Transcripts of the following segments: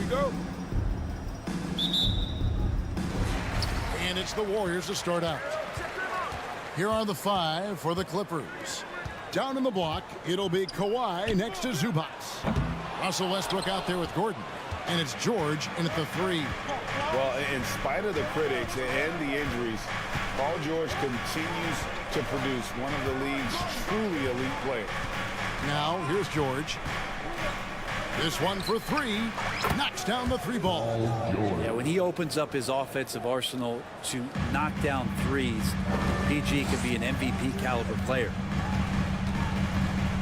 we go. And it's the Warriors to start out. Here are the 5 for the Clippers. Down in the block, it'll be Kawhi next to Zubac. Russell Westbrook out there with Gordon. And it's George in at the 3. Well, in spite of the critics and the injuries, Paul George continues to produce one of the league's truly elite players. Now, here's George. This one for 3. Knocks down the 3 ball. Yeah, when he opens up his offensive arsenal to knock down threes, PG could be an MVP caliber player.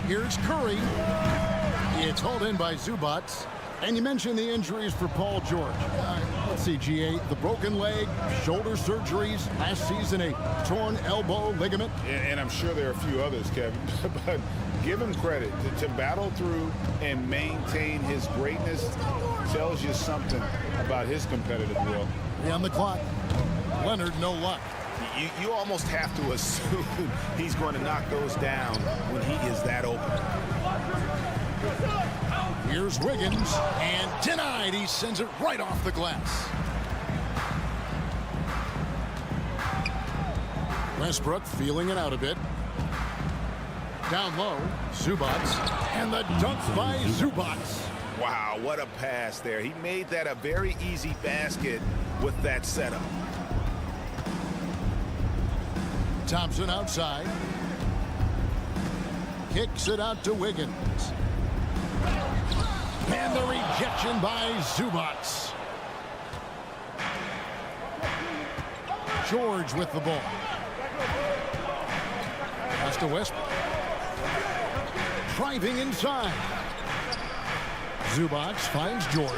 Here's Curry. It's hauled in by Zubac. And you mentioned the injuries for Paul George. Let's see, GA, the broken leg, shoulder surgeries, last season a torn elbow ligament. And I'm sure there are a few others, Kevin, but give him credit. To battle through and maintain his greatness tells you something about his competitive will. On the clock, Leonard, no luck. You almost have to assume he's going to knock those down when he is that open. Here's Wiggins, and denied. He sends it right off the glass. Westbrook feeling it out a bit. Down low, Zubac, and the dunk by Zubac. Wow, what a pass there. He made that a very easy basket with that setup. Thompson outside. Kicks it out to Wiggins. And the rejection by Zubac. George with the ball. Pass to Westbrook. Driving inside. Zubac finds George.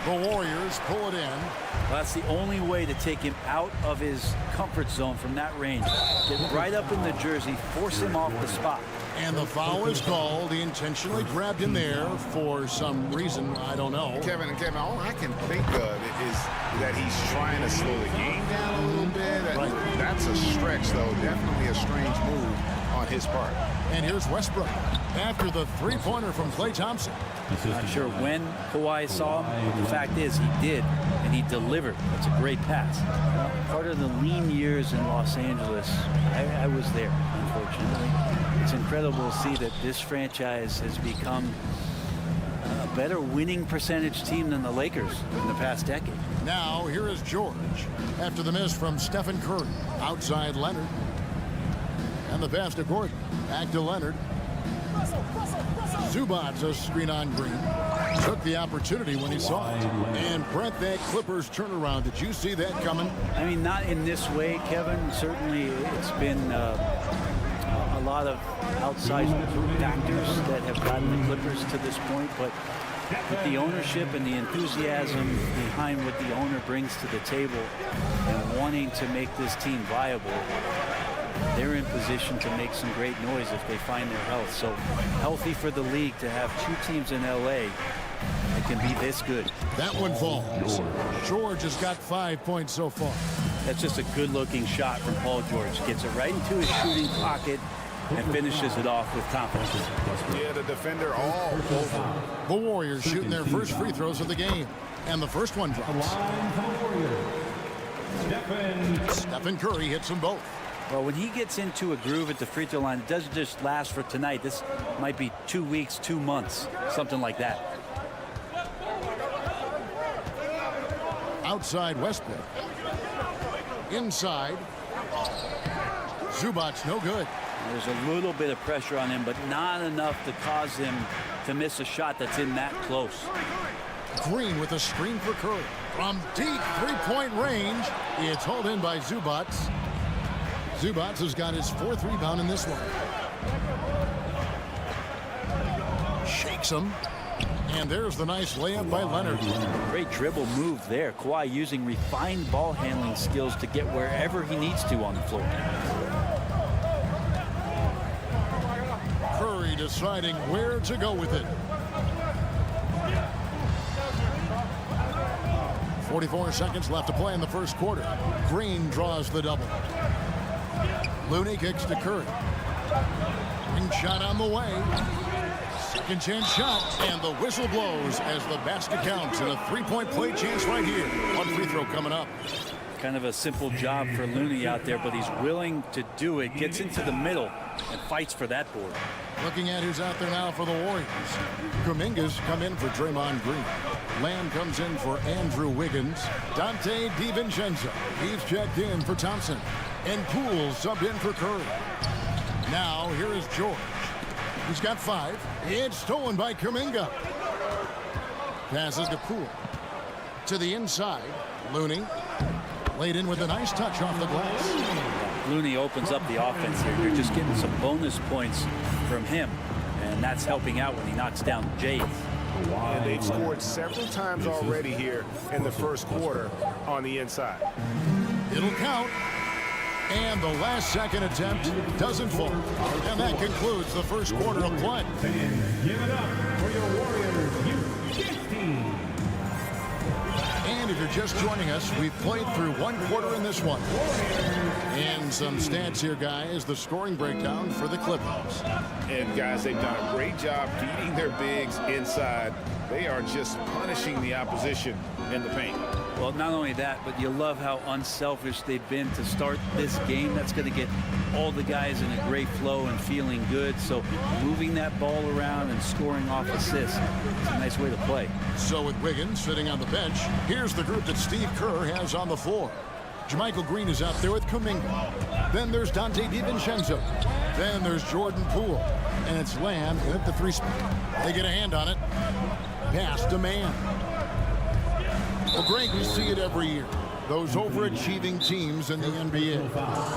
The Warriors pull it in. Well, that's the only way to take him out of his comfort zone from that range. Get right up in the jersey, force him off the spot. And the foul is called. He intentionally grabbed him there for some reason. I don't know. Kevin, all I can think of is that he's trying to slow the game down a little bit. Right. That's a stretch, though. Definitely a strange move on his part. And here's Westbrook after the three-pointer from Klay Thompson. Not sure when Kawhi saw him. The fact is he did, and he delivered. That's a great pass. Part of the lean years in Los Angeles, I was there, unfortunately. It's incredible to see that this franchise has become a better winning percentage team than the Lakers in the past decade. Now, here is George after the miss from Stephen Curry. Outside Leonard. And the pass to Gordon. Back to Leonard. Zubac, a screen on Green. Took the opportunity when he saw it. And Brent, that Clippers turnaround, did you see that coming? I mean, not in this way, Kevin. Certainly it's been a lot of outside factors that have gotten the Clippers to this point, but with the ownership and the enthusiasm behind what the owner brings to the table and wanting to make this team viable, they're in position to make some great noise if they find their health. So healthy for the league to have 2 teams in LA that can be this good. That one falls. George has got 5 points so far. That's just a good-looking shot from Paul George. Gets it right into his shooting pocket and finishes it off with confidence. Yeah, the defender all over. The Warriors shooting their first free throws of the game. And the first one drops. Stephen Curry hits them both. Well, when he gets into a groove at the free throw line, it doesn't just last for tonight. This might be 2 weeks, 2 months, something like that. Outside Westbrook. Inside. Zubac, no good. There's a little bit of pressure on him, but not enough to cause him to miss a shot that's in that close. Green with a screen for Curry. From deep three-point range, it's hauled in by Zubac. Zubac has got his 4th rebound in this one. Shakes him. And there's the nice layup by Leonard. Great dribble move there. Kawhi using refined ball handling skills to get wherever he needs to on the floor. Curry deciding where to go with it. 44 seconds left to play in the first quarter. Green draws the double. Looney kicks to Curry. Ring shot on the way. Second chance shot, and the whistle blows as the basket counts, and a three-point play chance right here. One free throw coming up. Kind of a simple job for Looney out there, but he's willing to do it. Gets into the middle and fights for that board. Looking at who's out there now for the Warriors. Kuminga's come in for Draymond Green. Lamb comes in for Andrew Wiggins. Dante DiVincenzo, he's checked in for Thompson. And Poole subbed in for Curry. Now here is George. He's got 5. It's stolen by Kuminga. Passes to Poole. To the inside. Looney. Laid in with a nice touch off the glass. Looney opens up the offense here. You're just getting some bonus points from him. And that's helping out when he knocks down Jay. And they've scored several times already here in the first quarter on the inside. It'll count. And the last second attempt doesn't fall. And that concludes the first quarter of play. Give it up for your Warriors U15. And if you're just joining us, we've played through one quarter in this one. And some stats here, guys. The scoring breakdown for the Clippers. And guys, they've done a great job feeding their bigs inside. They are just punishing the opposition in the paint. Well, not only that, but you love how unselfish they've been to start this game. That's going to get all the guys in a great flow and feeling good. So moving that ball around and scoring off assists is a nice way to play. So with Wiggins sitting on the bench, here's the group that Steve Kerr has on the floor. Jermichael Green is out there with Kuminga. Then there's Dante DiVincenzo. Then there's Jordan Poole. And it's Lamb at the 3 spot. They get a hand on it. Pass to man. Well, Greg, we see it every year. Those overachieving teams in the NBA.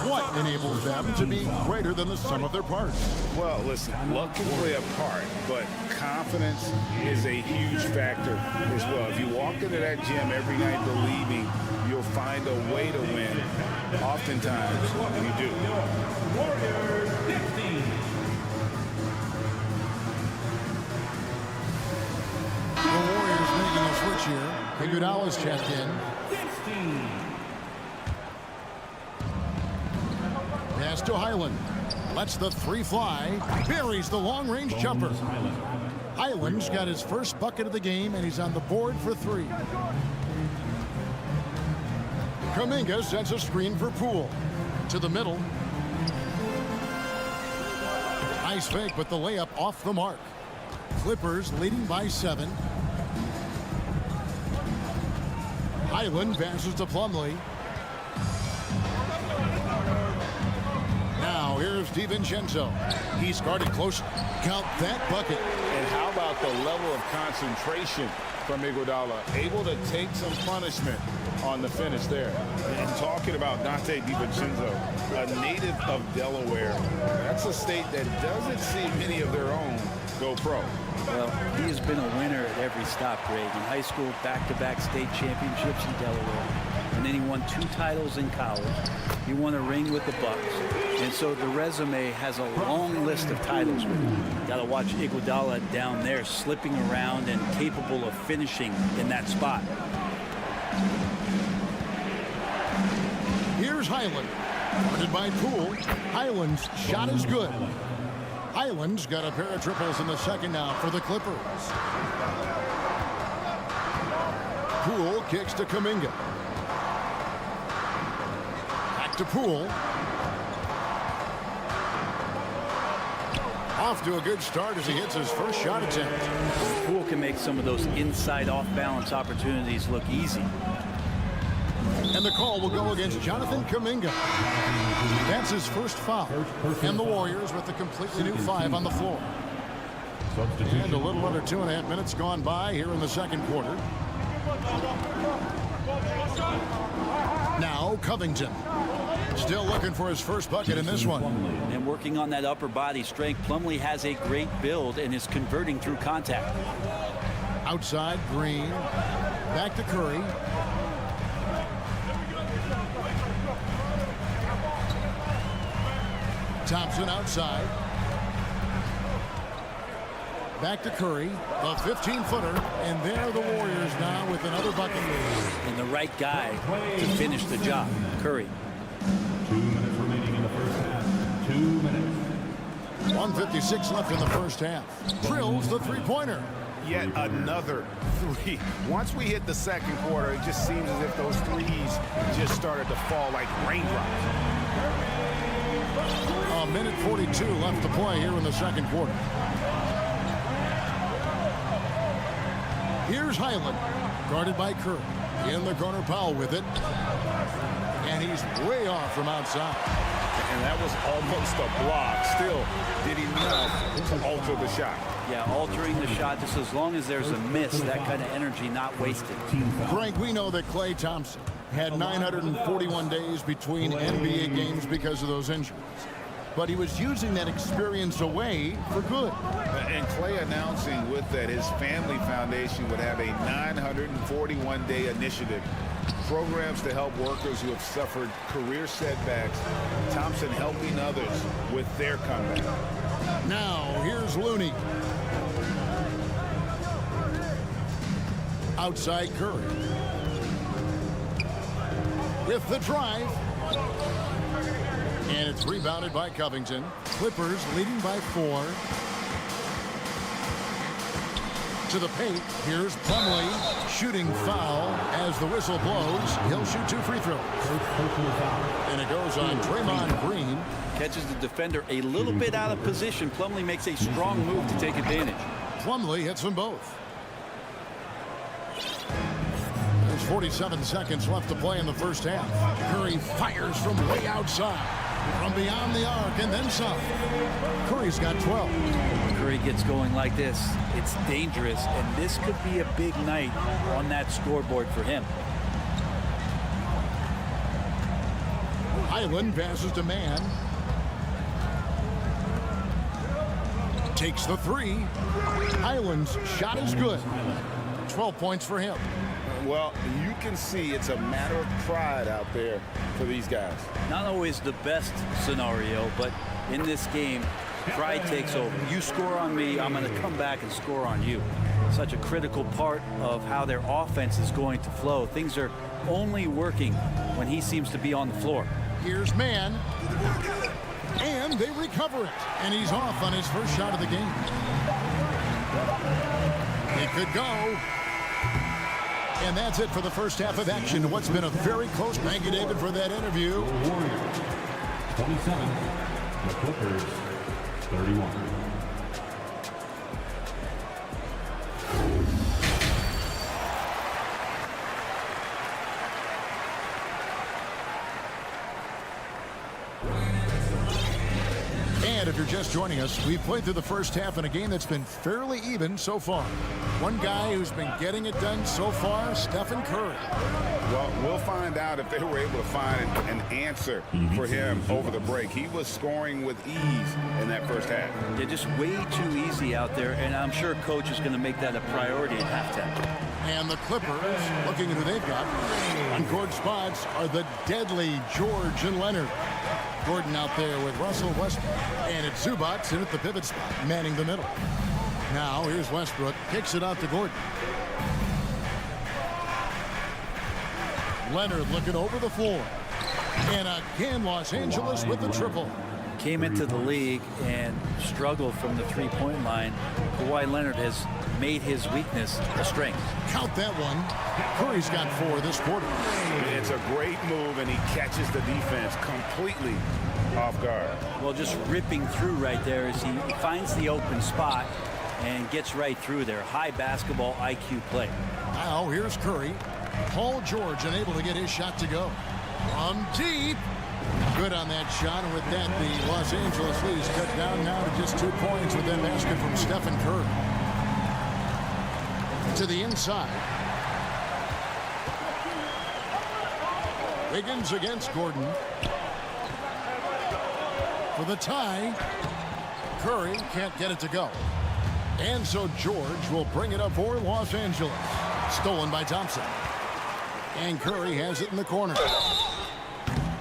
What enables them to be greater than the sum of their parts? Well, listen, luck can play a part, but confidence is a huge factor as well. If you walk into that gym every night believing you'll find a way to win, oftentimes you do. Warriors 15. The Warriors making a switch here. Iguodala's checked in. 16. Pass to Highland. Lets the 3 fly. Buries the long-range jumper. Highland's got his first bucket of the game, and he's on the board for 3. Kuminga sets a screen for Poole. To the middle. Nice fake, but the layup off the mark. Clippers leading by 7. Highland passes to Plumlee. Now here's DiVincenzo. He's guarded close. Count that bucket. And how about the level of concentration from Iguodala? Able to take some punishment on the finish there. And talking about Dante DiVincenzo, a native of Delaware. That's a state that doesn't see many of their own go pro. Well, he has been a winner at every stop, Greg. In high school, back-to-back state championships in Delaware. And then he won 2 titles in college. He won a ring with the Bucks. And so the resume has a long list of titles with him. Got to watch Iguodala down there, slipping around and capable of finishing in that spot. Here's Highland. Guarded by Poole. Highland's shot is good. Highland's got a pair of triples in the second now for the Clippers. Poole kicks to Kuminga. Back to Poole. Off to a good start as he hits his first shot attempt. Poole can make some of those inside off-balance opportunities look easy. And the call will go against Jonathan Kuminga. That's his first foul. And the Warriors with a completely new 5 on the floor. And a little under 2.5 minutes gone by here in the second quarter. Now Covington. Still looking for his first bucket in this one. And working on that upper body strength, Plumlee has a great build and is converting through contact. Outside, Green. Back to Curry. Thompson outside. Back to Curry, a 15-footer, and there are the Warriors now with another bucket. And the right guy to finish the job, Curry. 2 minutes remaining in the first half. 2 minutes. 1:56 left in the first half. Drills the three-pointer. Yet another three. Once we hit the second quarter, it just seems as if those threes just started to fall like raindrops. A minute 42 left to play here in the second quarter. Here's Highland, guarded by Curry. In the corner, Powell with it. And he's way off from outside. And that was almost a block. Still did enough to alter the shot. Yeah, altering the shot just as long as there's a miss, that kind of energy not wasted. Frank, we know that Klay Thompson had 941 days between NBA games because of those injuries. But he was using that experience away for good. And Klay announcing with that his family foundation would have a 941-day initiative. Programs to help workers who have suffered career setbacks. Thompson helping others with their comeback. Now, here's Looney. Outside Curry. With the drive. And it's rebounded by Covington. Clippers leading by 4. To the paint. Here's Plumlee. Shooting foul as the whistle blows. He'll shoot 2 free throws. And it goes on Draymond Green. Catches the defender a little bit out of position. Plumlee makes a strong move to take advantage. Plumlee hits them both. There's 47 seconds left to play in the first half. Curry fires from way outside. From beyond the arc and then some. Curry's got 12. Curry gets going like this. It's dangerous, and this could be a big night on that scoreboard for him. Highland passes to Mann. Takes the 3. Highland's shot is good. 12 points for him. Well, you can see it's a matter of pride out there for these guys. Not always the best scenario, but in this game, pride takes over. You score on me, I'm going to come back and score on you. Such a critical part of how their offense is going to flow. Things are only working when he seems to be on the floor. Here's Mann. And they recover it. And he's off on his first shot of the game. It could go. And that's it for the first half of action. What's been a very close. Thank you, David, for that interview. Warriors 27, the Clippers 31. And if you're just joining us, we've played through the first half in a game that's been fairly even so far. One guy who's been getting it done so far, Stephen Curry. Well, we'll find out if they were able to find an answer for him over the break. He was scoring with ease in that first half. They're just way too easy out there, and I'm sure coach is going to make that a priority at halftime. And the Clippers, looking at who they've got, on court spots are the deadly George and Leonard. Gordon out there with Russell Westbrook. And it's Zubac in at the pivot spot, manning the middle. Now, here's Westbrook. Kicks it out to Gordon. Leonard looking over the floor. And again, Los Angeles with the triple. Came into the league and struggled from the three-point line. Kawhi Leonard has made his weakness a strength. Count that one. Curry's got 4 this quarter. It's a great move, and he catches the defense completely off guard. Well, just ripping through right there as he finds the open spot and gets right through there. High basketball IQ play. Now, here's Curry. Paul George unable to get his shot to go. From deep. Good on that shot, and with that, the Los Angeles lead is cut down now to just 2 points with that basket from Stephen Curry. To the inside. Wiggins against Gordon. For the tie. Curry can't get it to go. And so George will bring it up for Los Angeles. Stolen by Thompson. And Curry has it in the corner.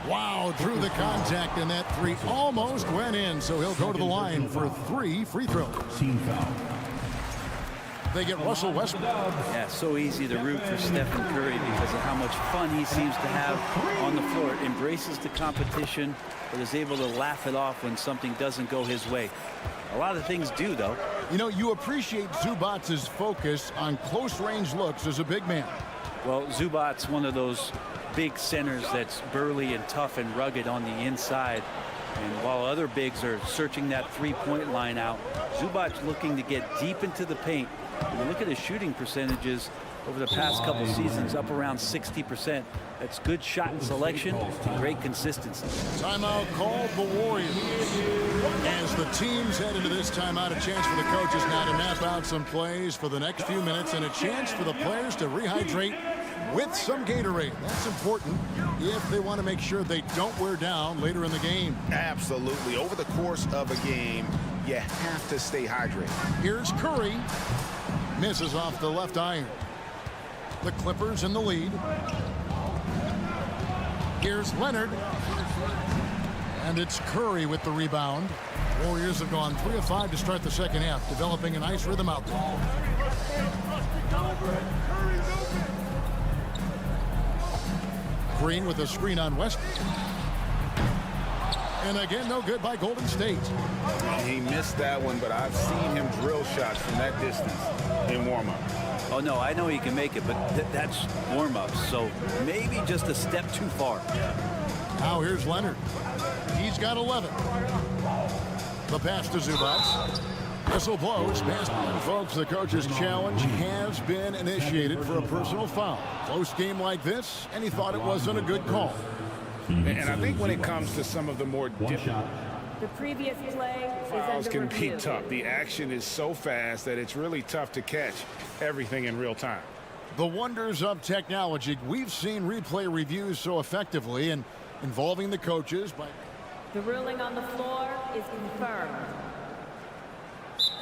Wow, through the contact, and that 3 almost went in, so he'll go to the line for 3 free throws. Team foul. They get Russell Westbrook. Yeah, so easy to root for Stephen Curry because of how much fun he seems to have on the floor. Embraces the competition, but is able to laugh it off when something doesn't go his way. A lot of things do, though. You know, you appreciate Zubac's focus on close-range looks as a big man. Well, Zubac's one of those big centers that's burly and tough and rugged on the inside. And while other bigs are searching that three-point line out, Zubac's looking to get deep into the paint. When you look at his shooting percentages over the past couple seasons, up around 60%. That's good shot selection, great consistency. Timeout called the Warriors. As the teams head into this timeout, a chance for the coaches now to map out some plays for the next few minutes and a chance for the players to rehydrate with some Gatorade. That's important if they want to make sure they don't wear down later in the game. Absolutely. Over the course of a game, you have to stay hydrated. Here's Curry. Misses off the left iron. The Clippers in the lead. Here's Leonard. And it's Curry with the rebound. Warriors have gone 3 of 5 to start the second half, developing a nice rhythm out there. Green with a screen on Westbrook. And again, no good by Golden State. He missed that one, but I've seen him drill shots from that distance in warm-up. Oh, no, I know he can make it, but that's warm-ups, so maybe just a step too far. Now here's Leonard. He's got 11. The pass to Zubac. Whistle blows. And folks, the coach's challenge has been initiated for a personal foul. Close game like this, and he thought it wasn't a good call. And I think when it comes to some of the more difficult The previous play is fouls under can be review. tough. The action is so fast that it's really tough to catch everything in real time. The wonders of technology. We've seen replay reviews so effectively and involving the coaches. The ruling on the floor is confirmed.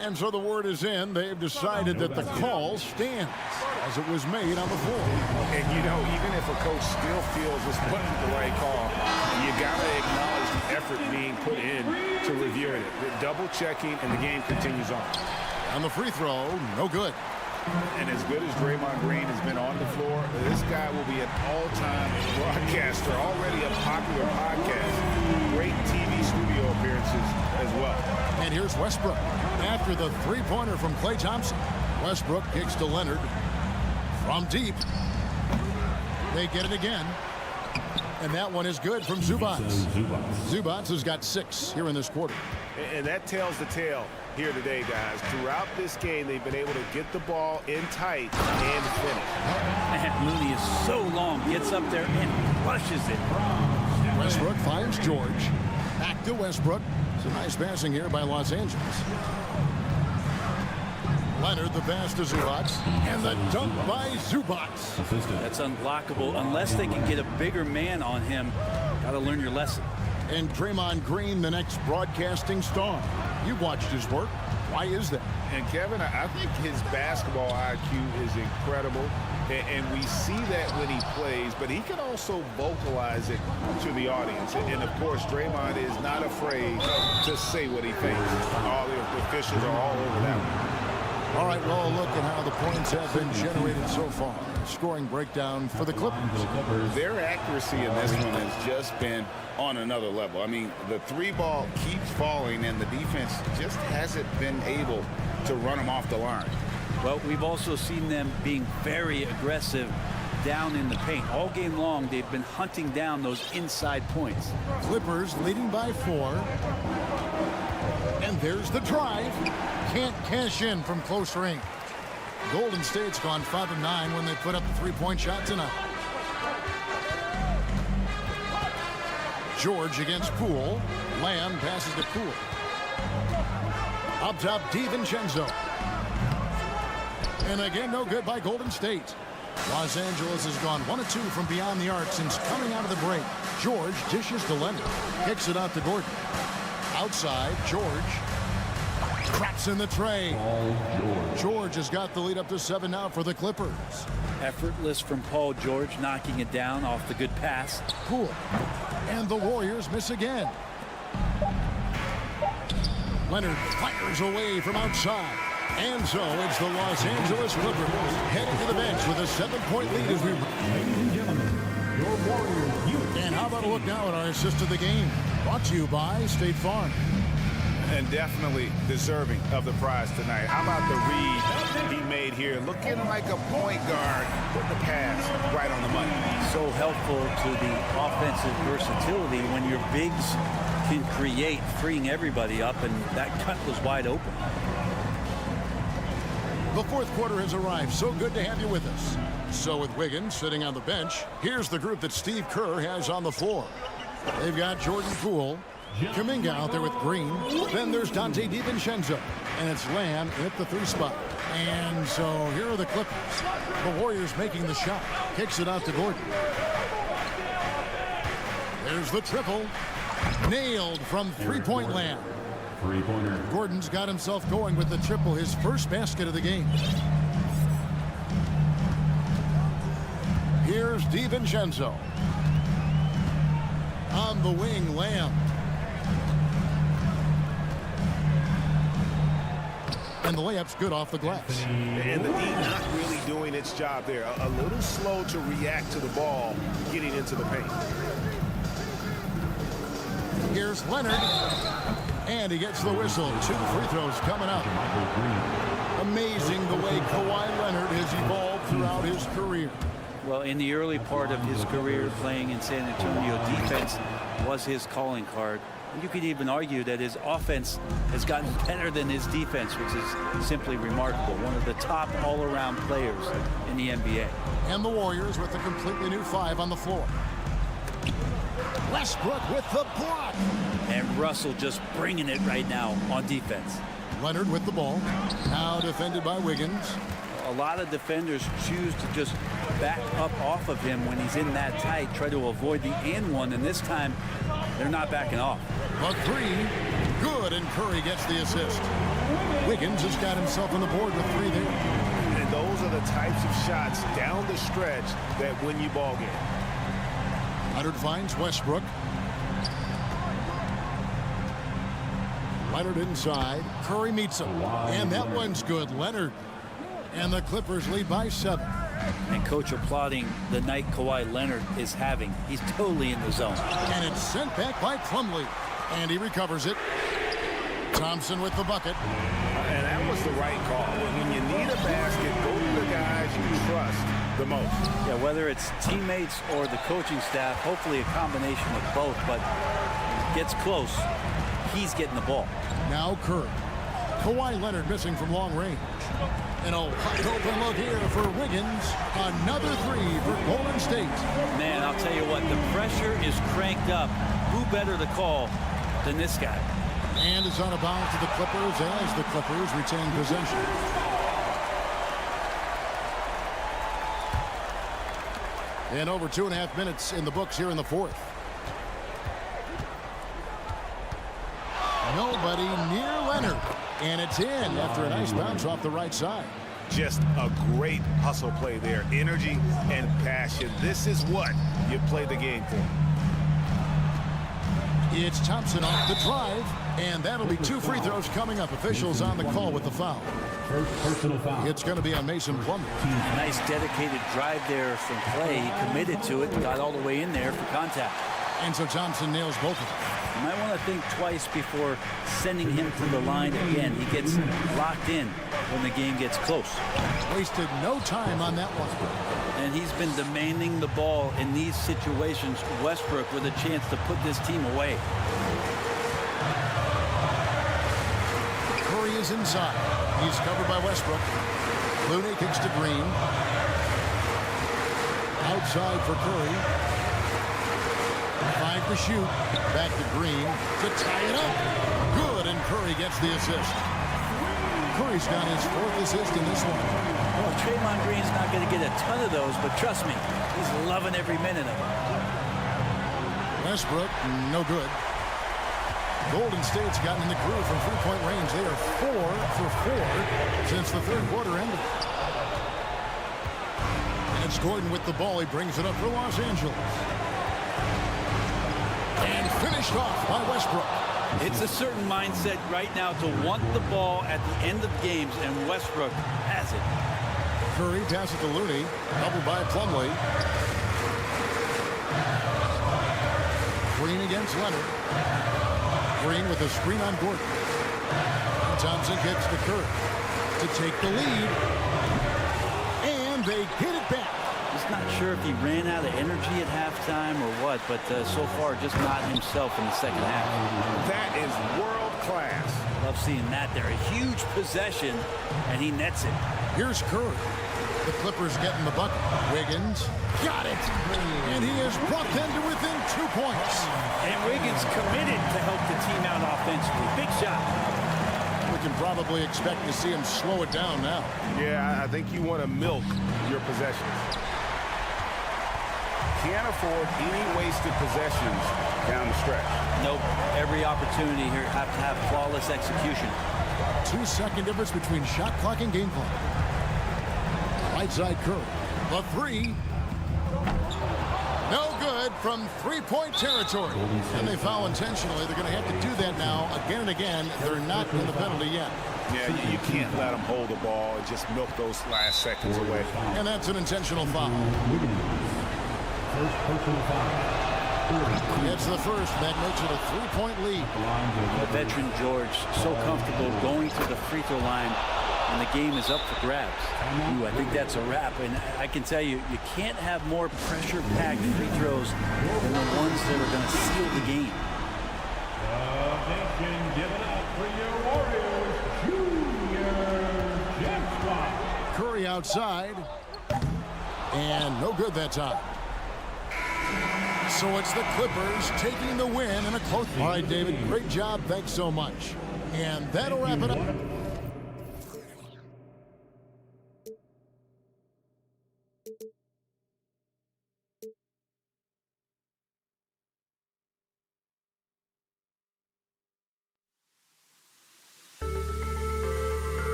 And so the word is in. They've decided that the call stands as it was made on the floor. And, you know, even if a coach still feels this wasn't the right call, you got to acknowledge the effort being put in to reviewing it. The double checking, and the game continues on. On the free throw, no good. And as good as Draymond Green has been on the floor, this guy will be an all-time broadcaster, already a popular podcast. Great TV studio appearances as well. And here's Westbrook. After the three-pointer from Klay Thompson, Westbrook kicks to Leonard. From deep. They get it again. And that one is good from Zubac. Zubac has got 6 here in this quarter. And that tells the tale here today, guys. Throughout this game, they've been able to get the ball in tight and finish. Man, Looney is so long, gets up there and crushes it. Westbrook finds George. Back to Westbrook. It's a nice passing here by Los Angeles. Leonard, the pass to Zubac. And the dunk by Zubac. That's unblockable unless they can get a bigger man on him. Got to learn your lesson. And Draymond Green, the next broadcasting star. You've watched his work. Why is that? And Kevin, I think his basketball IQ is incredible. And we see that when he plays, but he can also vocalize it to the audience. And of course, Draymond is not afraid to say what he thinks. All the officials are all over that one. All right, well, look at how the points have been generated so far. Scoring breakdown for the Clippers. Their accuracy in this one has just been on another level. I mean, the 3-ball keeps falling, and the defense just hasn't been able to run them off the line. Well, we've also seen them being very aggressive down in the paint. All game long, they've been hunting down those inside points. Clippers leading by 4. And there's the drive. Can't cash in from close range. Golden State's gone 5 of 9 when they put up the 3-point shot tonight. George against Poole. Lamb passes to Poole. Up top, DiVincenzo. And again, no good by Golden State. Los Angeles has gone 1 of 2 from beyond the arc since coming out of the break. George dishes to Leonard. Kicks it out to Gordon. Outside, George. Traps in the tray. George has got the lead up to 7 now for the Clippers. Effortless from Paul George, knocking it down off the good pass. Poole. And the Warriors miss again. Leonard fires away from outside. And so it's the Los Angeles Clippers heading to the bench with a 7-point lead as we... Ladies and gentlemen, your Warriors youth. And how about a look now at our assist of the game? Brought to you by State Farm. And definitely deserving of the prize tonight. How about the read he made here? Looking like a point guard with the pass right on the money. So helpful to the offensive versatility when your bigs can create, freeing everybody up, and that cut was wide open. The fourth quarter has arrived. So good to have you with us. So with Wiggins sitting on the bench, here's the group that Steve Kerr has on the floor. They've got Jordan Poole, Kuminga out there with Green. Then there's Dante DiVincenzo. And it's Lamb at the 3 spot. And so here are the Clippers. The Warriors making the shot. Kicks it out to Gordon. There's the triple. Nailed from three-point land. Three-pointer. Gordon's got himself going with the triple, his first basket of the game. Here's DiVincenzo. On the wing, Lamb. And the layup's good off the glass. And the D not really doing its job there. A little slow to react to the ball getting into the paint. Here's Leonard. And he gets the whistle. 2 free throws coming up. Amazing the way Kawhi Leonard has evolved throughout his career. Well, in the early part of his career playing in San Antonio, defense was his calling card. You could even argue that his offense has gotten better than his defense, which is simply remarkable. One of the top all-around players in the NBA. And the Warriors with a completely new 5 on the floor. Westbrook with the block. And Russell just bringing it right now on defense. Leonard with the ball. Now defended by Wiggins. A lot of defenders choose to just back up off of him when he's in that tight, try to avoid the and one, and this time they're not backing off. A 3, good, and Curry gets the assist. Wiggins has got himself on the board with 3 there. And those are the types of shots down the stretch that win you ball game. Leonard finds Westbrook. Leonard inside. Curry meets him. And that one's good. Leonard. And the Clippers lead by 7. And coach applauding the night Kawhi Leonard is having. He's totally in the zone. And it's sent back by Plumlee. And he recovers it. Thompson with the bucket. And that was the right call. When you need a basket, go to the guys you trust the most. Yeah, whether it's teammates or the coaching staff, hopefully a combination of both, but gets close, he's getting the ball. Now Curry. Kawhi Leonard missing from long range. And a wide open look here for Wiggins. Another 3 for Golden State. Man, I'll tell you what, the pressure is cranked up. Who better to call than this guy? And it's on a bounce to the Clippers as the Clippers retain possession. And over 2.5 minutes in the books here in the fourth. Nobody near Leonard. And it's in after a nice bounce off the right side. Just a great hustle play there. Energy and passion. This is what you play the game for. It's Thompson off the drive. And that'll be 2 free throws coming up. Officials on the call with the foul. First personal foul. It's going to be on Mason Plumlee. Nice dedicated drive there from Clay. He committed to it and got all the way in there for contact. And so Thompson nails both of them. You might want to think twice before sending him to the line again. He gets locked in when the game gets close. Wasted no time on that one. And he's been demanding the ball in these situations. Westbrook with a chance to put this team away. Curry is inside. He's covered by Westbrook. Looney kicks to Green. Outside for Curry. 5 to shoot. Back to Green to tie it up. Good, and Curry gets the assist. Curry's got his 4th assist in this one. Well, Draymond Green's not going to get a ton of those, but trust me, he's loving every minute of it. Westbrook, no good. Golden State's gotten in the groove from 3-point range. They are 4 for 4 since the third quarter ended. And it's Gordon with the ball. He brings it up for Los Angeles. And finished off by Westbrook. It's a certain mindset right now to want the ball at the end of games, and Westbrook has it. Curry passes to Looney. Doubled by Plumlee. Green against Leonard. Green with a screen on Gordon. And Thompson gets to Curry to take the lead. And they get it back. Just not sure if he ran out of energy at halftime or what, but so far just not himself in the second half. That is world class. Love seeing that there. A huge possession, and he nets it. Here's Curry. The Clippers getting the bucket. Wiggins got it. And he has brought them to within 2 points. And Wiggins committed to help the team out offensively. Big shot. We can probably expect to see him slow it down now. Yeah, I think you want to milk your possessions. Can't afford any wasted possessions down the stretch. Nope. Every opportunity here have to have flawless execution. 2-second difference between shot clock and game clock. Right side Curry. The three. No good from three-point territory. And they foul intentionally. They're going to have to do that now again and again. They're not in the penalty yet. Yeah, you can't let them hold the ball and just milk those last seconds away. And that's an intentional foul. First personal foul. It's the first. That makes it a three-point lead. The veteran George so comfortable going to the free throw line, and the game is up for grabs. Ooh, I think that's a wrap. And I can tell you, you can't have more pressure-packed free throws than the ones that are going to seal the game. Nation, give it up for your Warriors, Junior Jackson. Curry outside. And no good that time. So it's the Clippers taking the win in a close. All right, David, great job. Thanks so much. And that'll wrap it up.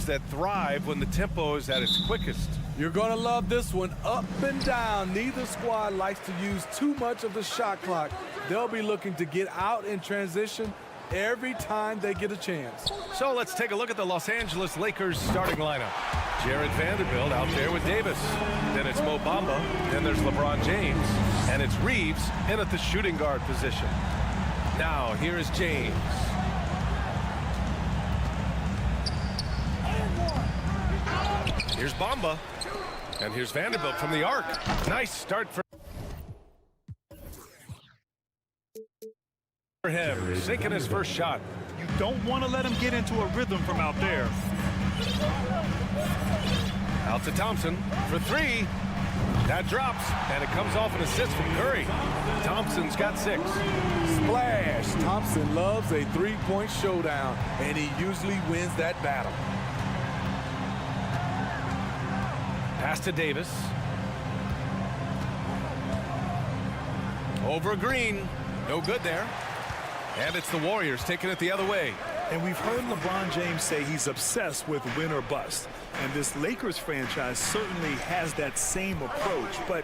teams that thrive when the tempo is at its quickest. You're going to love this one. Up and down. Neither squad likes to use too much of the shot clock. They'll be looking to get out in transition every time they get a chance. So let's take a look at the Los Angeles Lakers starting lineup. Jared Vanderbilt out there with Davis. Then it's Mo Bamba. Then there's LeBron James. And it's Reeves in at the shooting guard position. Now, here is James. Here's Bamba. And here's Vanderbilt from the arc. Nice start for him. Sinking his first shot. You don't want to let him get into a rhythm from out there. Out to Thompson for three. That drops, and it comes off an assist from Curry. Thompson's got 6. Splash! Thompson loves a three-point showdown, and he usually wins that battle. Pass to Davis. Over Green. No good there. And it's the Warriors taking it the other way. And we've heard LeBron James say he's obsessed with win or bust. And this Lakers franchise certainly has that same approach. But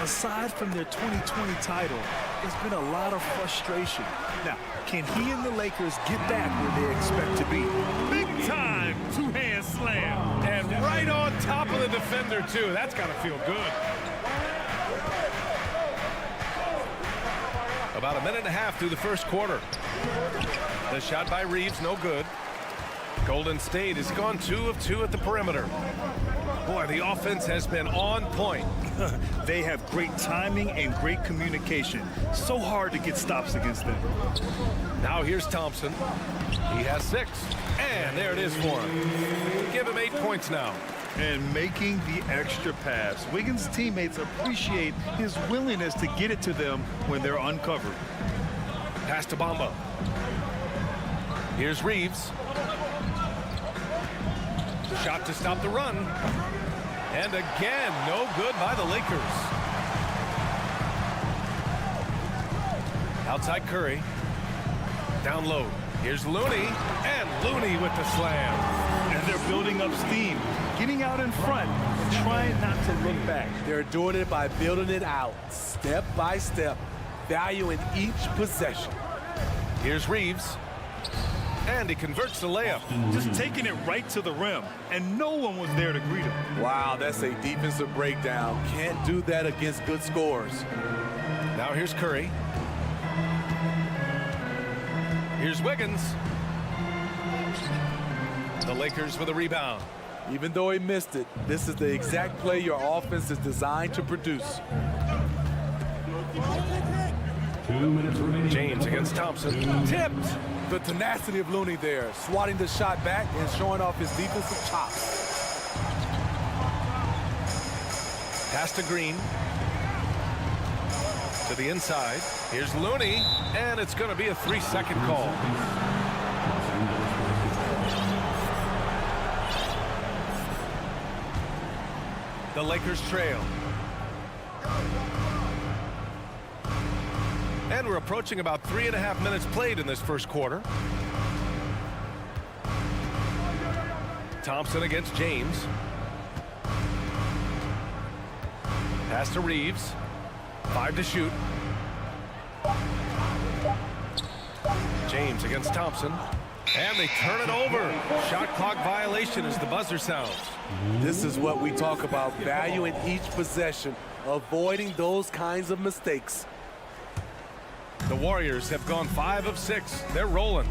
aside from their 2020 title, there's been a lot of frustration. Now, can he and the Lakers get back where they expect to be? Big time two-hand slam. And right on top of the defender, too. That's got to feel good. About a minute and a half through the first quarter. The shot by Reeves, no good. Golden State has gone 2 of 2 at the perimeter. Boy, the offense has been on point. They have great timing and great communication. So hard to get stops against them. Now here's Thompson. He has 6. And there it is for him. Give him 8 points now. And making the extra pass. Wiggins' teammates appreciate his willingness to get it to them when they're uncovered. Pass to Bamba. Here's Reeves. Shot to stop the run. And again, no good by the Lakers. Outside Curry. Down low. Here's Looney. And Looney with the slam. And they're building up steam. Getting out in front and trying not to look back. They're doing it by building it out, step by step, valuing each possession. Here's Reeves. And he converts the layup. Just taking it right to the rim, and no one was there to greet him. Wow, that's a defensive breakdown. Can't do that against good scores. Now here's Curry. Here's Wiggins. The Lakers with a rebound. Even though he missed it, this is the exact play your offense is designed to produce. 2 minutes remaining. James against Thompson. Tipped. The tenacity of Looney there, swatting the shot back and showing off his defensive chops. Pass to Green. To the inside. Here's Looney. And it's going to be a 3-second call. The Lakers trail. And we're approaching about 3.5 minutes played in this first quarter. Thompson against James. Pass to Reeves. 5 to shoot. James against Thompson. And they turn it over. Shot clock violation as the buzzer sounds. This is what we talk about, valuing each possession, avoiding those kinds of mistakes. The Warriors have gone 5 of 6. They're rolling.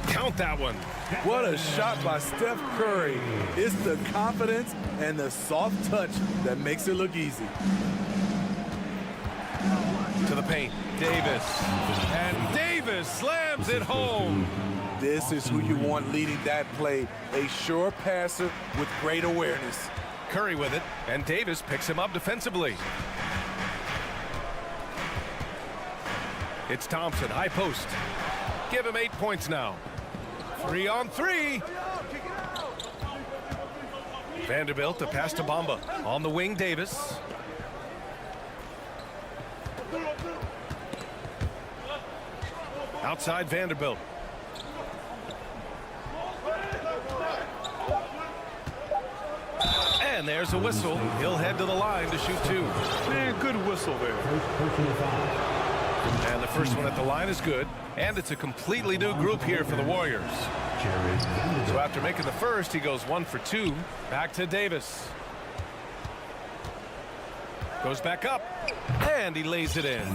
Count that one. What a shot by Steph Curry. It's the confidence and the soft touch that makes it look easy. To the paint, Davis. And Davis slams it home. This is who you want leading that play, a sure passer with great awareness. Curry with it, and Davis picks him up defensively. It's Thompson, high post. Give him 8 points now. 3 on 3. Vanderbilt, the pass to Bamba. On the wing, Davis. Outside Vanderbilt. And there's a whistle. He'll head to the line to shoot 2. Man, good whistle there. And the first one at the line is good. And it's a completely new group here for the Warriors. So after making the first, he goes 1 for 2. Back to Davis. Goes back up. And he lays it in.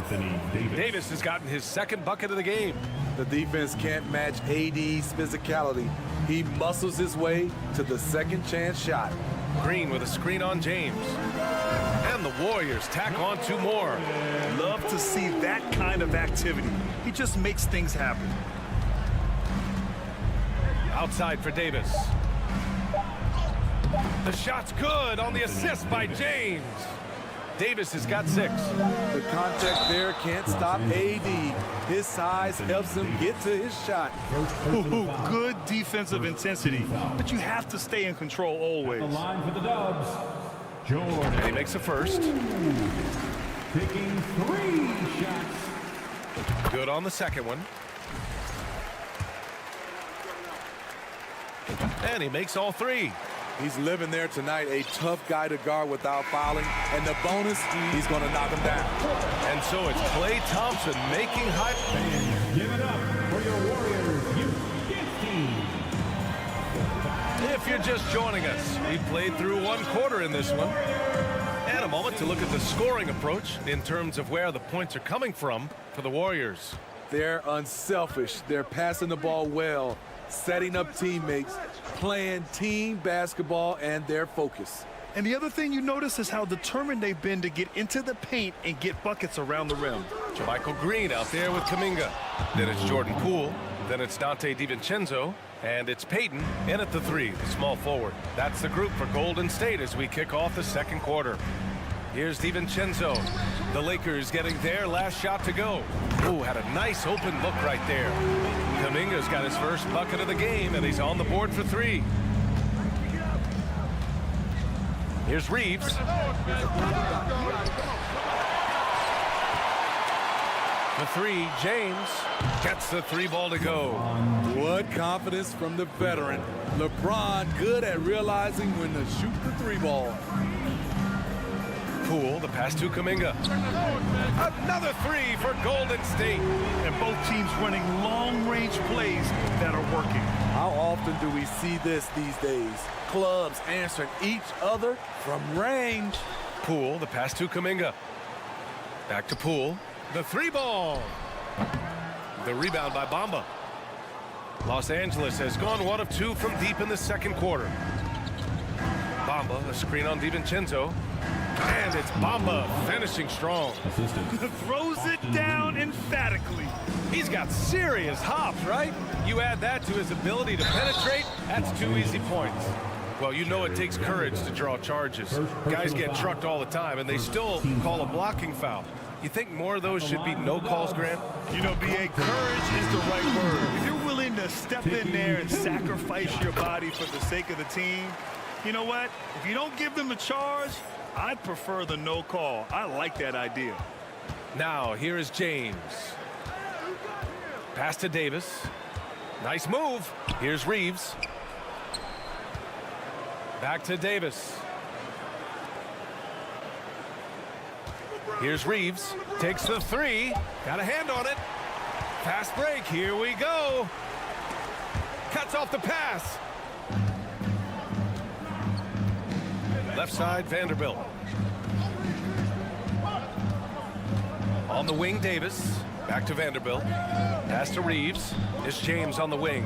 Davis has gotten his second bucket of the game. The defense can't match AD's physicality. He muscles his way to the second chance shot. Green with a screen on James. And the Warriors tack on 2 more. Love to see that kind of activity. He just makes things happen. Outside for Davis. The shot's good on the assist by James. Davis has got 6. The contact there can't stop AD. His size helps him get to his shot. Ooh, good defensive intensity, but you have to stay in control always. The line for the Dubs, Jordan. And he makes a first. Taking 3 shots. Good on the second one. And he makes all 3. He's living there tonight, a tough guy to guard without fouling. And the bonus, he's going to knock him down. And so it's Klay Thompson making high. Fans, give it up for your Warriors Youth team. If you're just joining us, we played through 1 quarter in this one. And a moment to look at the scoring approach in terms of where the points are coming from for the Warriors. They're unselfish. They're passing the ball well, setting up teammates, playing team basketball, and their focus. And the other thing you notice is how determined they've been to get into the paint and get buckets around the rim. JaMychal Green out there with Kuminga. Then it's Jordan Poole. Then it's Donte DiVincenzo. And it's Payton in at the 3, the small forward. That's the group for Golden State as we kick off the second quarter. Here's DiVincenzo. The Lakers getting their last shot to go. Ooh, had a nice open look right there. Kuminga's got his first bucket of the game, and he's on the board for 3. Here's Reeves. The 3, James gets the 3 ball to go. What confidence from the veteran. LeBron good at realizing when to shoot the 3 ball. Poole, the pass to Kuminga. Another 3 for Golden State. And both teams running long-range plays that are working. How often do we see this these days? Clubs answering each other from range. Poole, the pass to Kuminga. Back to Poole. The 3 ball. The rebound by Bamba. Los Angeles has gone 1 of 2 from deep in the second quarter. Bamba, a screen on DiVincenzo. And it's Bamba finishing strong. Throws it down emphatically. He's got serious hops, right? You add that to his ability to penetrate, that's 2 easy points. Well, you know it takes courage to draw charges. Guys get trucked all the time, and they still call a blocking foul. You think more of those should be no calls, Grant? You know, B.A., courage is the right word. If you're willing to step in there and sacrifice your body for the sake of the team, you know what? If you don't give them a charge, I'd prefer the no call. I like that idea. Now, here is James. Pass to Davis. Nice move. Here's Reeves. Back to Davis. Here's Reeves. Takes the 3. Got a hand on it. Fast break. Here we go. Cuts off the pass. Left side, Vanderbilt. On the wing, Davis. Back to Vanderbilt. Pass to Reeves. It's James on the wing.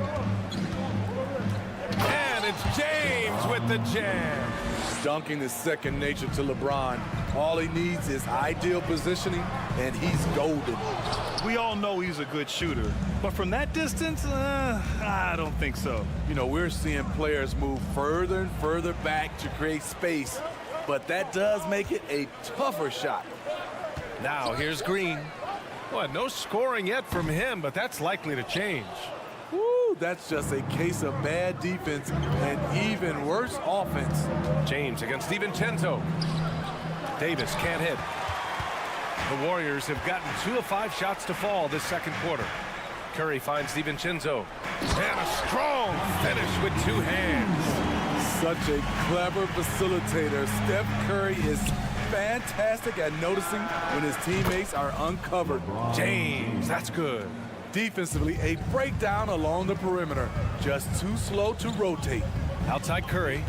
And it's James with the jam. Dunking is second nature to LeBron. All he needs is ideal positioning, and he's golden. We all know he's a good shooter, but from that distance, I don't think so. You know, we're seeing players move further and further back to create space, but that does make it a tougher shot. Now here's Green. Well, no scoring yet from him, but that's likely to change. Woo, that's just a case of bad defense and even worse offense. James against DiVincenzo. Davis can't hit. The Warriors have gotten 2 of 5 shots to fall this second quarter. Curry finds DiVincenzo. And a strong finish with 2 hands. Such a clever facilitator. Steph Curry is fantastic at noticing when his teammates are uncovered. James, that's good. Defensively, a breakdown along the perimeter. Just too slow to rotate. Outside Curry.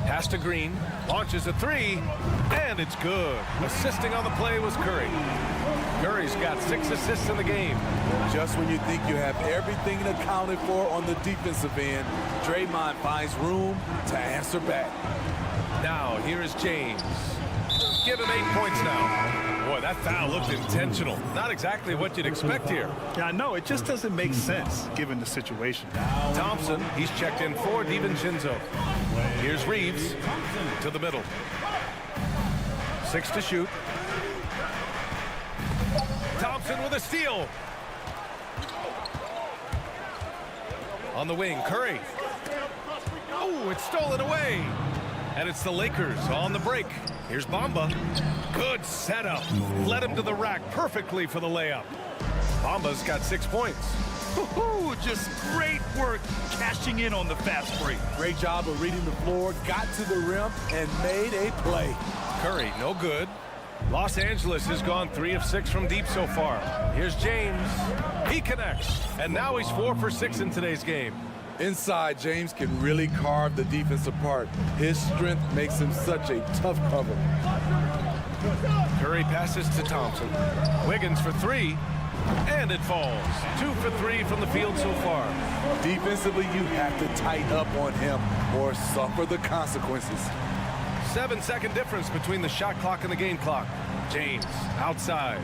Pass to Green. Launches a three. And it's good. Assisting on the play was Curry. Curry's got 6 assists in the game. Just when you think you have everything accounted for on the defensive end, Draymond finds room to answer back. Now, here is James. Give him 8 points now. Boy, that foul looked intentional. Not exactly what you'd expect here. Yeah, I know. It just doesn't make sense given the situation. Thompson, he's checked in for DiVincenzo. Here's Reeves to the middle. 6 to shoot. Thompson with a steal. On the wing, Curry. Oh, it's stolen away. And it's the Lakers on the break. Here's Bamba. Good setup. Led him to the rack perfectly for the layup. Bamba's got 6 points. Just great work cashing in on the fast break. Great job of reading the floor, got to the rim, and made a play. Curry, no good. Los Angeles has gone 3 of 6 from deep so far. Here's James. He connects. And now he's 4 for 6 in today's game. Inside, James can really carve the defense apart. His strength makes him such a tough cover. Curry passes to Thompson. Wiggins for 3. And it falls. 2 for 3 from the field so far. Defensively, you have to tighten up on him or suffer the consequences. 7-second difference between the shot clock and the game clock. James outside.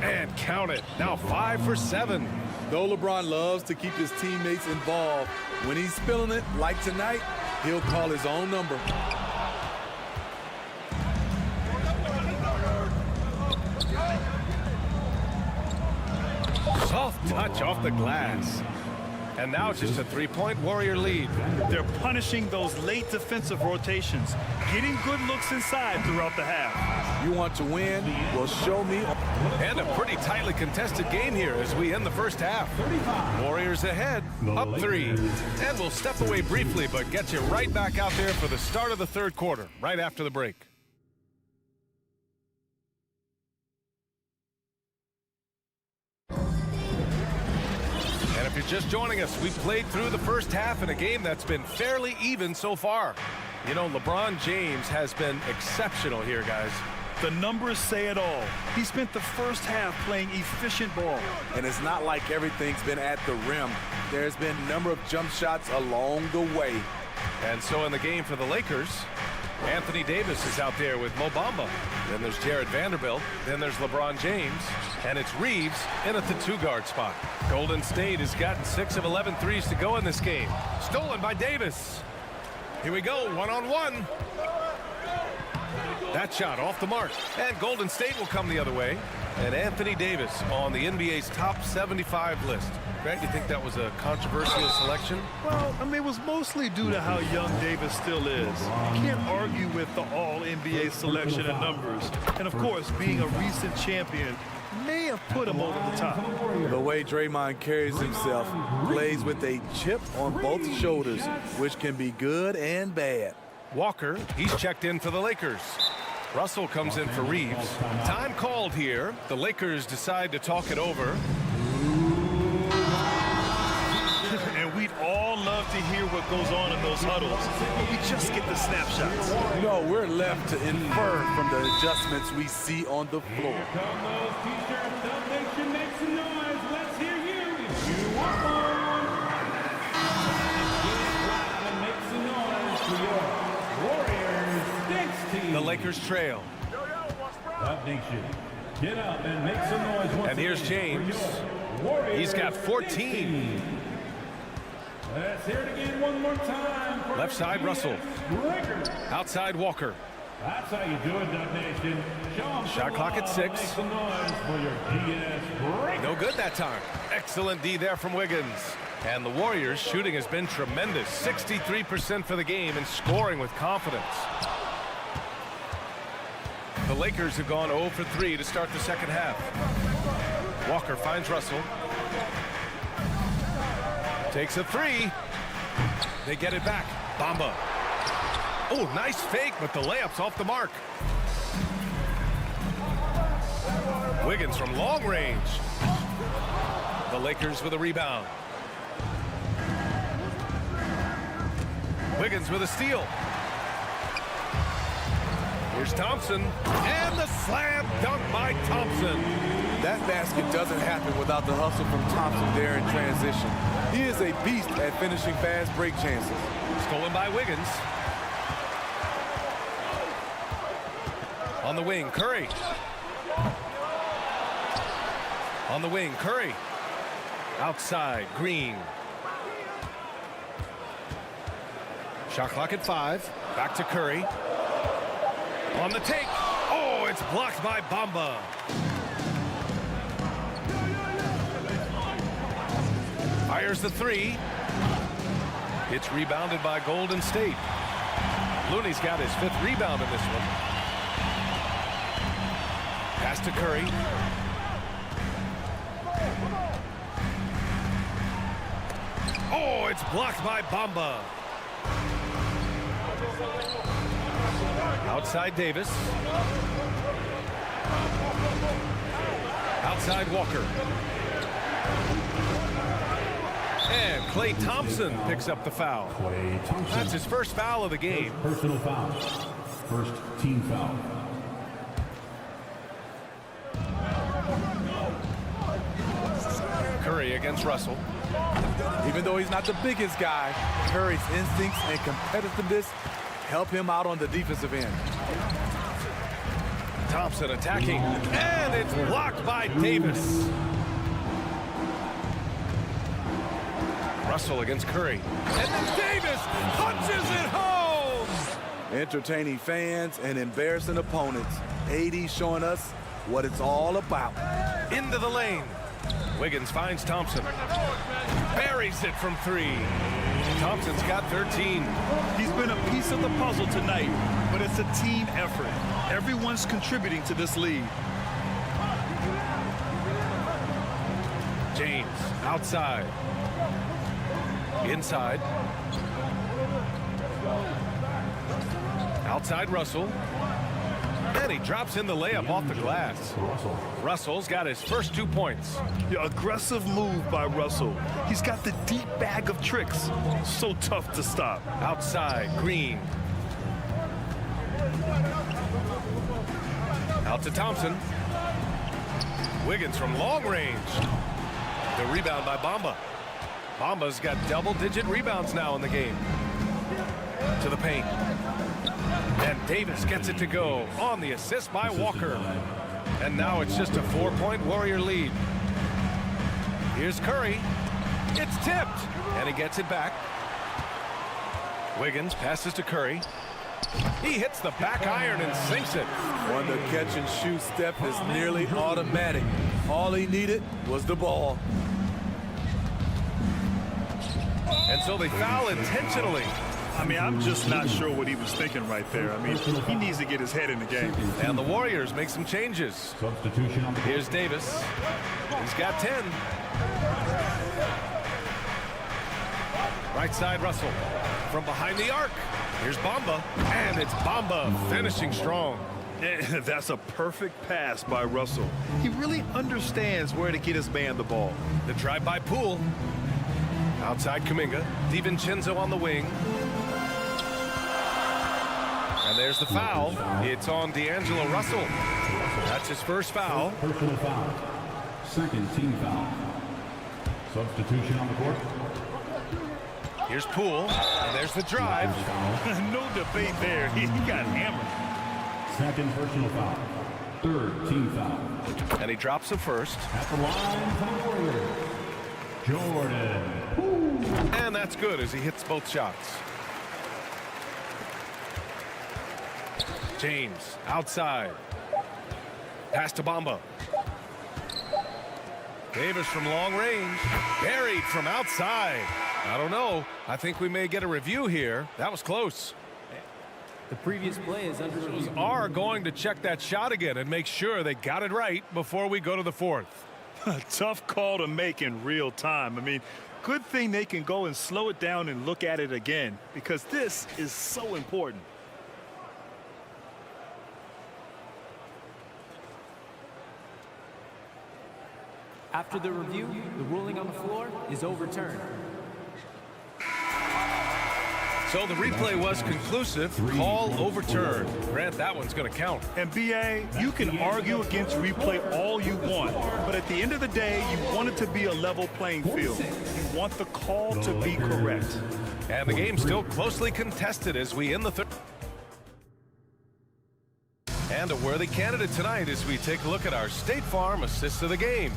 And count it. Now 5 for 7. Though LeBron loves to keep his teammates involved, when he's feeling it, like tonight, he'll call his own number. Soft touch off the glass. And now just a 3-point Warrior lead. They're punishing those late defensive rotations, getting good looks inside throughout the half. You want to win? Well, show me. And a pretty tightly contested game here as we end the first half. Warriors ahead, up 3. And we'll step away briefly, but get you right back out there for the start of the third quarter, right after the break. And if you're just joining us, we played through the first half in a game that's been fairly even so far. You know, LeBron James has been exceptional here, guys. The numbers say it all. He spent the first half playing efficient ball. And it's not like everything's been at the rim. There's been a number of jump shots along the way. And so in the game for the Lakers, Anthony Davis is out there with Mo Bamba. Then there's Jared Vanderbilt. Then there's LeBron James. And it's Reeves in at the 2-guard spot. Golden State has gotten 6 of 11 threes to go in this game. Stolen by Davis. Here we go, 1-on-1. That shot off the mark. And Golden State will come the other way. And Anthony Davis on the NBA's top 75 list. Grant, you think that was a controversial selection? Well, I mean, it was mostly due to how young Davis still is. You can't argue with the all-NBA selection and numbers. And, of course, being a recent champion may have put him over the top. The way Draymond carries himself, plays with a chip on both shoulders, which can be good and bad. Walker, he's checked in for the Lakers. Russell comes in for Reeves. Time called here. The Lakers decide to talk it over. And we'd all love to hear what goes on in those huddles. But we just get the snapshots. No, we're left to infer from the adjustments we see on the floor. Here come those t-shirts. The nation makes some noise. Let's hear you. If you want one. Get loud and make some noise for your Warriors dance team. The Lakers trail. Up Nation, get up and make some noise once And here's again James. for your Warriors He's got 14. dance team. Let's hear it again one more time. For Left side, Russell. Breakers. Outside, Walker. That's how you do it, Dub Nation. Show 'em Shot clock at 6. Make some noise for your DS Breakers. No good that time. Excellent D there from Wiggins. And the Warriors' shooting has been tremendous. 63% for the game and scoring with confidence. The Lakers have gone 0 for 3 to start the second half. Walker finds Russell. Takes a three. They get it back. Bamba. Oh, nice fake, but the layup's off the mark. Wiggins from long range. The Lakers with a rebound. Wiggins with a steal. Here's Thompson, and the slam dunk by Thompson. That basket doesn't happen without the hustle from Thompson there in transition. He is a beast at finishing fast break chances. Stolen by Wiggins. On the wing, Curry. On the wing, Curry. Outside, Green. Shot clock at 5. Back to Curry. On the take. Oh, it's blocked by Bamba. Fires the three. It's rebounded by Golden State. Looney's got his 5th rebound in this one. Pass to Curry. Oh, it's blocked by Bamba. Outside Davis. Outside Walker. And Klay Thompson picks up the foul. That's his first foul of the game. Personal foul. First team foul. Curry against Russell. Even though he's not the biggest guy, Curry's instincts and competitiveness help him out on the defensive end. Thompson attacking, and it's blocked by Davis. Russell against Curry, and then Davis punches it home. Entertaining fans and embarrassing opponents. AD showing us what it's all about. Into the lane. Wiggins finds Thompson. Buries it from 3. Thompson's got 13. He's been a piece of the puzzle tonight, but it's a team effort. Everyone's contributing to this lead. James outside. Inside. Outside Russell. And he drops in the layup off the glass. Russell's got his first 2 points. Yeah, aggressive move by Russell. He's got the deep bag of tricks. So tough to stop. Outside, Green. Out to Thompson. Wiggins from long range. The rebound by Bamba. Bamba's got double-digit rebounds now in the game. To the paint. And Davis gets it to go on the assist by Walker. And now it's just a 4-point Warrior lead. Here's Curry. It's tipped. And he gets it back. Wiggins passes to Curry. He hits the back iron and sinks it. When the catch and shoot step is nearly automatic. All he needed was the ball. And so they foul intentionally. I mean, I'm just not sure what he was thinking right there. I mean, he needs to get his head in the game. And the Warriors make some changes. Substitution on the court. Here's Davis. He's got 10. Right side, Russell. From behind the arc. Here's Bamba. And it's Bamba finishing strong. That's a perfect pass by Russell. He really understands where to get his man the ball. The drive by Poole. Outside Kuminga. DiVincenzo on the wing. And there's the foul. It's on D'Angelo Russell. That's his first foul. Personal foul. Second team foul. Substitution on the court. Here's Poole. And there's the drive. No debate there. He got hammered. Second personal foul. Third team foul. And he drops the first. At the line for the Warriors, Jordan. And that's good as he hits both shots. James outside. Pass to Bamba. Davis from long range. Buried from outside. I don't know. I think we may get a review here. That was close. The previous play is under review. Are going to check that shot again and make sure they got it right before we go to the fourth. Tough call to make in real time. I mean, good thing they can go and slow it down and look at it again, because this is so important. After the review, the ruling on the floor is overturned. So the replay was conclusive. Call overturned. Grant, that one's going to count. And BA, you can argue against replay all you want, but at the end of the day, you want it to be a level playing field. You want the call to be correct. And the game's still closely contested as we end the third. And a worthy candidate tonight as we take a look at our State Farm assist of the game.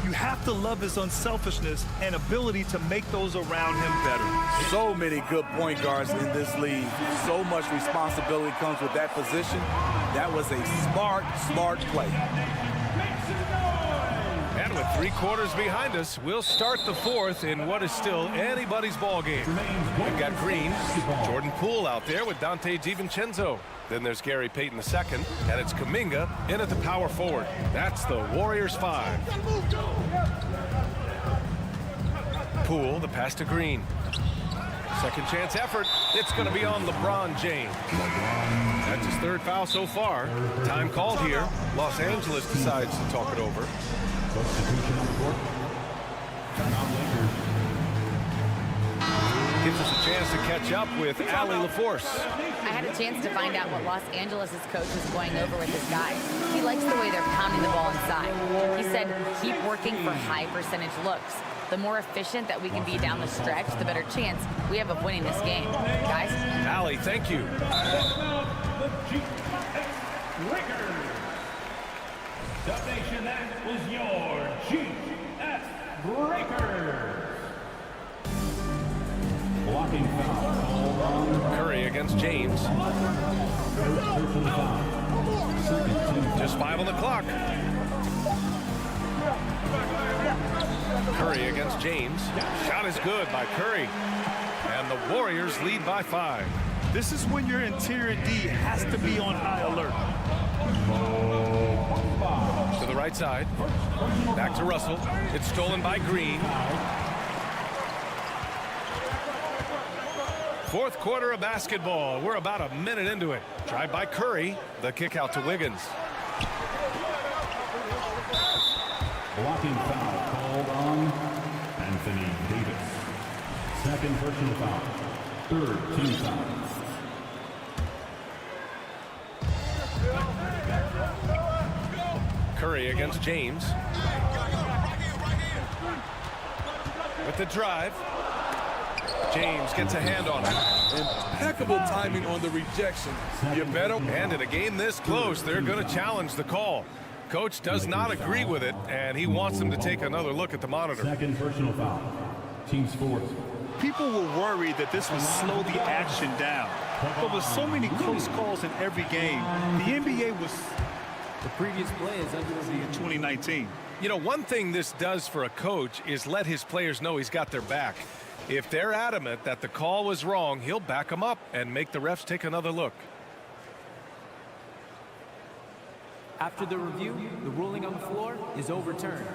You have to love his unselfishness and ability to make those around him better. So many good point guards in this league. So much responsibility comes with that position. That was a smart play. And with 3 quarters behind us, we'll start the fourth in what is still anybody's ball game. We've got Green, Jordan Poole out there with Dante DiVincenzo. Then there's Gary Payton II, and it's Kuminga in at the power forward. That's the Warriors 5. Poole, the pass to Green. Second chance effort. It's going to be on LeBron James. That's his 3rd foul so far. Time called here. Los Angeles decides to talk it over. Gives us a chance to catch up with Allie LaForce. I had a chance to find out what Los Angeles' coach was going over with his guys. He likes the way they're pounding the ball inside. He said, keep working for high percentage looks. The more efficient that we can be down the stretch, the better chance we have of winning this game. Guys? Allie, thank you. Station, that was your GS Breakers. Blocking foul. Curry against James. Just 5 on the clock. Curry against James. Shot is good by Curry. And the Warriors lead by 5. This is when your interior D has to be on high alert. To the right side. Back to Russell. It's stolen by Green. 4th quarter of basketball. We're about a minute into it. Drive by Curry. The kick out to Wiggins. Blocking foul called on Anthony Davis. 2nd personal foul. 3rd team foul. Curry against James. With the drive. James gets a hand on it. Impeccable timing on the rejection. You better. And in a game this close, they're going to challenge the call. Coach does not agree with it, and he wants them to take another look at the monitor. 2nd personal foul. Team's 4th. People were worried that this would slow the action down. But with so many close calls in every game, the NBA was The previous play is under review. in 2019. You know, one thing this does for a coach is let his players know he's got their back. If they're adamant that the call was wrong, he'll back them up and make the refs take another look. After the review, the ruling on the floor is overturned.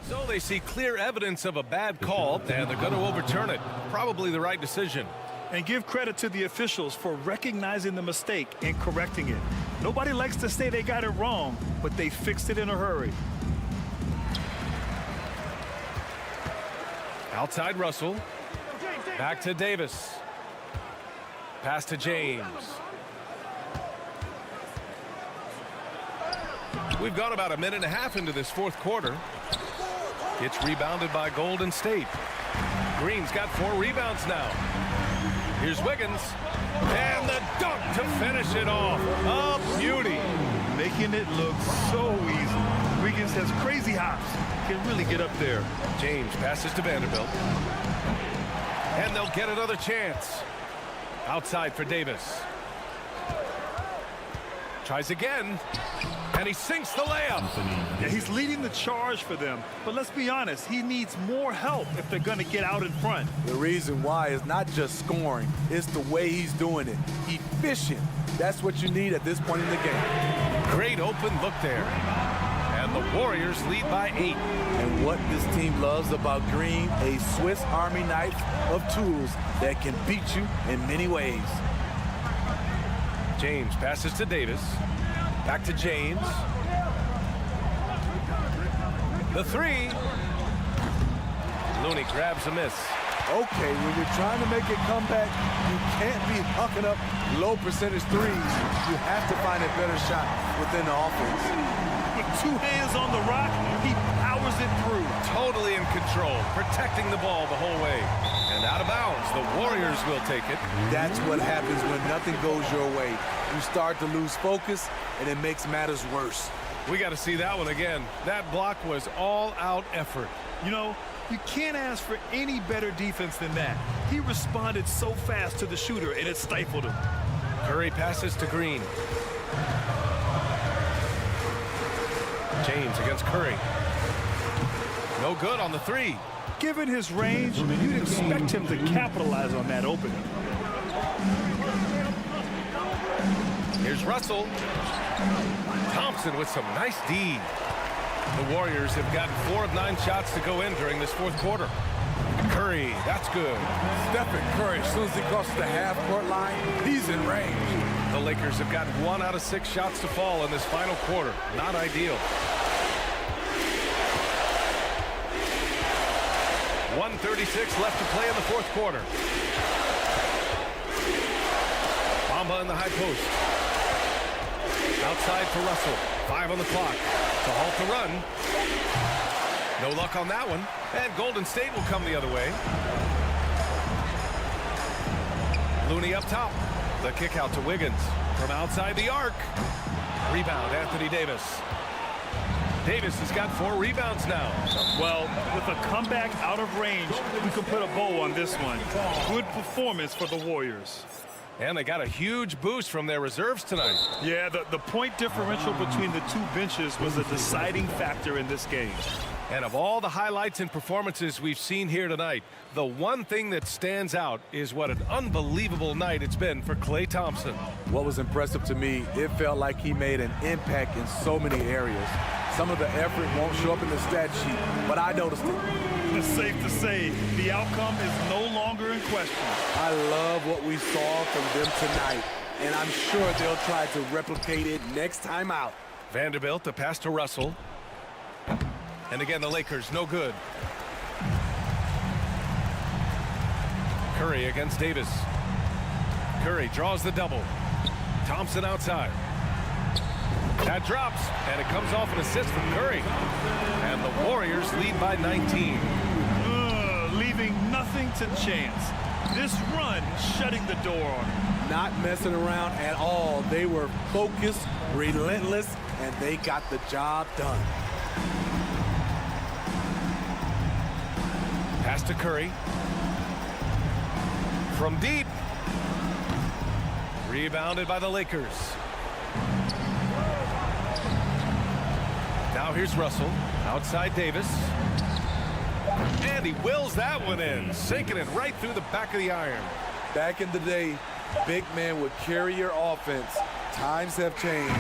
So they see clear evidence of a bad call, and they're going to overturn it. Probably the right decision. And give credit to the officials for recognizing the mistake and correcting it. Nobody likes to say they got it wrong, but they fixed it in a hurry. Outside Russell. Back to Davis. Pass to James. We've gone about a minute and a half into this 4th quarter. It's rebounded by Golden State. Green's got 4 rebounds now. Here's Wiggins. And the dunk to finish it off. A beauty. Making it look so easy. Wiggins has crazy hops. Can really get up there. James passes to Vanderbilt. And they'll get another chance. Outside for Davis. Tries again. And he sinks the layup. Yeah, he's leading the charge for them. But let's be honest, he needs more help if they're going to get out in front. The reason why is not just scoring, it's the way he's doing it. Efficient. That's what you need at this point in the game. Great open look there. And the Warriors lead by 8. And what this team loves about Green, a Swiss Army knife of tools that can beat you in many ways. James passes to Davis. Back to James. The 3. Looney grabs a miss. Okay, when you're trying to make a comeback, you can't be hucking up low percentage threes. You have to find a better shot within the offense. With 2 hands on the rock, he powers it through. Totally in control, protecting the ball the whole way. And out of bounds, the Warriors will take it. That's what happens when nothing goes your way. You start to lose focus, and it makes matters worse. We got to see that one again. That block was all-out effort. You know, you can't ask for any better defense than that. He responded so fast to the shooter, and it stifled him. Curry passes to Green. James against Curry. No good on the 3. Given his range, you'd expect him to capitalize on that opening. Here's Russell. Thompson with some nice D. The Warriors have gotten 4 of 9 shots to go in during this 4th quarter. Curry, that's good. Stephen Curry, as soon as he crosses the half-court line, he's in range. The Lakers have gotten 1 out of 6 shots to fall in this final quarter. Not ideal. 1:36 left to play in the 4th quarter. Bamba in the high post. Outside for Russell. 5 on the clock. To halt the run. No luck on that one. And Golden State will come the other way. Looney up top. The kick out to Wiggins. From outside the arc. Rebound, Anthony Davis. Davis has got 4 rebounds now. Well, with a comeback out of range, we can put a bow on this one. Good performance for the Warriors. And they got a huge boost from their reserves tonight. Yeah, the point differential between the 2 benches was a deciding factor in this game. And of all the highlights and performances we've seen here tonight, the one thing that stands out is what an unbelievable night it's been for Klay Thompson. What was impressive to me, it felt like he made an impact in so many areas. Some of the effort won't show up in the stat sheet, but I noticed it. It's safe to say the outcome is no longer in question. I love what we saw from them tonight, and I'm sure they'll try to replicate it next time out. Vanderbilt, the pass to Russell. And again, the Lakers, no good. Curry against Davis. Curry draws the double. Thompson outside. That drops, and it comes off an assist from Curry. And the Warriors lead by 19. Leaving nothing to chance. This run shutting the door on him. Not messing around at all. They were focused, relentless, and they got the job done. Pass to Curry. From deep. Rebounded by the Lakers. Now here's Russell. Outside Davis. And he wills that one in. Sinking it right through the back of the iron. Back in the day, big man would carry your offense. Times have changed.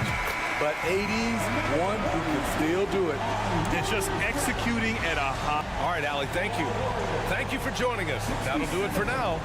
But 80s, one who can still do it. They're just executing at a high. All right, Allie, thank you. Thank you for joining us. That'll do it for now.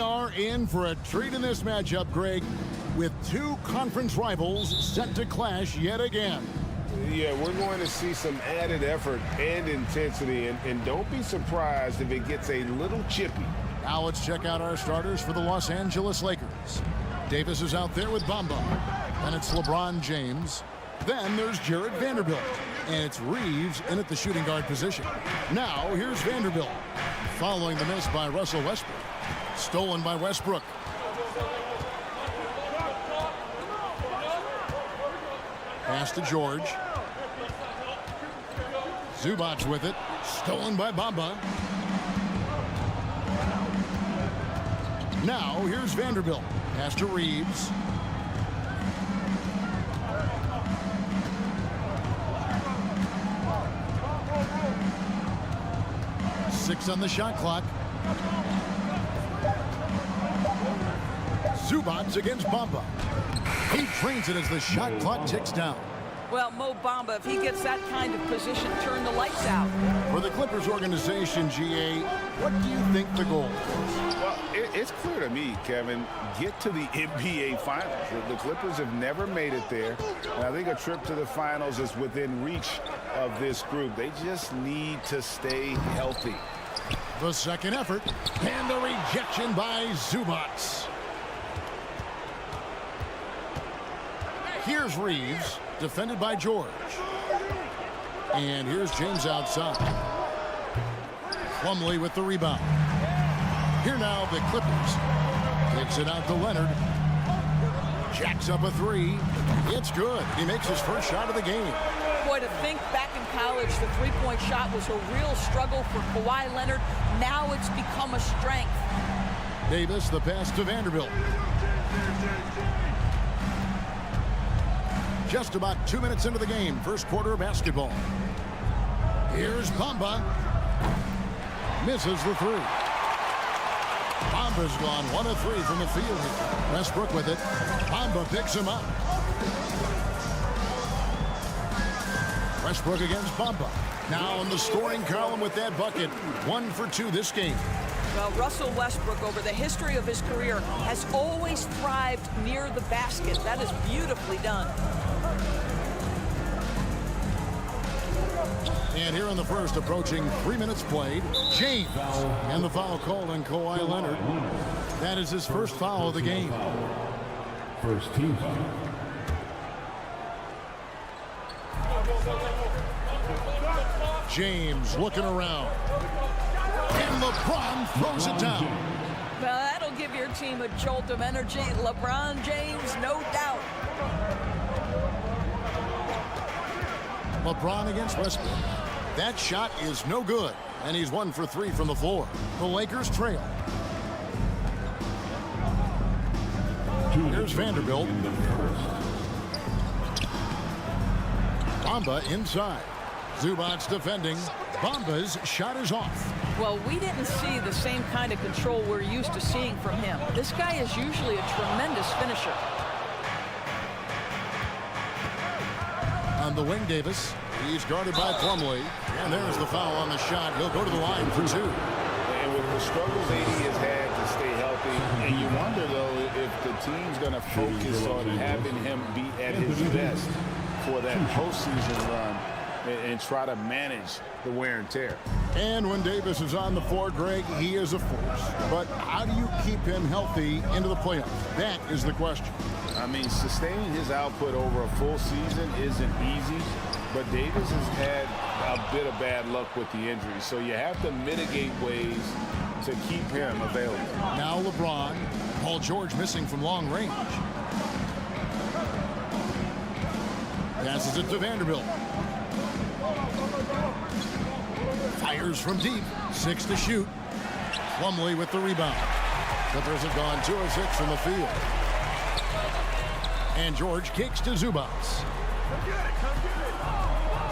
are in for a treat in this matchup, Greg, with two conference rivals set to clash yet again. Yeah, we're going to see some added effort and intensity, and don't be surprised if it gets a little chippy. Now let's check out our starters for the Los Angeles Lakers. Davis is out there with Bamba. Then it's LeBron James. Then there's Jared Vanderbilt. And it's Reeves in at the shooting guard position. Now here's Vanderbilt. Following the miss by Russell Westbrook. Stolen by Westbrook. Pass to George. Zubac with it. Stolen by Bamba. Now here's Vanderbilt. Pass to Reeves. Six on the shot clock. Zubac against Bamba. He trains it as the shot clock ticks down. Well, Mo Bamba, if he gets that kind of position, turn the lights out. For the Clippers organization, GA, what do you think the goal is? Well, it's clear to me, Kevin, get to the NBA Finals. The Clippers have never made it there, and I think a trip to the Finals is within reach of this group. They just need to stay healthy. The second effort, and a rejection by Zubac. Here's Reeves, defended by George. And here's James outside. Plumlee with the rebound. Here now, the Clippers. Kicks it out to Leonard. Jacks up a three. It's good. He makes his first shot of the game. Boy, to think back in college, the three-point shot was a real struggle for Kawhi Leonard. Now it's become a strength. Davis, the pass to Vanderbilt. Just about 2 minutes into the game, first quarter of basketball. Here's Bamba. Misses the three. Bamba's gone 1 of 3 from the field here. Westbrook with it. Bamba picks him up. Westbrook against Bamba. Now in the scoring column with that bucket. 1 for 2 this game. Well, Russell Westbrook, over the history of his career, has always thrived near the basket. That is beautifully done. And here in the first, approaching 3 minutes played, James. And the foul called on Kawhi Leonard. That is his first foul of the game. First team foul. James looking around. And LeBron throws it down. Well, that'll give your team a jolt of energy. LeBron James, no doubt. LeBron against Westbrook. That shot is no good, and he's 1 for 3 from the floor. The Lakers trail. Here's Vanderbilt. Bamba inside. Zubac defending. Bamba's shot is off. Well, we didn't see the same kind of control we're used to seeing from him. This guy is usually a tremendous finisher. On the wing, Davis. He's guarded by Plumlee. And there's the foul on the shot. He'll go to the line for 2. And with the struggles AD has had to stay healthy, and you wonder, though, if the team's going to focus on having him be at his best for that postseason run and try to manage the wear and tear. And when Davis is on the floor, Greg, he is a force. But how do you keep him healthy into the playoffs? That is the question. I mean, sustaining his output over a full season isn't easy, but Davis has had a bit of bad luck with the injury, so you have to mitigate ways to keep him available. Now LeBron. Paul George missing from long range. Passes it to Vanderbilt. Fires from deep. 6 to shoot. Plumlee with the rebound. Clippers have gone 2 of 6 from the field. And George kicks to Zubac.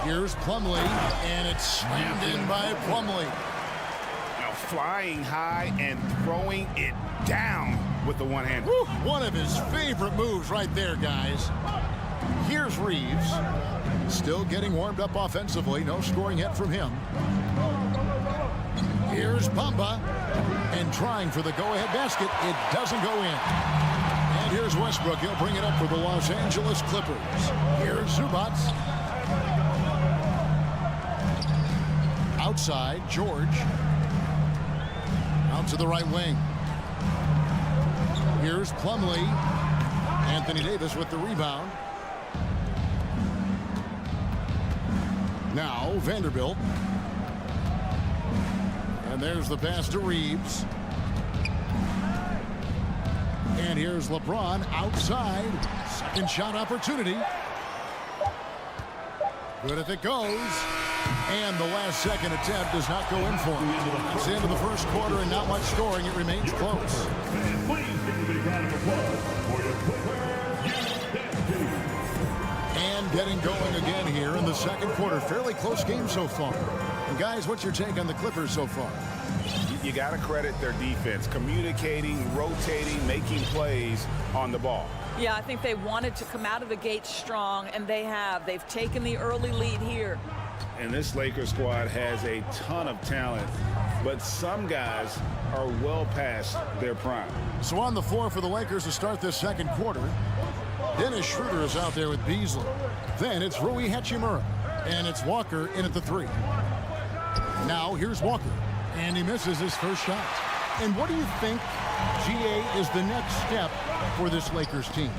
Here's Plumlee, and it's slammed in by Plumlee. Now flying high and throwing it down with the one hand. Woo, one of his favorite moves right there, guys. Here's Reeves. Still getting warmed up offensively. No scoring yet from him. Here's Bamba. And trying for the go-ahead basket. It doesn't go in. And here's Westbrook. He'll bring it up for the Los Angeles Clippers. Here's Zubac. Outside, George. Out to the right wing. Here's Plumlee. Anthony Davis with the rebound. Now Vanderbilt. And there's the pass to Reeves. And here's LeBron outside. Second shot opportunity. Good if it goes. And the last second attempt does not go in for him. It's the end of the first quarter and not much scoring. It remains close. And getting going again here in the second quarter. Fairly close game so far. And guys, what's your take on the Clippers so far? You got to credit their defense. Communicating, rotating, making plays on the ball. Yeah, I think they wanted to come out of the gate strong, and they have. They've taken the early lead here. And this Lakers squad has a ton of talent, but some guys are well past their prime. So on the floor for the Lakers to start this second quarter, Dennis Schroeder is out there with Beasley. Then it's Rui Hachimura, and it's Walker in at the 3. Now here's Walker, and he misses his first shot. And what do you think, GA, is the next step for this Lakers team?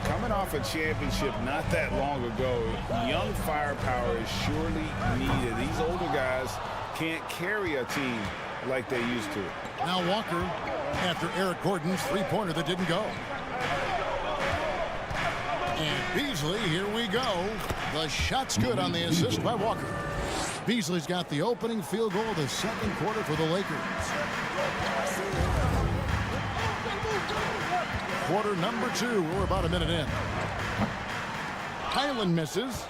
Coming off a championship not that long ago, young firepower is surely needed. These older guys can't carry a team like they used to. Now Walker after Eric Gordon's three-pointer that didn't go. And Beasley, here we go. The shot's good on the assist by Walker. Beasley's got the opening field goal of the second quarter for the Lakers. Quarter number 2. We're about a minute in. Highland misses.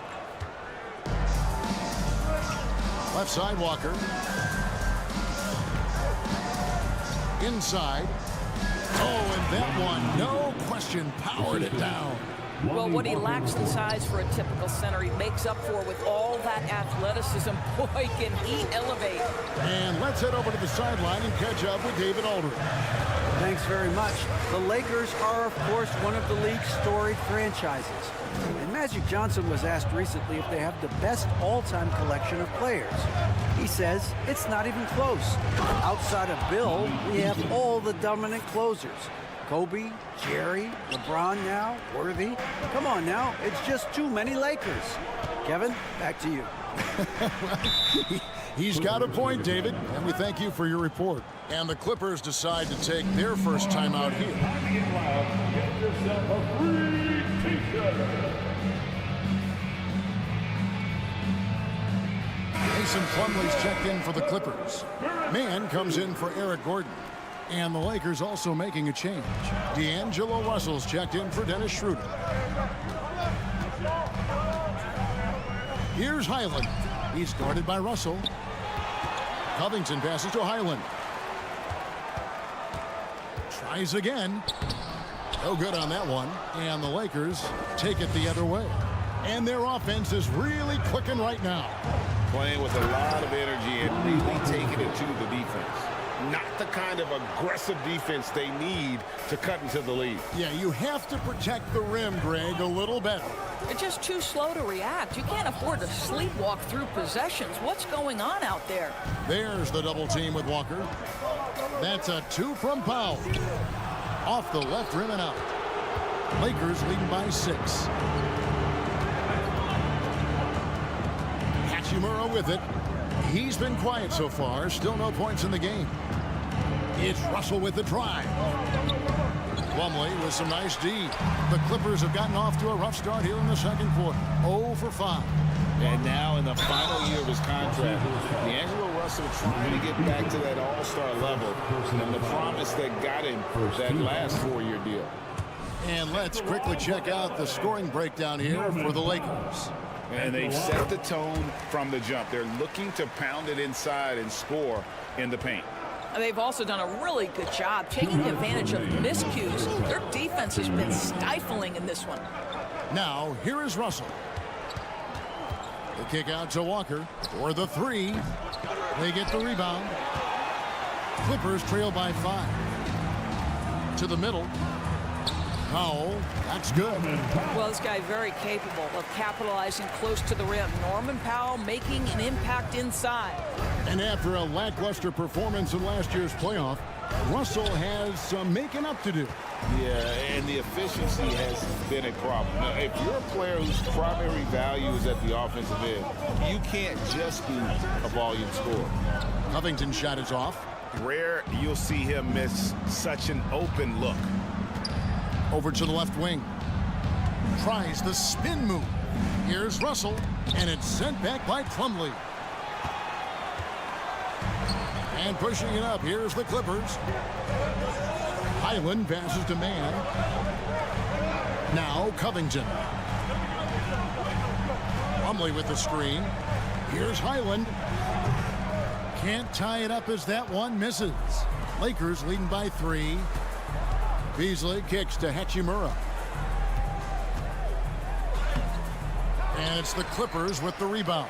Left side, Walker. Inside. Oh, and that one, no question, powered it down. Well, what he lacks in size for a typical center, he makes up for with all that athleticism. Boy, can he elevate. And let's head over to the sideline and catch up with David Aldridge. Thanks very much. The Lakers are, of course, one of the league's storied franchises. And Magic Johnson was asked recently if they have the best all-time collection of players. He says it's not even close. Outside of Bill, we have all the dominant closers. Kobe, Jerry, LeBron now, Worthy. Come on now, it's just too many Lakers. Kevin, back to you. He's got a point, David, and we thank you for your report. And the Clippers decide to take their first time out here. Mason Plumlee's checked in for the Clippers. Mann comes in for Eric Gordon. And the Lakers also making a change. D'Angelo Russell's checked in for Dennis Schroeder. Here's Highland. He's guarded by Russell. Covington passes to Highland. Tries again. No good on that one. And the Lakers take it the other way. And their offense is really clicking right now. Playing with a lot of energy and really taking it to the defense. Not the kind of aggressive defense they need to cut into the lead. Yeah, you have to protect the rim, Greg, a little better. They're just too slow to react. You can't afford to sleepwalk through possessions. What's going on out there? There's the double team with Walker. That's a 2 from Powell. Off the left rim and out. Lakers leading by 6. Hachimura with it. He's been quiet so far. Still no points in the game. It's Russell with the drive. Plumlee with some nice D. The Clippers have gotten off to a rough start here in the second quarter. 0 for 5. And now in the final year of his contract, D'Angelo Russell trying to get back to that all-star level and the promise that got him that last 4-year deal. And let's quickly check out the scoring breakdown here for the Lakers. And they've set the tone from the jump. They're looking to pound it inside and score in the paint. They've also done a really good job taking advantage of miscues. Their defense has been stifling in this one. Now, here is Russell. The kick out to Walker for the 3. They get the rebound. Clippers trail by 5. To the middle. Powell, that's good. Well, this guy very capable of capitalizing close to the rim. Norman Powell making an impact inside. And after a lackluster performance in last year's playoff, Russell has some making up to do. Yeah, and the efficiency has been a problem. Now, if you're a player whose primary value is at the offensive end, you can't just be a volume scorer. Covington's shot is off. Rare you'll see him miss such an open look. Over to the left wing. Tries the spin move. Here's Russell, and it's sent back by Plumlee. And pushing it up, here's the Clippers. Highland passes to Mann. Now Covington. Plumlee with the screen. Here's Highland. Can't tie it up as that one misses. Lakers leading by 3. Beasley kicks to Hachimura. And it's the Clippers with the rebound.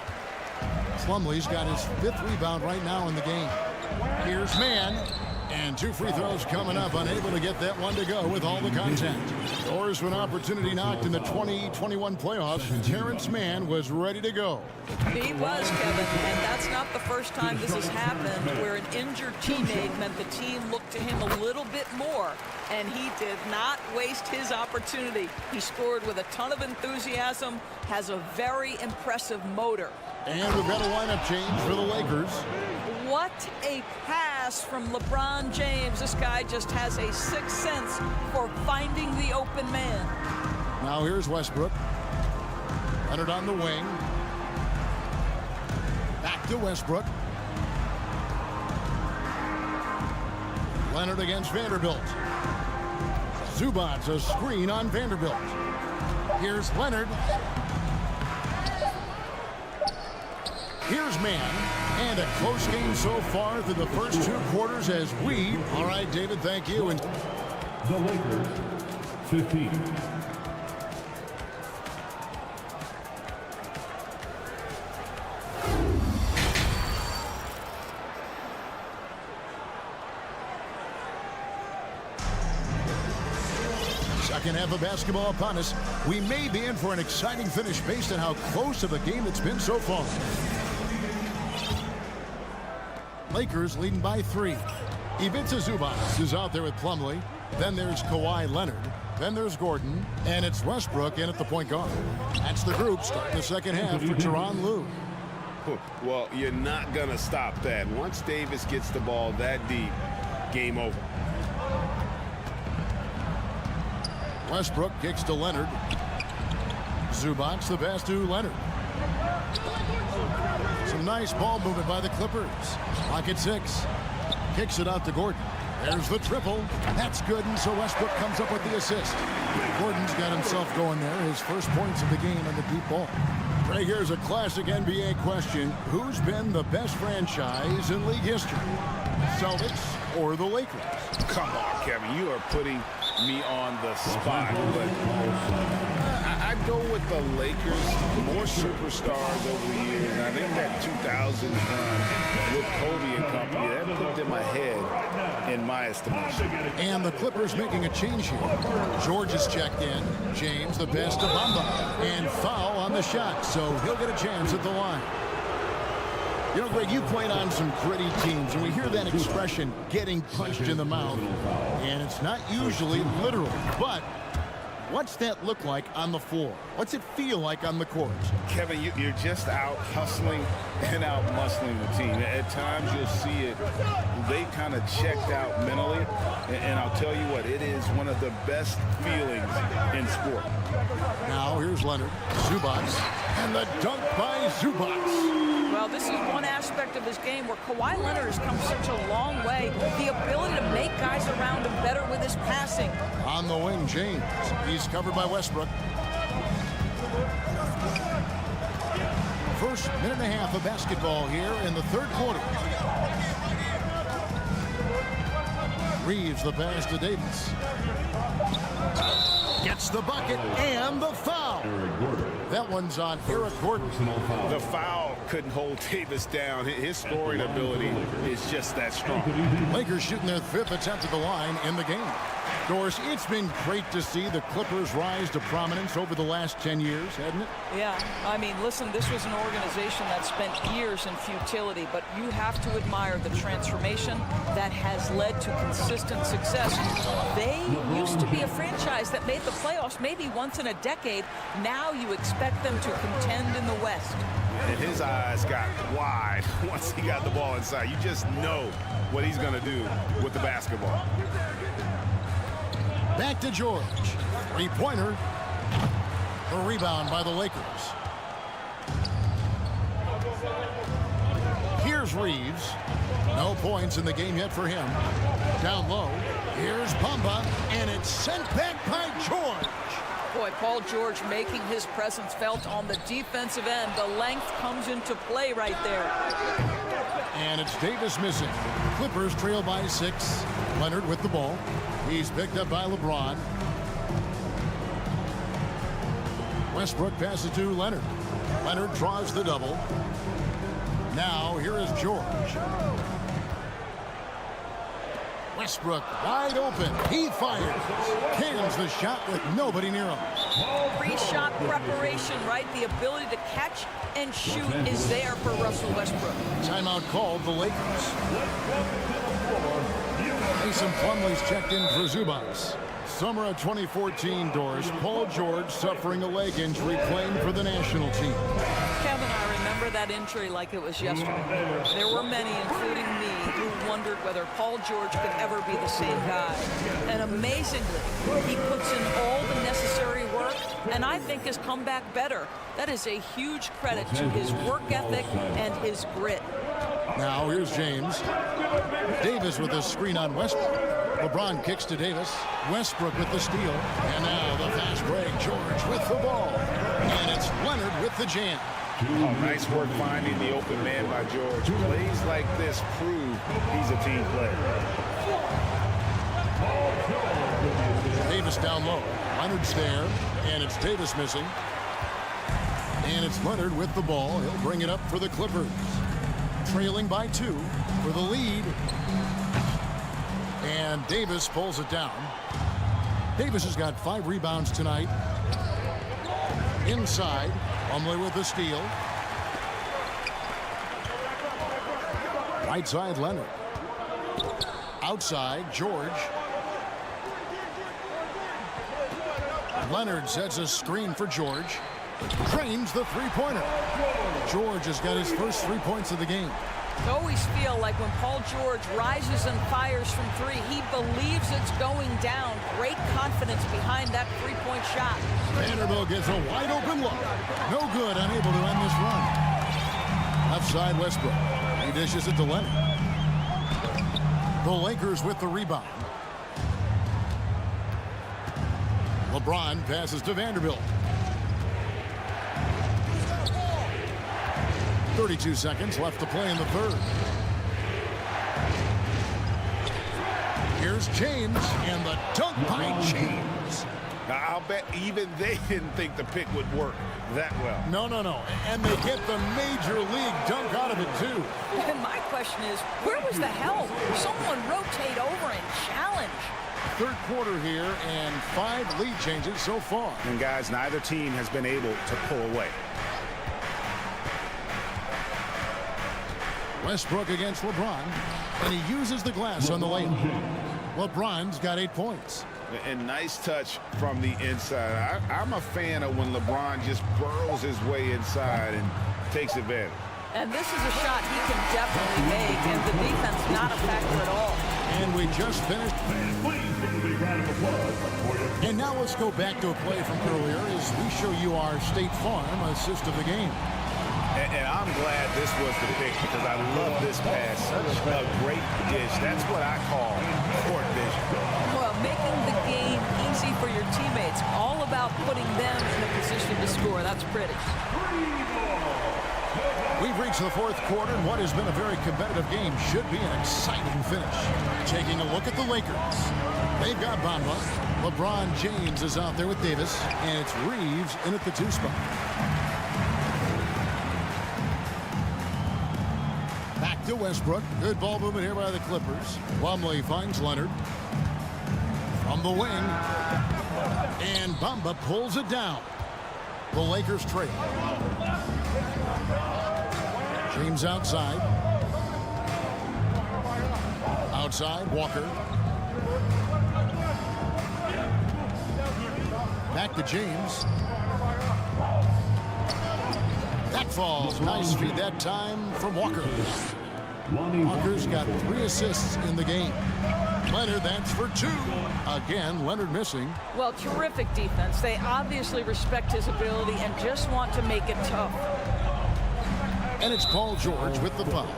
Plumlee's got his 5th rebound right now in the game. Here's Mann. And 2 free throws coming up, unable to get that one to go with all the contact. Doors to an opportunity knocked in the 2021 playoffs. Terrence Mann was ready to go. He was, Kevin, and that's not the first time this has happened where an injured teammate meant the team looked to him a little bit more, and he did not waste his opportunity. He scored with a ton of enthusiasm, has a very impressive motor. And we've got a lineup change for the Lakers. What a pass from LeBron James. This guy just has a 6th sense for finding the open man. Now here's Westbrook. Leonard on the wing. Back to Westbrook. Leonard against Vanderbilt. Zubac's a screen on Vanderbilt. Here's Leonard. Here's Mann. And a close game so far through the first 2 quarters as we... All right, David, thank you. And the Lakers, 15. Second half of basketball upon us. We may be in for an exciting finish based on how close of a game it's been so far. Lakers leading by 3. Ivica Zubac is out there with Plumlee. Then there's Kawhi Leonard. Then there's Gordon. And it's Westbrook in at the point guard. That's the group starting the second half for Tyronn Lue. Well, you're not going to stop that. Once Davis gets the ball that deep, game over. Westbrook kicks to Leonard. Zubac the pass to Leonard. Some nice ball movement by the Clippers. Clock at 6. Kicks it out to Gordon. There's the triple. That's good, and so Westbrook comes up with the assist. Gordon's got himself going there. His first points of the game on the deep ball. Right here's a classic NBA question. Who's been the best franchise in league history? Celtics or the Lakers? Come on, Kevin. You are putting me on the spot. But I go with the Lakers. More superstars over the years. And I think that 2000 run with Kobe and company, that put them ahead in my estimation. And the Clippers making a change here. George is checked in. James the pass to Bamba. And foul on the shot. So he'll get a chance at the line. You know, Greg, you played on some gritty teams, and we hear that expression, getting punched in the mouth. And it's not usually literal, but what's that look like on the floor? What's it feel like on the court? Kevin, you're just out hustling and out muscling the team. At times you'll see it, they kind of checked out mentally. And I'll tell you what, it is one of the best feelings in sport. Now here's Leonard, Zubac, and the dunk by Zubac. Well, this is one aspect of his game where Kawhi Leonard has come such a long way. The ability to make guys around him better with his passing. On the wing, James. He's covered by Westbrook. First minute and a half of basketball here in the third quarter. Reeves the pass to Davis. Gets the bucket and the foul. That one's on Eric Gordon. The foul couldn't hold Davis down. His scoring ability is just that strong. Lakers shooting their 5th attempt at the line in the game. Doris, it's been great to see the Clippers rise to prominence over the last 10 years, hasn't it? Yeah, I mean, listen, this was an organization that spent years in futility, but you have to admire the transformation that has led to consistent success. They used to be a franchise that made the playoffs maybe once in a decade. Now you expect them to contend in the West. And his eyes got wide once he got the ball inside. You just know what he's going to do with the basketball. Back to George. Three-pointer. The rebound by the Lakers. Here's Reeves. No points in the game yet for him. Down low. Here's Bamba, and it's sent back by George. Boy, Paul George making his presence felt on the defensive end. The length comes into play right there. And it's Davis missing. Clippers trail by 6. Leonard with the ball. He's picked up by LeBron. Westbrook passes to Leonard. Leonard draws the double. Now here is George. Westbrook wide open. He fires. Cans the shot with nobody near him. Pre-shot preparation, right? The ability to catch and shoot is there for Russell Westbrook. Timeout called the Lakers. Mason Plumlee's checked in for Zubats. Summer of 2014, Doris. Paul George suffering a leg injury, playing for the national team. Kevin, I remember that injury like it was yesterday. There were many, including me, who wondered whether Paul George could ever be the same guy. And amazingly, he puts in all the necessary work, and I think has come back better. That is a huge credit to his work ethic and his grit. Now here's James. Davis with a screen on Westbrook. LeBron kicks to Davis. Westbrook with the steal. And now the fast break. George with the ball. And it's Leonard with the jam. Oh, nice work finding the open man by George. Plays like this prove he's a team player. Davis down low. Leonard's there. And it's Davis missing. And it's Leonard with the ball. He'll bring it up for the Clippers. Trailing by 2 for the lead. And Davis pulls it down. Davis has got 5 rebounds tonight. Inside, Plumlee with the steal. Right side, Leonard. Outside, George. Leonard sets a screen for George. Drains the three-pointer. George has got his first 3 points of the game. I always feel like when Paul George rises and fires from 3, he believes it's going down. Great confidence behind that three-point shot. Vanderbilt gets a wide-open look. No good, unable to end this run. Left side, Westbrook. He dishes it to Leonard. The Lakers with the rebound. LeBron passes to Vanderbilt. 32 seconds left to play in the third. Here's James, and the dunk by James. Now, I'll bet even they didn't think the pick would work that well. No. And they get the major league dunk out of it, too. And my question is, where was the help? Someone rotate over and challenge. Third quarter here, and 5 lead changes so far. And, guys, neither team has been able to pull away. Westbrook against LeBron, and he uses the glass on the lane. LeBron's got 8 points. And nice touch from the inside. I'm a fan of when LeBron just burrows his way inside and takes advantage. And this is a shot he can definitely make, and the defense not a factor at all. And we just finished. And now let's go back to a play from earlier as we show you our State Farm assist of the game. And I'm glad this was the pick because I love this pass. Such a great dish. That's what I call court vision. Well, making the game easy for your teammates. All about putting them in a position to score. That's pretty. We've reached the fourth quarter, and what has been a very competitive game should be an exciting finish. Taking a look at the Lakers. They've got Bamba. LeBron James is out there with Davis, and it's Reeves in at the 2 spot. Back to Westbrook. Good ball movement here by the Clippers. Plumlee finds Leonard. From the wing. And Bamba pulls it down. The Lakers trail. James outside. Outside, Walker. Back to James. That falls. Nice feed that time from Walker. Walker's got 3 assists in the game. Leonard, that's for 2. Again, Leonard missing. Well, terrific defense. They obviously respect his ability and just want to make it tough. And it's Paul George with the foul.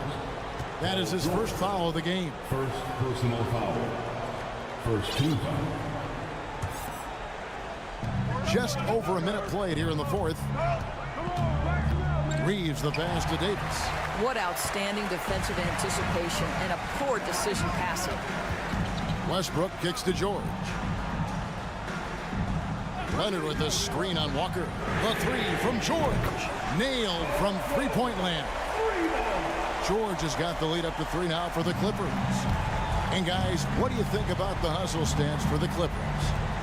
That is his first foul of the game. First personal foul. First team foul. Just over a minute played here in the fourth. Reeves the pass to Davis. What outstanding defensive anticipation and a poor decision passing. Westbrook kicks to George. Leonard with the screen on Walker. The 3 from George. Nailed from three-point land. George has got the lead up to 3 now for the Clippers. And guys, what do you think about the hustle stance for the Clippers?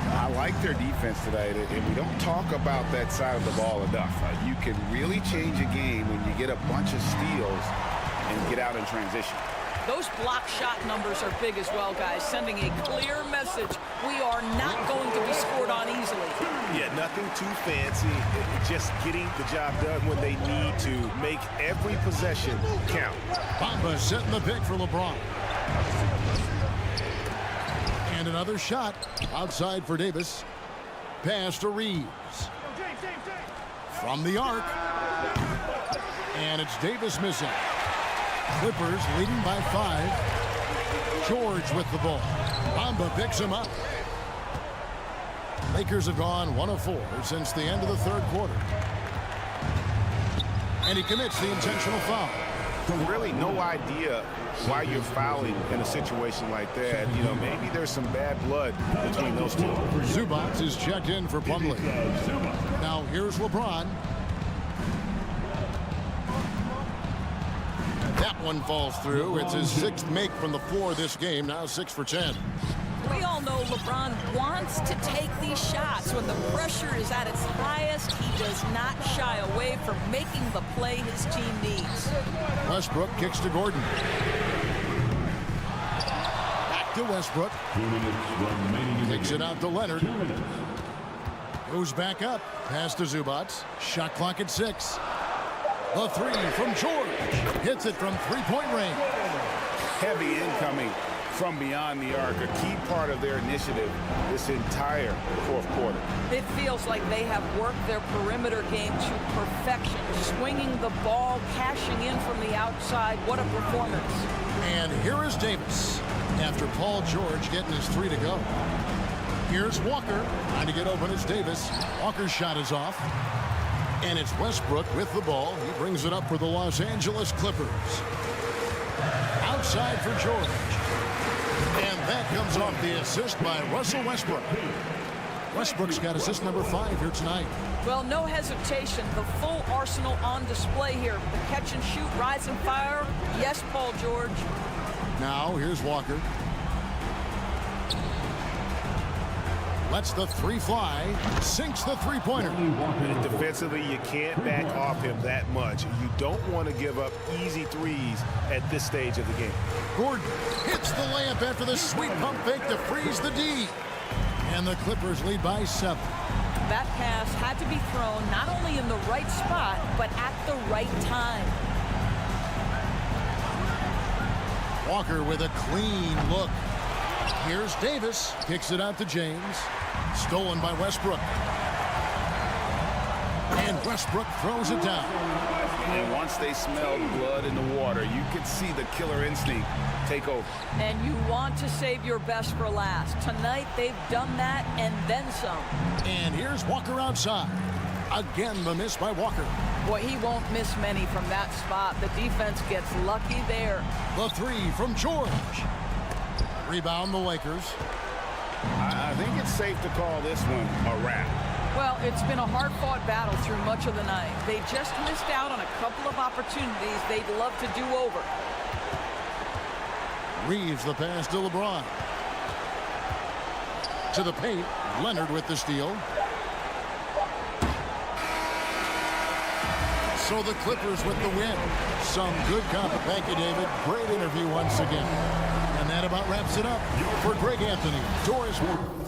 I like their defense tonight, and we don't talk about that side of the ball enough. You can really change a game when you get a bunch of steals and get out in transition. Those block shot numbers are big as well, guys, sending a clear message. We are not going to be scored on easily. Yeah, nothing too fancy. Just getting the job done when they need to. Make every possession count. Bamba setting the pick for LeBron. And another shot outside for Davis. Pass to Reeves. From the arc. And it's Davis missing. Clippers leading by 5. George with the ball. Bamba picks him up. Lakers have gone 1 of 4 since the end of the third quarter. And he commits the intentional foul. Really no idea why you're fouling in a situation like that. You know, maybe there's some bad blood between those two. Zubac is checked in for Plumlee. Now here's LeBron. That one falls through. It's his 6th make from the floor this game. Now 6 for 10. We all know LeBron wants to take these shots. When the pressure is at its highest, he does not shy away from making the play his team needs. Westbrook kicks to Gordon. Back to Westbrook. 2 minutes remaining. Kicks it out to Leonard. Goes back up. Pass to Zubac. Shot clock at 6. The 3 from George. Hits it from three-point range. Heavy incoming from beyond the arc, a key part of their initiative this entire fourth quarter. It feels like they have worked their perimeter game to perfection, swinging the ball, cashing in from the outside. What a performance. And here is Davis after Paul George getting his 3 to go. Here's Walker trying to get open. It's Davis. Walker's shot is off. And it's Westbrook with the ball. He brings it up for the Los Angeles Clippers. Outside for George. And that comes off the assist by Russell Westbrook. Westbrook's got assist number 5 here tonight. Well, no hesitation. The full arsenal on display here. The catch and shoot, rise and fire. Yes, Paul George. Now, here's Walker. Lets the 3 fly. Sinks the three-pointer. Defensively, you can't back off him that much. You don't want to give up easy threes at this stage of the game. Gordon hits the layup after the sweet pump fake to freeze the D. And the Clippers lead by 7. That pass had to be thrown not only in the right spot, but at the right time. Walker with a clean look. Here's Davis. Kicks it out to James. Stolen by Westbrook. And Westbrook throws it down. And once they smelled blood in the water, you could see the killer instinct take over. And you want to save your best for last. Tonight, they've done that and then some. And here's Walker outside. Again, the miss by Walker. Boy, he won't miss many from that spot. The defense gets lucky there. The three from George. Rebound the Lakers. I think it's safe to call this one a wrap. Well, it's been a hard-fought battle through much of the night. They just missed out on a couple of opportunities they'd love to do over. Reeves the pass to LeBron. To the paint. Leonard with the steal. So the Clippers with the win. Some good comment. Thank you, David. Great interview once again. And that about wraps it up. For Greg Anthony, Doris Moore.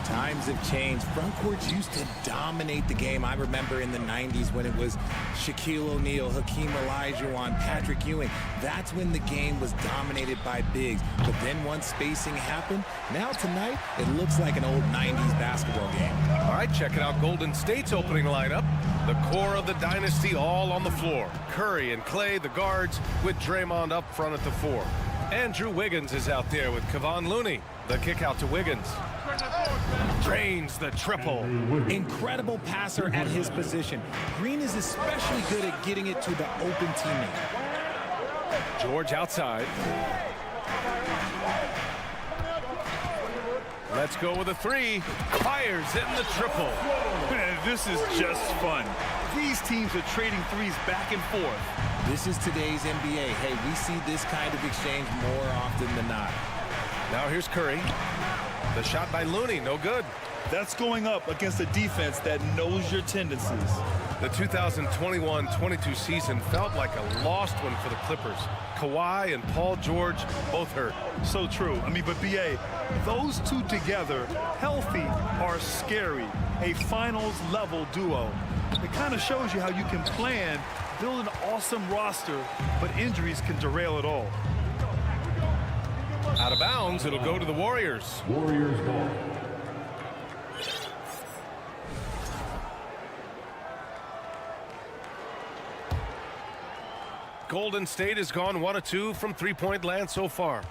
Times have changed. Front courts used to dominate the game. I remember in the 90s when it was Shaquille O'Neal, Hakeem Olajuwon, Patrick Ewing. That's when the game was dominated by bigs. But then once spacing happened, now tonight it looks like an old 90s basketball game. All right, checking out Golden State's opening lineup. The core of the dynasty all on the floor. Curry and Clay, the guards, with Draymond up front at the 4. Andrew Wiggins is out there with Kevon Looney. The kick out to Wiggins. Drains the triple. Incredible passer at his position. Green is especially good at getting it to the open teammate. George outside. Let's go with a 3. Fires in the triple. Man, this is just fun. These teams are trading threes back and forth. This is today's NBA. Hey, we see this kind of exchange more often than not. Now here's Curry. The shot by Looney, no good. That's going up against a defense that knows your tendencies. The 2021-22 season felt like a lost one for the Clippers. Kawhi and Paul George both hurt. So true. I mean, but BA, those two together, healthy, are scary. A finals-level duo. It kind of shows you how you can plan, build an awesome roster, but injuries can derail it all. Out of bounds, it'll go to the Warriors. Warriors ball. Golden State has gone 1 of 2 from three-point land so far.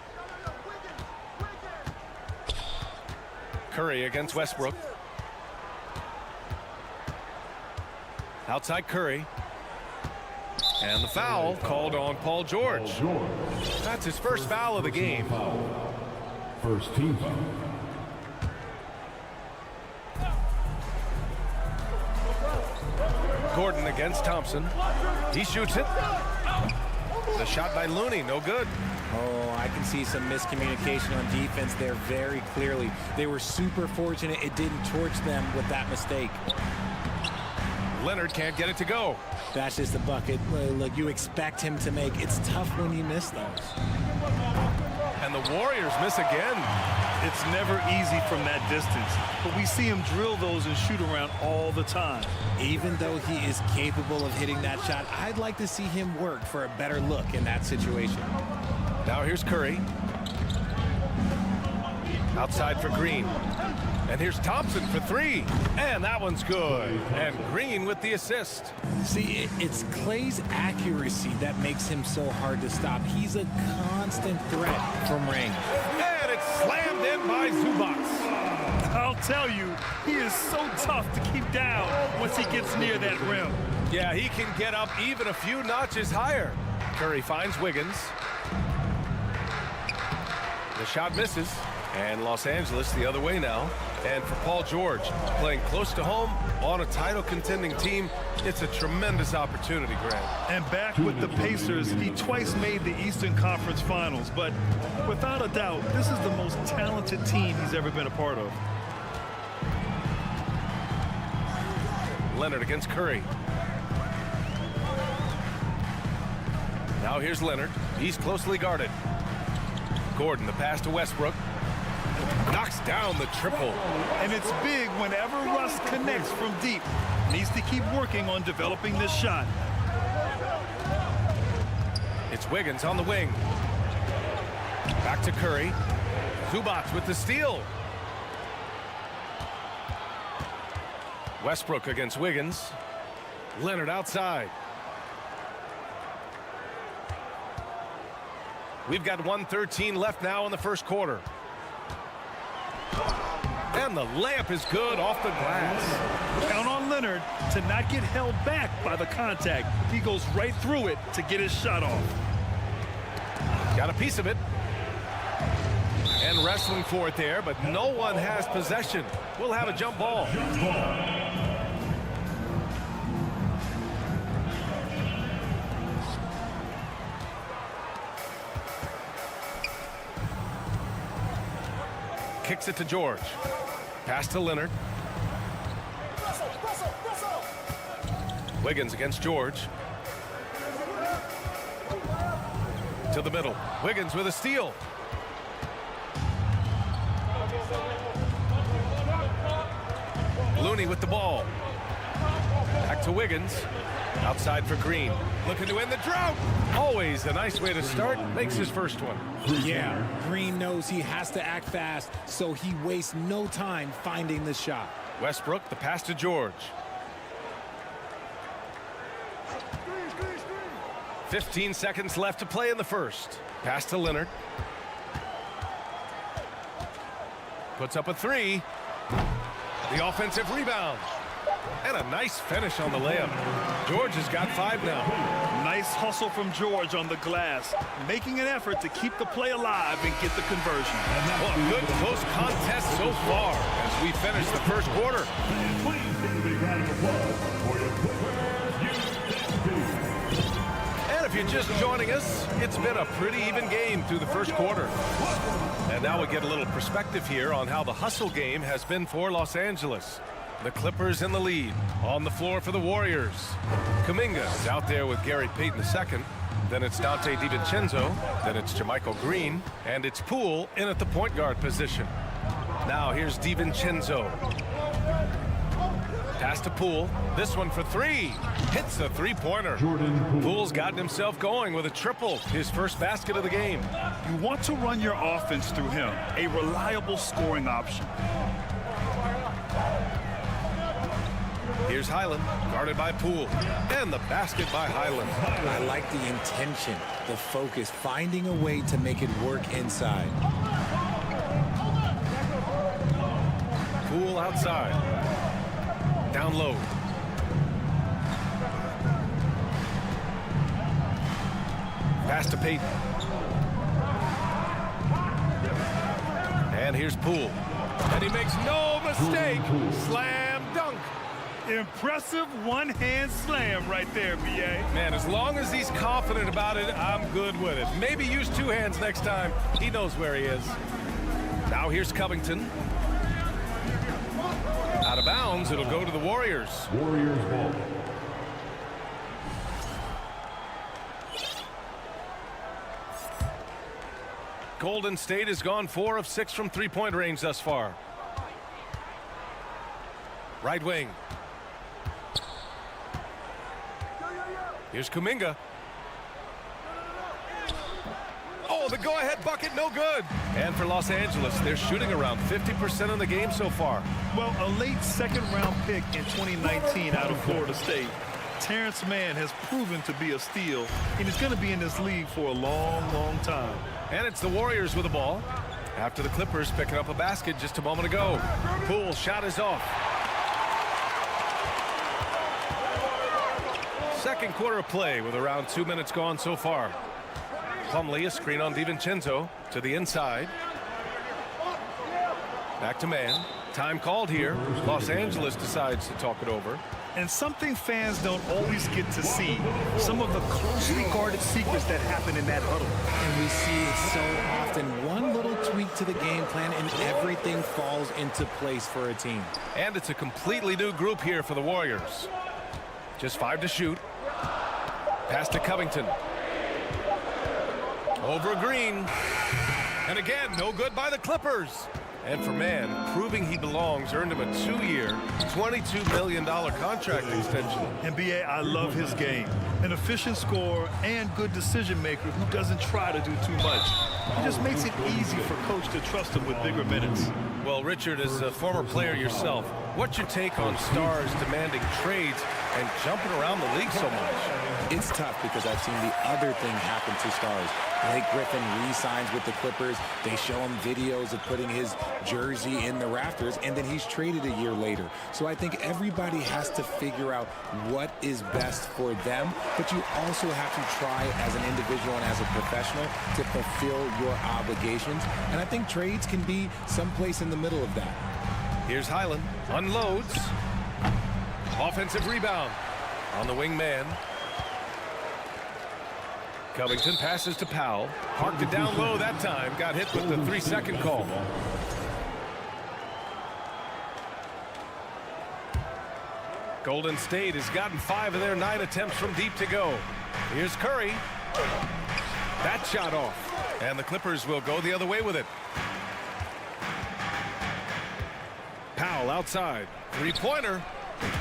Curry against Westbrook. Outside Curry. And the foul called on Paul George. That's his first foul of the game. First team foul. Gordon against Thompson. He shoots it. The shot by Looney, no good. Oh, I can see some miscommunication on defense there very clearly. They were super fortunate it didn't torch them with that mistake. Leonard can't get it to go. That's just a bucket. Look, you expect him to make. It's tough when you miss those. And the Warriors miss again. It's never easy from that distance, but we see him drill those and shoot around all the time. Even though he is capable of hitting that shot, I'd like to see him work for a better look in that situation. Now here's Curry. Outside for Green. And here's Thompson for 3. And that one's good. And Green with the assist. See, it's Clay's accuracy that makes him so hard to stop. He's a constant threat from range. And it's slammed in by Zubac. I'll tell you, he is so tough to keep down once he gets near that rim. Yeah, he can get up even a few notches higher. Curry finds Wiggins. The shot misses. And Los Angeles the other way now. And for Paul George, playing close to home on a title-contending team, it's a tremendous opportunity, Grant. And back with the Pacers, he twice made the Eastern Conference Finals. But without a doubt, this is the most talented team he's ever been a part of. Leonard against Curry. Now here's Leonard. He's closely guarded. Gordon, the pass to Westbrook. Knocks down the triple. And it's big whenever Russ connects from deep. Needs to keep working on developing this shot. It's Wiggins on the wing. Back to Curry. Zubac with the steal. Westbrook against Wiggins. Leonard outside. We've got 1:13 left now in the first quarter. And the layup is good off the glass. Count on Leonard to not get held back by the contact. He goes right through it to get his shot off. Got a piece of it. And wrestling for it there, but no one has possession. We'll have a jump ball. Kicks it to George. Pass to Leonard. Wiggins against George. To the middle. Wiggins with a steal. Looney with the ball. Back to Wiggins. Outside for Green. Looking to end the drought. Always a nice way to start. Makes his first one. Yeah, Green knows he has to act fast, so he wastes no time finding the shot. Westbrook, the pass to George. 15 seconds left to play in the first. Pass to Leonard. Puts up a three. The offensive rebound. And a nice finish on the layup. George has got 5 now. Nice hustle from George on the glass, making an effort to keep the play alive and get the conversion. Well, a good close contest so far as we finish the first quarter. And if you're just joining us, it's been a pretty even game through the first quarter. And now we get a little perspective here on how the hustle game has been for Los Angeles. The Clippers in the lead. On the floor for the Warriors. Kuminga is out there with Gary Payton II. Then it's Dante DiVincenzo. Then it's Jermichael Green. And it's Poole in at the point guard position. Now here's DiVincenzo. Pass to Poole. This one for 3. Hits the three-pointer. Poole's gotten himself going with a triple. His first basket of the game. You want to run your offense through him. A reliable scoring option. Here's Highland, guarded by Poole. And the basket by Highland. I like the intention, the focus, finding a way to make it work inside. Poole outside. Down low. Pass to Payton. And here's Poole. And he makes no mistake. Slam dunk. Impressive one-hand slam right there, B.A. Man, as long as he's confident about it, I'm good with it. Maybe use 2 hands next time. He knows where he is. Now here's Covington. Out of bounds, it'll go to the Warriors. Warriors ball. Golden State has gone 4 of 6 from three-point range thus far. Right wing. Here's Kuminga. Oh, the go-ahead bucket, no good. And for Los Angeles, they're shooting around 50% in the game so far. Well, a late second-round pick in 2019 out of Florida State. Terrence Mann has proven to be a steal, and he's going to be in this league for a long, long time. And it's the Warriors with the ball. After the Clippers picking up a basket just a moment ago. Poole's shot is off. Second quarter of play with around 2 minutes gone so far. Plumlee, a screen on DiVincenzo to the inside. Back to Mann. Time called here. Los Angeles decides to talk it over. And something fans don't always get to see. Some of the closely guarded secrets that happen in that huddle. And we see it so often. One little tweak to the game plan and everything falls into place for a team. And it's a completely new group here for the Warriors. Just 5 to shoot. Pass to Covington. Over Green. And again, no good by the Clippers. And for Mann, proving he belongs, earned him a 2-year, $22 million contract extension. NBA, I love his game. An efficient scorer and good decision maker who doesn't try to do too much. He just makes it easy for coach to trust him with bigger minutes. Well, Richard, as a former player yourself, what's your take on stars demanding trades and jumping around the league so much? It's tough because I've seen the other thing happen to stars. Blake Griffin re-signs with the Clippers. They show him videos of putting his jersey in the rafters, and then he's traded a year later. So I think everybody has to figure out what is best for them, but you also have to try as an individual and as a professional to fulfill your obligations. And I think trades can be someplace in the middle of that. Here's Highland. Unloads. Offensive rebound on the wing man. Covington passes to Powell. Parked it down low that time. Got hit with the 3-second call. Golden State has gotten 5 of their 9 attempts from deep to go. Here's Curry. That shot off. And the Clippers will go the other way with it. Powell. Powell outside. Three-pointer.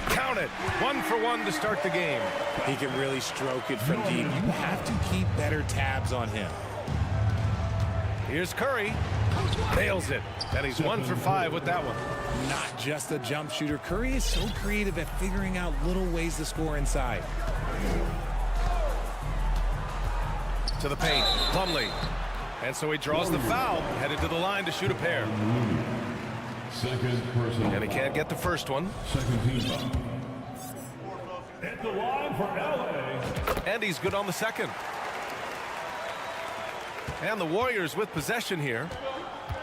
Count it. 1 for 1 to start the game. He can really stroke it from deep. You have to keep better tabs on him. Here's Curry. Nails it. And he's 1 for 5 with that one. Not just a jump shooter. Curry is so creative at figuring out little ways to score inside. To the paint. Plumlee. And so he draws the foul. Headed to the line to shoot a pair. Second personal. And he can't get the first one. Second team foul. At the line for LA. And he's good on the second. And the Warriors with possession here.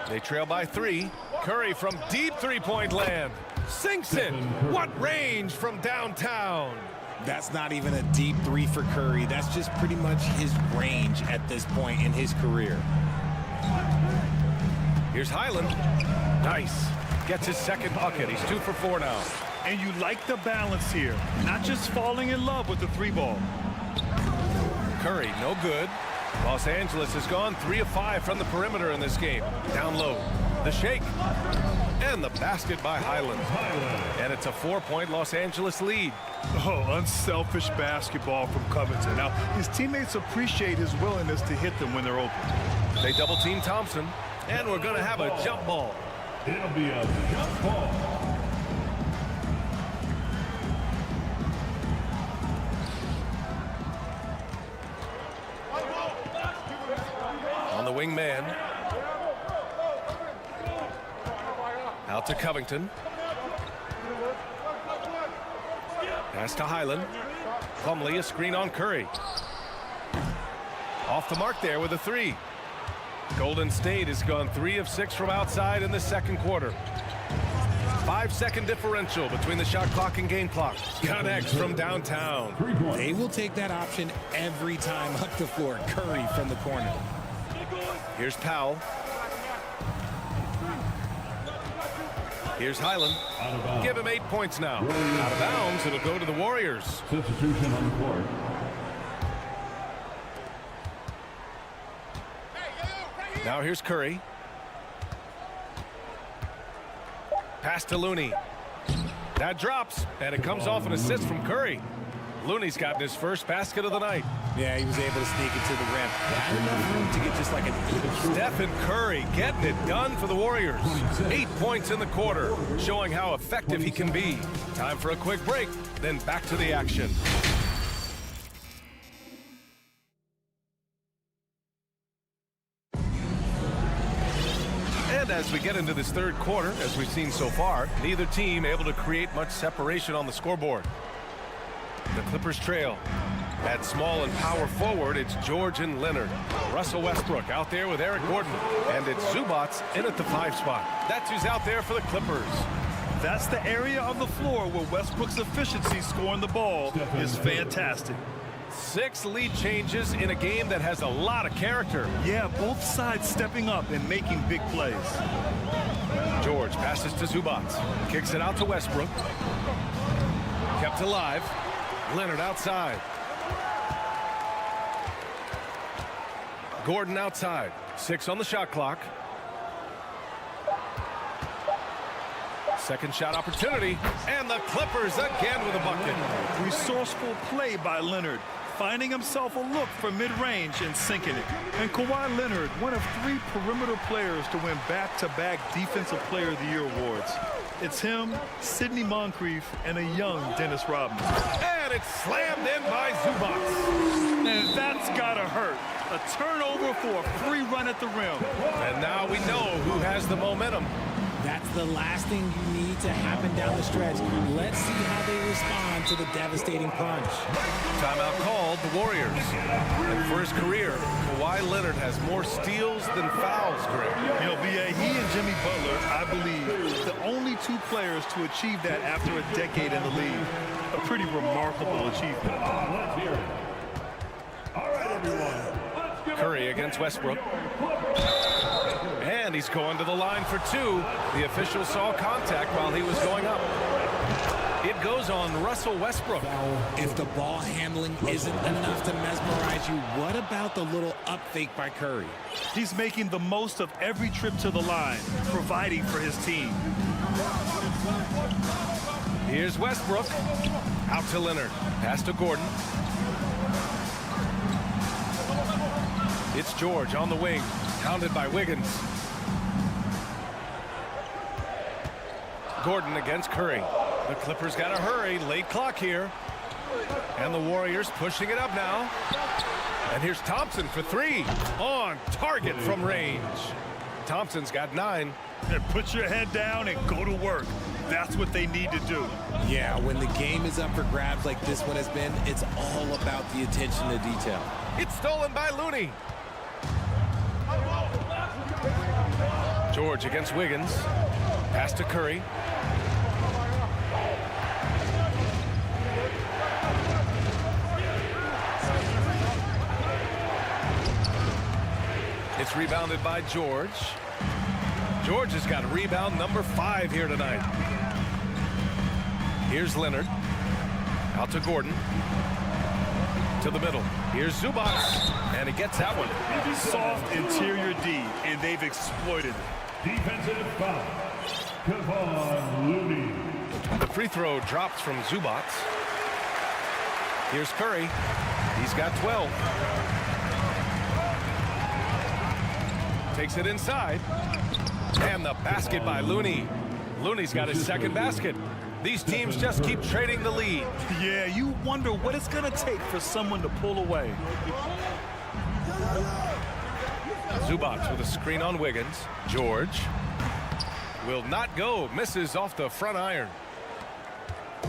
They trail by 3. Curry from deep three-point land. Sinks it. What range from downtown. That's not even a deep 3 for Curry. That's just pretty much his range at this point in his career. Here's Highland. Nice. Gets his second bucket. He's 2 for 4 now. And you like the balance here. Not just falling in love with the 3-ball. Curry, no good. Los Angeles has gone 3 of 5 from the perimeter in this game. Down low. The shake. And the basket by Highland. And it's a 4-point Los Angeles lead. Oh, unselfish basketball from Covington. Now, his teammates appreciate his willingness to hit them when they're open. They double-team Thompson. And we're going to have a jump ball. It'll be a jump ball. On the wing man. Out to Covington. Pass to Highland. Plumlee, a screen on Curry. Off the mark there with a 3. Golden State has gone 3 of 6 from outside in the second quarter. 5-second differential between the shot clock and game clock. Connects from downtown. They will take that option every time up the floor. Curry from the corner. Here's Powell. Here's Highland. Give him 8 points now. Out of bounds, it'll go to the Warriors. Substitution on the court. Now here's Curry. Pass to Looney. That drops, and it comes off an assist from Curry. Looney's gotten his first basket of the night. Yeah, he was able to sneak it to the rim. Had enough room to get just like an Stephen Curry getting it done for the Warriors. 8 points in the quarter, showing how effective he can be. Time for a quick break, then back to the action. And as we get into this third quarter, as we've seen so far, neither team able to create much separation on the scoreboard. The Clippers trail. At small and power forward, it's George and Leonard. Russell Westbrook out there with Eric Gordon. And it's Zubats in at the 5 spot. That's who's out there for the Clippers. That's the area of the floor where Westbrook's efficiency scoring the ball is fantastic. 6 lead changes in a game that has a lot of character. Yeah, both sides stepping up and making big plays. George passes to Zubats. Kicks it out to Westbrook. Kept alive. Leonard outside. Gordon outside. 6 on the shot clock. Second shot opportunity. And the Clippers again with a bucket. Resourceful play by Leonard. Finding himself a look from mid-range and sinking it. And Kawhi Leonard, one of 3 perimeter players to win back-to-back Defensive Player of the Year awards. It's him, Sidney Moncrief, and a young Dennis Rodman. And it's slammed in by Zubats. And that's gotta hurt. A turnover for a free run at the rim. And now we know who has the momentum. That's the last thing you need to happen down the stretch. Let's see how they respond to the devastating punch. Timeout called, the Warriors. And for his career, Kawhi Leonard has more steals than fouls, Greg. You know, B.A., he and Jimmy Butler, I believe, the only 2 players to achieve that after a decade in the league. A pretty remarkable achievement. Let's hear it. All right, everyone. Curry against Westbrook. And he's going to the line for 2. The official saw contact while he was going up. It goes on Russell Westbrook. If the ball handling isn't enough to mesmerize you, what about the little up fake by Curry? He's making the most of every trip to the line, providing for his team. Here's Westbrook. Out to Leonard. Pass to Gordon. It's George on the wing. Pounded by Wiggins. Gordon against Curry. The Clippers got to hurry. Late clock here. And the Warriors pushing it up now. And here's Thompson for three. On target from range. Thompson's got 9. And put your head down and go to work. That's what they need to do. Yeah, when the game is up for grabs like this one has been, it's all about the attention to detail. It's stolen by Looney. George against Wiggins. Pass to Curry. It's rebounded by George. George has got rebound number 5 here tonight. Here's Leonard. Out to Gordon. To the middle. Here's Zubac. And he gets that one. Soft interior D, and they've exploited it. Defensive foul. Kevon Looney. The free throw drops from Zubac. Here's Curry. He's got 12. Takes it inside. And the basket by Looney. Looney's got his second basket. These teams just keep trading the lead. Yeah, you wonder what it's going to take for someone to pull away. Zubac with a screen on Wiggins. George will not go. Misses off the front iron.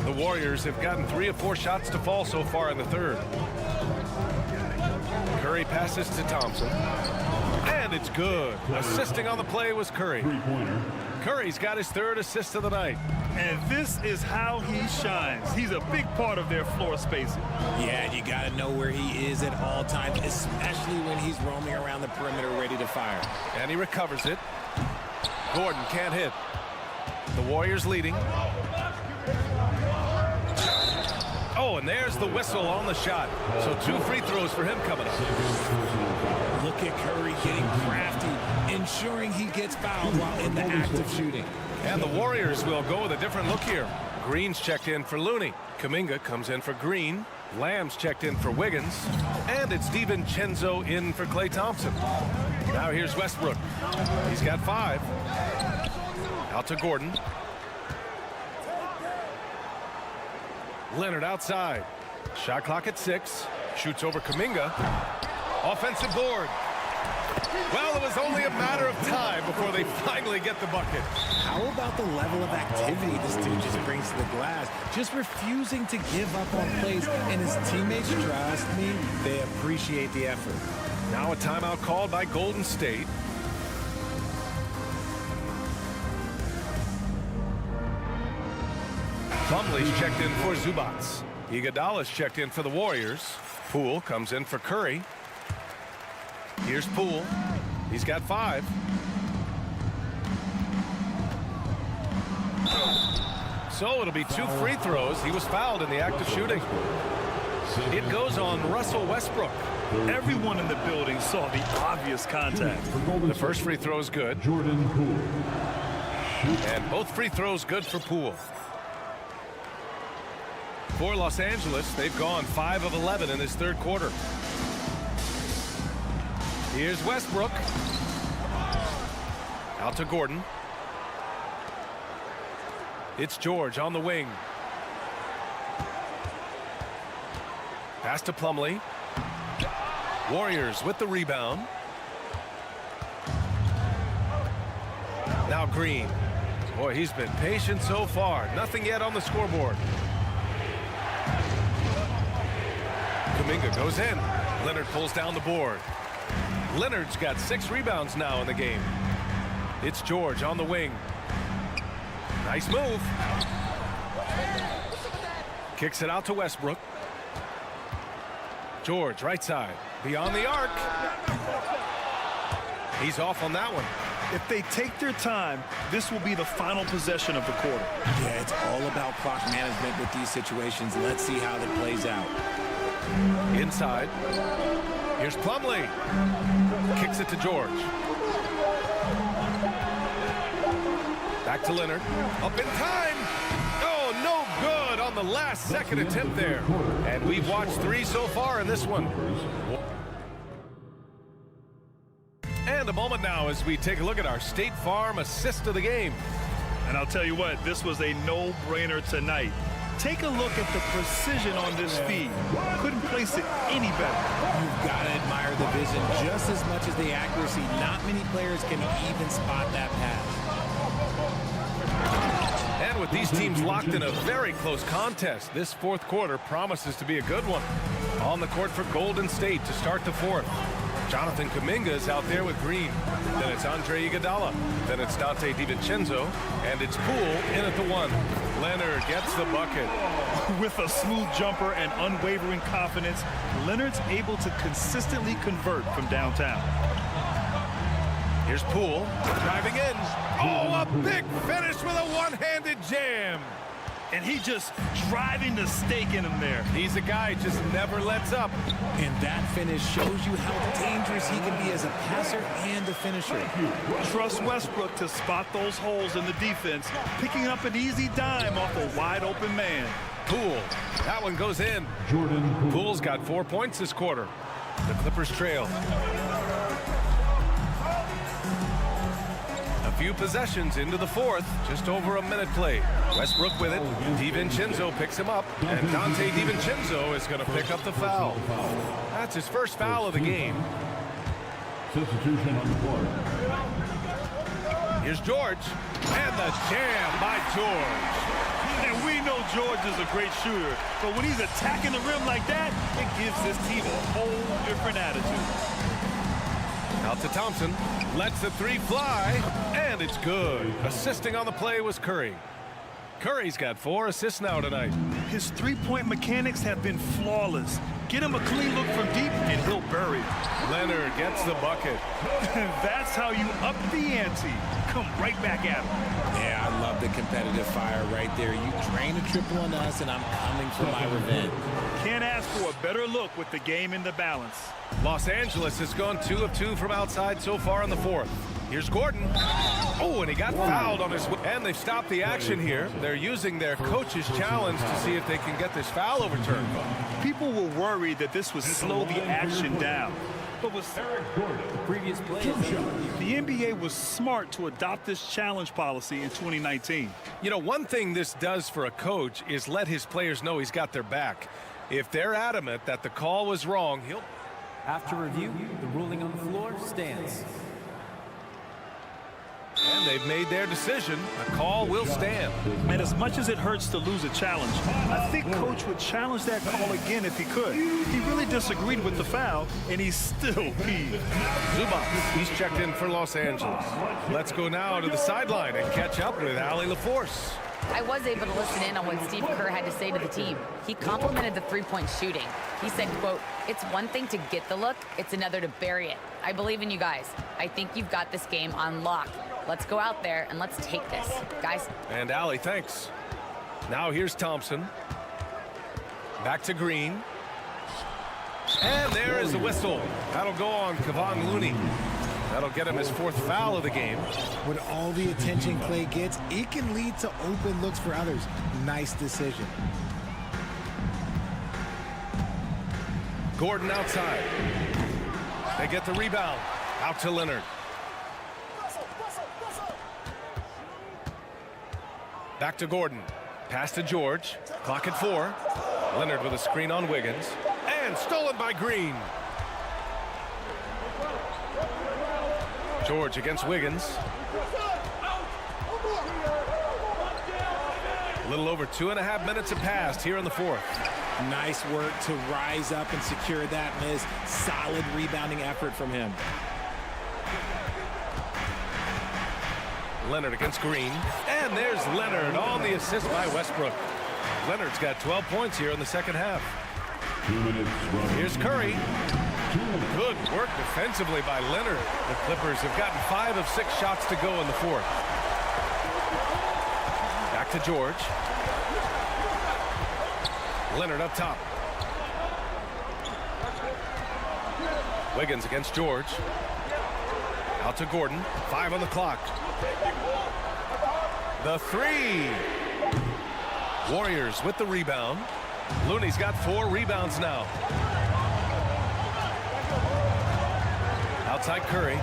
The Warriors have gotten 3 of 4 shots to fall so far in the third. Curry passes to Thompson. And it's good. Assisting on the play was Curry. Curry's got his 3rd assist of the night. And this is how he shines. He's a big part of their floor spacing. Yeah, you got to know where he is at all times, especially when he's roaming around the perimeter ready to fire. And he recovers it. Gordon can't hit. The Warriors leading. Oh, and there's the whistle on the shot. So 2 free throws for him coming up. Look at Curry getting crafty, ensuring he gets fouled while in the act of shooting. And the Warriors will go with a different look here. Green's checked in for Looney. Kuminga comes in for Green. Lamb's checked in for Wiggins. And it's DiVincenzo in for Klay Thompson. Now here's Westbrook. He's got 5. Out to Gordon. Leonard outside. Shot clock at 6. Shoots over Kuminga. Offensive board. Well, it was only a matter of time before they finally get the bucket. How about the level of activity this dude just brings to the glass? Just refusing to give up on plays, and his teammates, trust me, they appreciate the effort. Now a timeout called by Golden State. Plumlee's checked in for Zubac. Iguodala's checked in for the Warriors. Poole comes in for Curry. Here's Poole. He's got 5. So it'll be 2 free throws. He was fouled in the act of shooting. It goes on Russell Westbrook. Everyone in the building saw the obvious contact. The first free throw is good. And both free throws good for Poole. For Los Angeles, they've gone 5 of 11 in this third quarter. Here's Westbrook. Out to Gordon. It's George on the wing. Pass to Plumlee. Warriors with the rebound. Now Green. Boy, he's been patient so far. Nothing yet on the scoreboard. Kuminga goes in. Leonard pulls down the board. Leonard's got 6 rebounds now in the game. It's George on the wing. Nice move. Kicks it out to Westbrook. George, right side. Beyond the arc. He's off on that one. If they take their time, this will be the final possession of the quarter. Yeah, it's all about clock management with these situations. Let's see how that plays out. Inside. Here's Plumlee. Kicks it to George. Back to Leonard. Up in time. Oh, no good on the last second attempt there. And we've watched 3 so far in this one. And a moment now as we take a look at our State Farm assist of the game. And I'll tell you what, this was a no-brainer tonight. Take a look at the precision on this feed. Couldn't place it any better. You've got to admire the vision just as much as the accuracy. Not many players can even spot that pass. And with these teams locked in a very close contest, this fourth quarter promises to be a good one. On the court for Golden State to start the fourth. Jonathan Kuminga is out there with Green. Then it's Andre Iguodala. Then it's Dante DiVincenzo. And it's Poole in at the 1. Leonard gets the bucket. With a smooth jumper and unwavering confidence, Leonard's able to consistently convert from downtown. Here's Poole driving in. Oh, a big finish with a one-handed jam. And he just driving the stake in him there. He's a guy just never lets up. And that finish shows you how dangerous he can be as a passer and a finisher. Trust Westbrook to spot those holes in the defense, picking up an easy dime off a wide-open man. Poole. That one goes in. Poole's got 4 points this quarter. The Clippers trail. A few possessions into the fourth. Just over a minute played. Westbrook with it. DiVincenzo picks him up. And Dante DiVincenzo is going to pick up the foul. That's his first foul of the game. Substitution on the court. Here's George. And the jam by George. And we know George is a great shooter, but when he's attacking the rim like that, it gives this team a whole different attitude. Out to Thompson. Lets the 3 fly. And it's good. Assisting on the play was Curry. Curry's got 4 assists now tonight. His three-point mechanics have been flawless. Get him a clean look from deep, and he'll bury it. Leonard gets the bucket. That's how you up the ante. Come right back at him. Yeah, I love the competitive fire right there. You drain a triple on us, and I'm coming for my revenge. Can't ask for a better look with the game in the balance. Los Angeles has gone 2 of 2 from outside so far in the fourth. Here's Gordon. Oh, and he got fouled on his way. And they've stopped the action here. They're using their coach's challenge to see if they can get this foul overturned. People were worried that this would slow the action down. But with The previous play the NBA was smart to adopt this challenge policy in 2019. You know, one thing this does for a coach is let his players know he's got their back. If they're adamant that the call was wrong, he'll... After review, the ruling on the floor stands. And they've made their decision. The call will stand. And as much as it hurts to lose a challenge, I think Coach would challenge that call again if he could. He really disagreed with the foul, and he's still peeved. Zubac, he's checked in for Los Angeles. Let's go now to the sideline and catch up with Allie LaForce. I was able to listen in on what Steve Kerr had to say to the team. He complimented the three-point shooting. He said, quote, "It's one thing to get the look, it's another to bury it. I believe in you guys. I think you've got this game on lock. Let's go out there and let's take this, guys." And Allie, thanks. Now here's Thompson. Back to Green. And there is the whistle. That'll go on Kevon Looney. That'll get him his 4th foul of the game. With all the attention Clay gets, it can lead to open looks for others. Nice decision. Gordon outside. They get the rebound. Out to Leonard. Back to Gordon. Pass to George. Clock at 4. Leonard with a screen on Wiggins. And stolen by Green. George against Wiggins. A little over 2.5 minutes have passed here in the fourth. Nice work to rise up and secure that miss. Solid rebounding effort from him. Leonard against Green. And there's Leonard on the assist by Westbrook. Leonard's got 12 points here in the second half. 2 minutes. Here's Curry. Good work defensively by Leonard. The Clippers have gotten 5 of 6 shots to go in the fourth. Back to George. Leonard up top. Wiggins against George. Out to Gordon. 5 on the clock. The three. Warriors with the rebound. Looney's got 4 rebounds now. Outside Curry.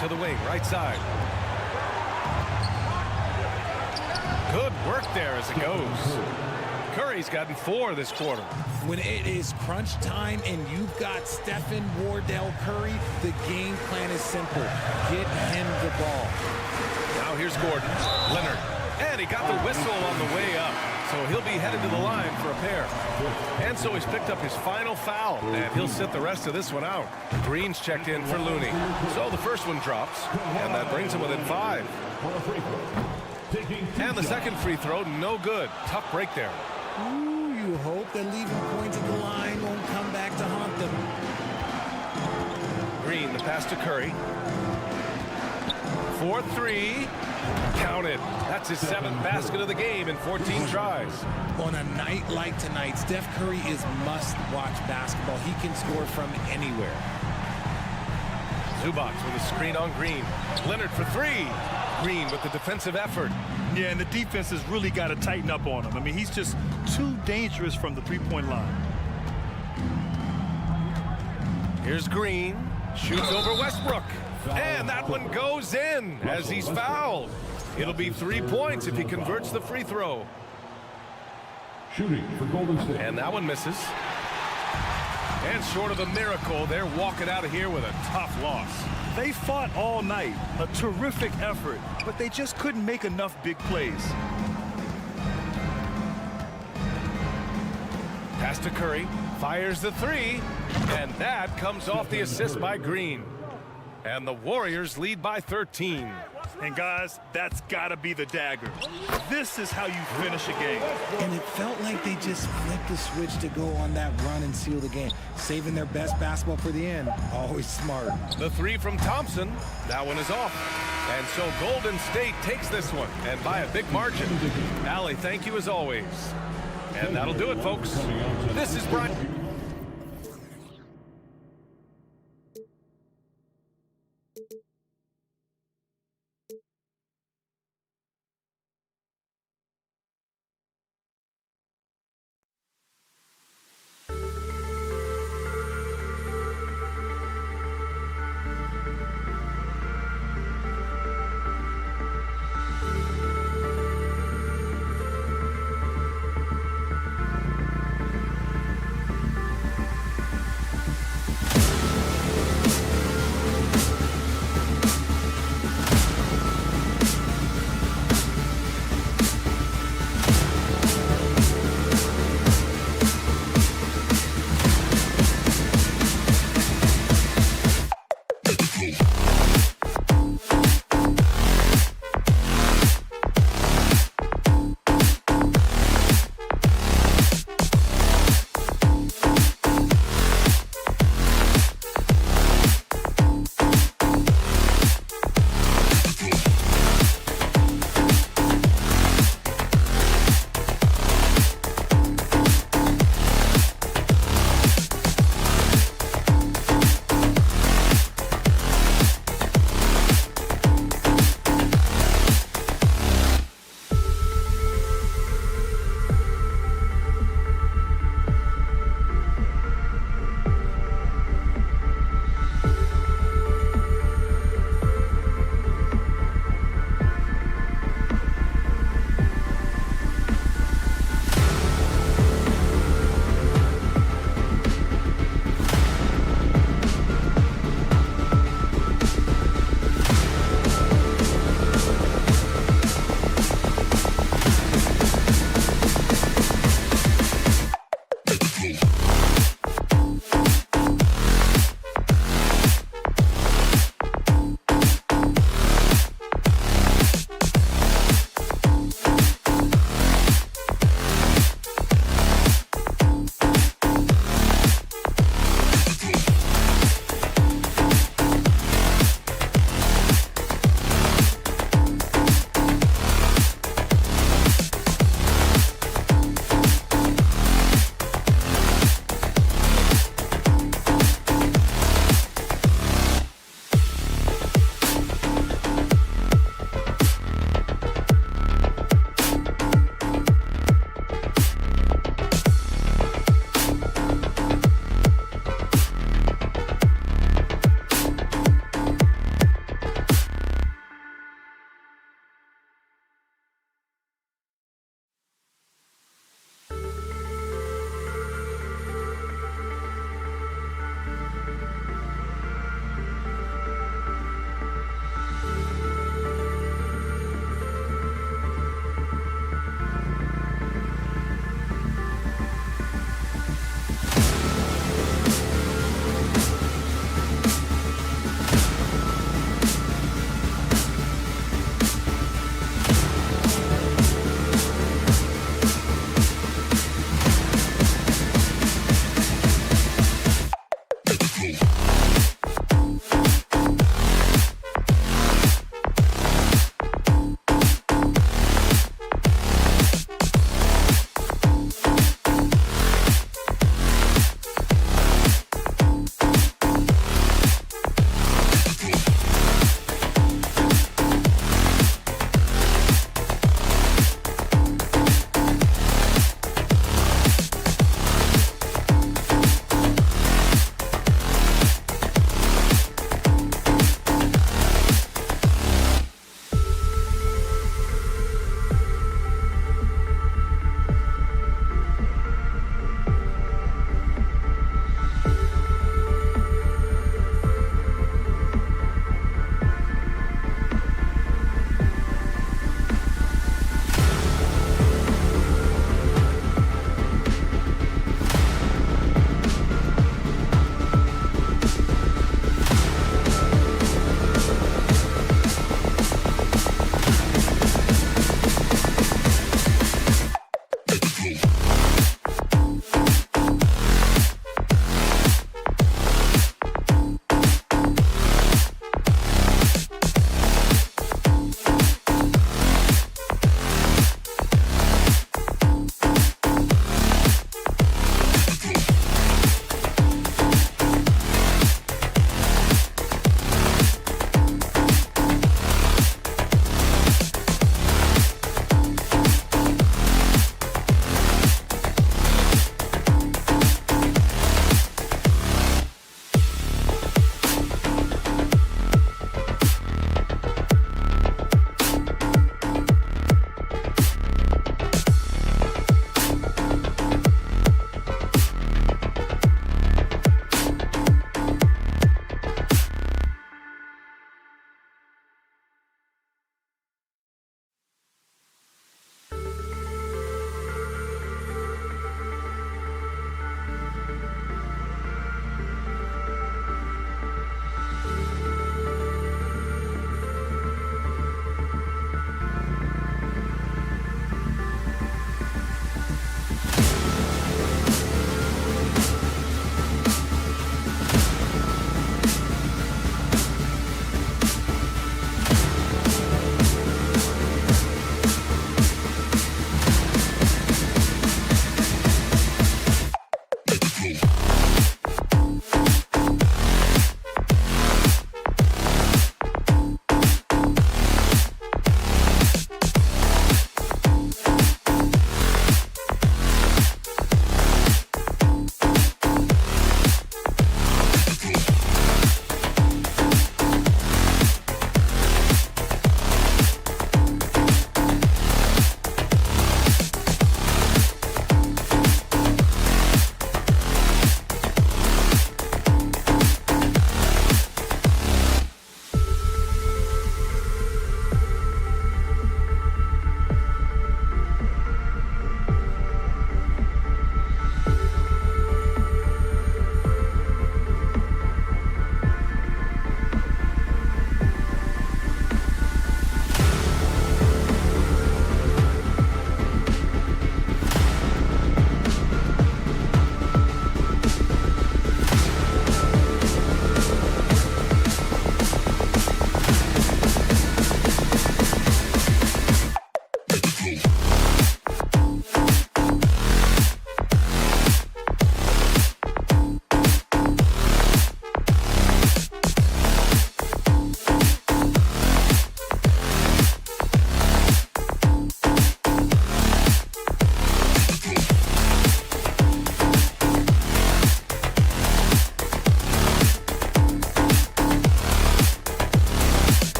To the wing, right side. Good work there as it goes. Curry's gotten 4 this quarter. When it is crunch time and you've got Stephen Wardell Curry, the game plan is simple. Get him the ball. Now here's Gordon. Leonard. And he got the whistle on the way up. So he'll be headed to the line for a pair. And so he's picked up his final foul. And he'll sit the rest of this one out. Green's checked in for Looney. So the first one drops. And that brings him within 5. And the second free throw, no good. Tough break there. Ooh, you hope that leaving points at the line won't come back to haunt them. Green, the pass to Curry. 4-3. Counted. That's his 7th basket of the game in 14 tries. On a night like tonight, Steph Curry is must-watch basketball. He can score from anywhere. Zubac with a screen on Green. Leonard for 3. Green with the defensive effort. Yeah, and the defense has really got to tighten up on him. I mean, he's just too dangerous from the three-point line. Here's Green. Shoots over Westbrook. And that one goes in as he's fouled. It'll be 3 points if he converts the free throw. Shooting for Golden State. And that one misses. And short of a miracle, they're walking out of here with a tough loss. They fought all night. A terrific effort, but they just couldn't make enough big plays. Pass to Curry. Fires the 3. And that comes off the assist by Green. And the Warriors lead by 13. And guys, that's got to be the dagger. This is how you finish a game. And it felt like they just flipped the switch to go on that run and seal the game. Saving their best basketball for the end. Always smart. The 3 from Thompson. That one is off. And so Golden State takes this one, and by a big margin. Allie, thank you as always. And that'll do it, folks. This is Brian.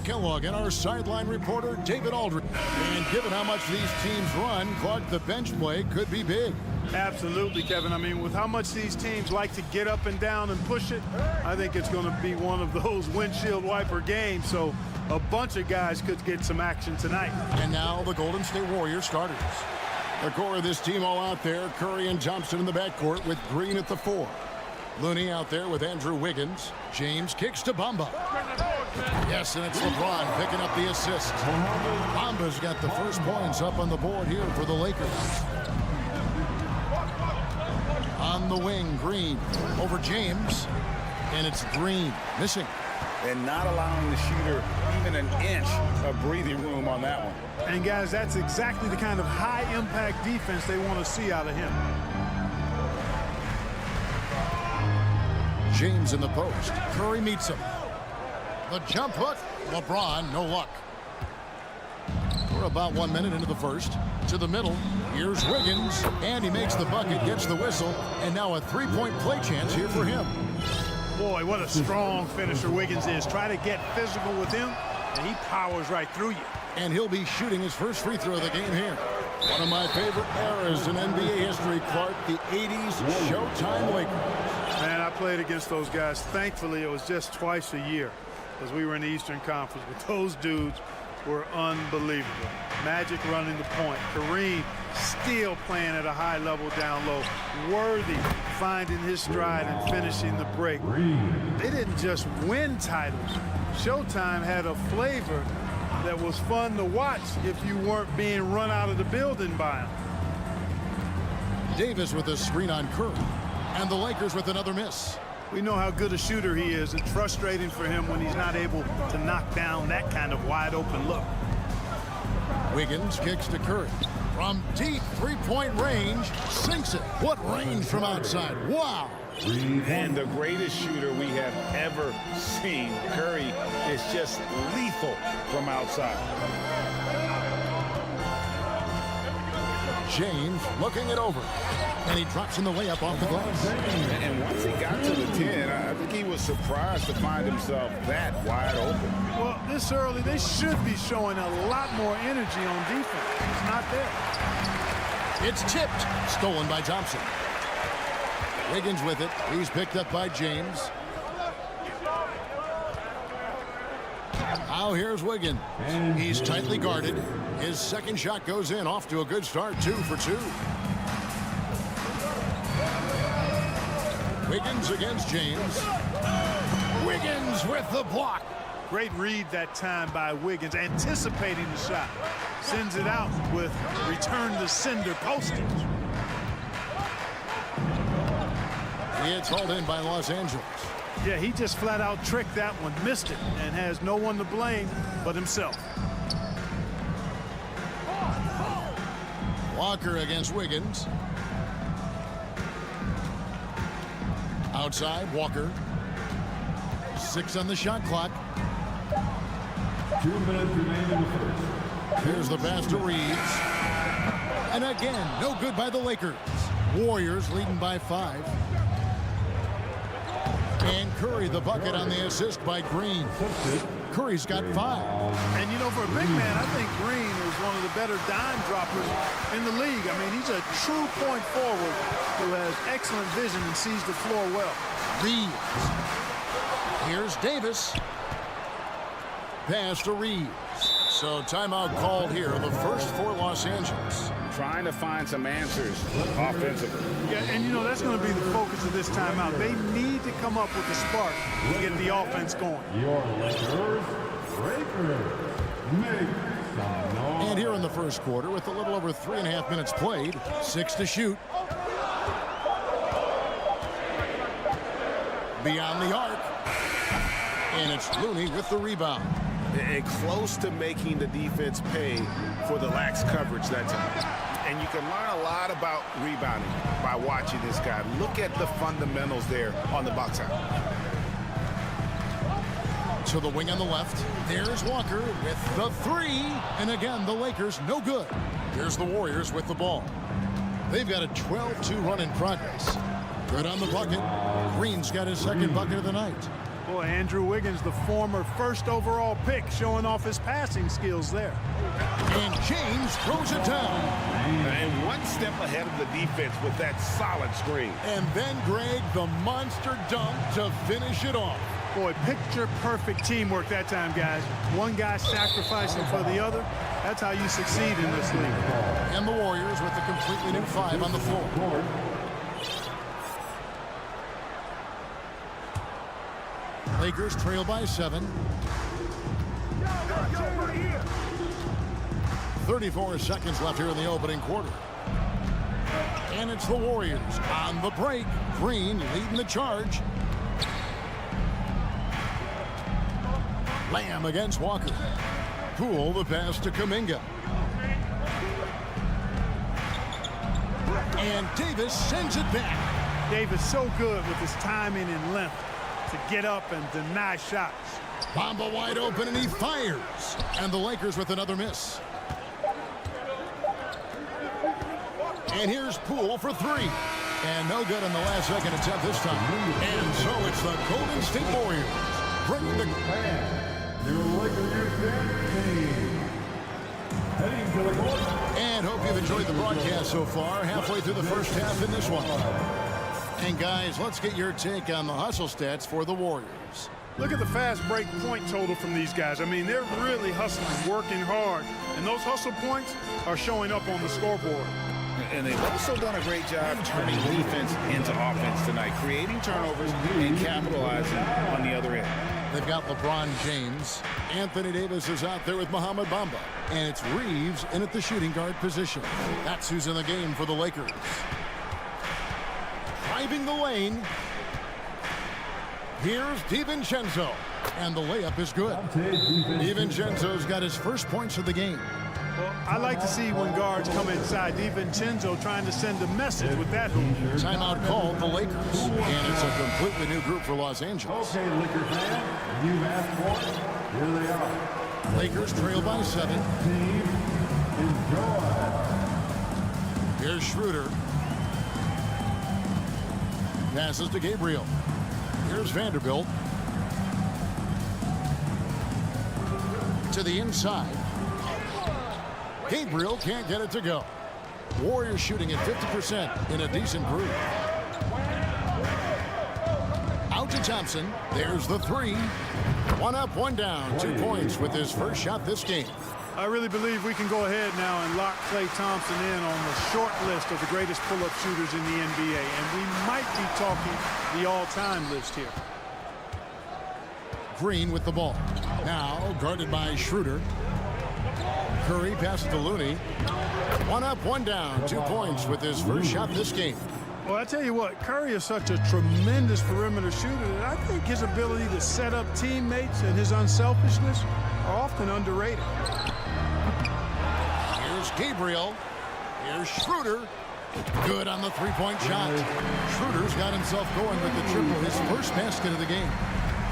Kellogg and our sideline reporter, David Aldridge. And given how much these teams run, Clark, the bench play could be big. Absolutely, Kevin. I mean, with how much these teams like to get up and down and push it, I think it's going to be one of those windshield wiper games. So a bunch of guys could get some action tonight. And now the Golden State Warriors starters. The core of this team all out there. Curry and Thompson in the backcourt with Green at the 4. Looney out there with Andrew Wiggins. James kicks to Bamba. Yes, and it's LeBron picking up the assist. Bamba's got the first points up on the board here for the Lakers. On the wing, Green over James. And it's Green missing. And not allowing the shooter even an inch of breathing room on that one. And guys, that's exactly the kind of high-impact defense they want to see out of him. James in the post. Curry meets him. The jump hook. LeBron, no luck. We're about 1 minute into the first. To the middle. Here's Wiggins. And he makes the bucket, gets the whistle. And now a three-point play chance here for him. Boy, what a strong finisher Wiggins is. Try to get physical with him, and he powers right through you. And he'll be shooting his first free throw of the game here. One of my favorite eras in NBA history, Clark, the 80s Showtime Lakers. Man, I played against those guys. Thankfully, it was just twice a year as we were in the Eastern Conference. But those dudes were unbelievable. Magic running the point. Kareem still playing at a high level down low. Worthy finding his stride and finishing the break. They didn't just win titles. Showtime had a flavor that was fun to watch if you weren't being run out of the building by them. Davis with a screen on Curry. And the Lakers with another miss. We know how good a shooter he is. It's frustrating for him when he's not able to knock down that kind of wide open look. Wiggins kicks to Curry. From deep three-point range, sinks it. What range from outside. Wow. And the greatest shooter we have ever seen, Curry, is just lethal from outside. James looking it over. And he drops in the layup off the glass. And once he got to the 10, I think he was surprised to find himself that wide open. Well, this early, they should be showing a lot more energy on defense. It's not there. It's tipped. Stolen by Thompson. Wiggins with it. He's picked up by James. Now here's Wiggins. He's tightly guarded. His second shot goes in. Off to a good start. 2 for 2. Wiggins against James. Wiggins with the block. Great read that time by Wiggins, anticipating the shot. Sends it out with return to sender postage. It's hauled in by Los Angeles. Yeah, he just flat out tricked that one, missed it, and has no one to blame but himself. Walker against Wiggins. Outside, Walker. 6 on the shot clock. 2 minutes remaining in the first. Here's the pass to Reeves. And again, no good by the Lakers. Warriors leading by 5. And Curry the bucket on the assist by Green. Curry's got 5. And you know, for a big man, I think Green is one of the better dime droppers in the league. I mean, he's a true point forward who has excellent vision and sees the floor well. Reeves. Here's Davis. Pass to Reeves. So timeout called here, the first for Los Angeles. Trying to find some answers offensively. Yeah, and you know, that's going to be the focus of this timeout. They need to come up with a spark to get the offense going. Your Lakers, breakers, make some noise. And here in the first quarter, with a little over 3.5 minutes played, 6 to shoot. Beyond the arc. And it's Looney with the rebound. And close to making the defense pay for the lax coverage that time. And you can learn a lot about rebounding by watching this guy. Look at the fundamentals there on the box out. To the wing on the left. There's Walker with the 3. And again, the Lakers no good. Here's the Warriors with the ball. They've got a 12-2 run in progress. Good on the bucket. Green's got his second bucket of the night. Boy, Andrew Wiggins, the former first overall pick, showing off his passing skills there. And James throws it down. And one step ahead of the defense with that solid screen. And then, Greg, the monster dunk to finish it off. Boy, picture-perfect teamwork that time, guys. One guy sacrificing for the other. That's how you succeed in this league. And the Warriors with the completely new 5 on the floor. Lakers trail by 7. 34 seconds left here in the opening quarter. And it's the Warriors on the break. Green leading the charge. Lamb against Walker. Poole the pass to Kuminga. And Davis sends it back. Davis so good with his timing and length to get up and deny shots. Bamba wide open and he fires. And the Lakers with another miss. And here's Poole for 3. And no good in the last second attempt this time. And so it's the Golden State Warriors bringing the... And hope you've enjoyed the broadcast so far. Halfway through the first half in this one. And guys, let's get your take on the hustle stats for the Warriors. Look at the fast break point total from these guys. I mean, they're really hustling, working hard. And those hustle points are showing up on the scoreboard. And they've also done a great job turning defense into offense tonight, creating turnovers and capitalizing on the other end. They've got LeBron James. Anthony Davis is out there with Mohamed Bamba. And it's Reeves in at the shooting guard position. That's who's in the game for the Lakers. Driving the lane. Here's DiVincenzo. And the layup is good. DiVincenzo's got his first points of the game. Well, I like to see when guards come inside. DiVincenzo trying to send a message with that hoop. Timeout called the Lakers. And it's a completely new group for Los Angeles. Okay, Laker fan, you've asked for it. Here they are. Lakers trail by 7. Team, enjoy. Here's Schroeder. Passes to Gabriel. Here's Vanderbilt. To the inside. Gabriel can't get it to go. Warriors shooting at 50% in a decent groove. Out to Thompson. There's the 3. 1 up, 1 down. 2 points with his first shot this game. I really believe we can go ahead now and lock Klay Thompson in on the short list of the greatest pull-up shooters in the NBA. And we might be talking the all-time list here. Green with the ball. Now guarded by Schroeder. Curry passes to Looney. 1 up, 1 down. 2 points with his first shot this game. Well, I tell you what, Curry is such a tremendous perimeter shooter that I think his ability to set up teammates and his unselfishness are often underrated. Here's Gabriel. Here's Schroeder. Good on the 3-point shot. Schroeder's got himself going with the triple, his first basket of the game.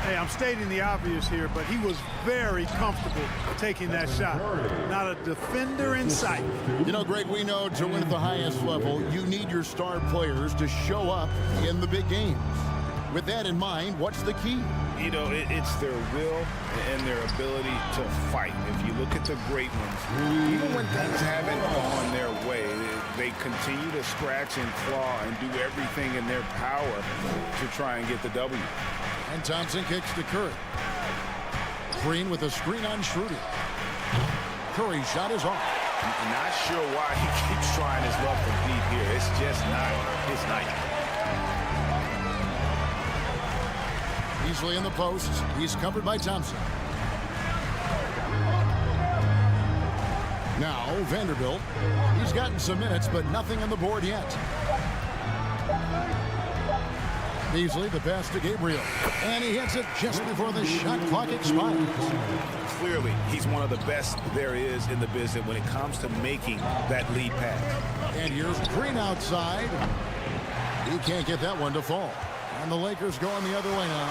Hey, I'm stating the obvious here, but he was very comfortable taking that shot. Not a defender in sight. You know, Greg, we know to win at the highest level, you need your star players to show up in the big games. With that in mind, what's the key? You know, it's their will and their ability to fight. If you look at the great ones, even when things haven't gone their way, they continue to scratch and claw and do everything in their power to try and get the W. And Thompson kicks to Curry. Green with a screen on Schroeder. Curry's shot is off. I'm not sure why he keeps trying his luck from deep here. It's just not his night. Easily in the post. He's covered by Thompson. Now Vanderbilt. He's gotten some minutes, but nothing on the board yet. Beasley, the pass to Gabriel. And he hits it just before the shot clock expires. Clearly, he's one of the best there is in the business when it comes to making that lead pass. And here's Green outside. He can't get that one to fall. And the Lakers going the other way now.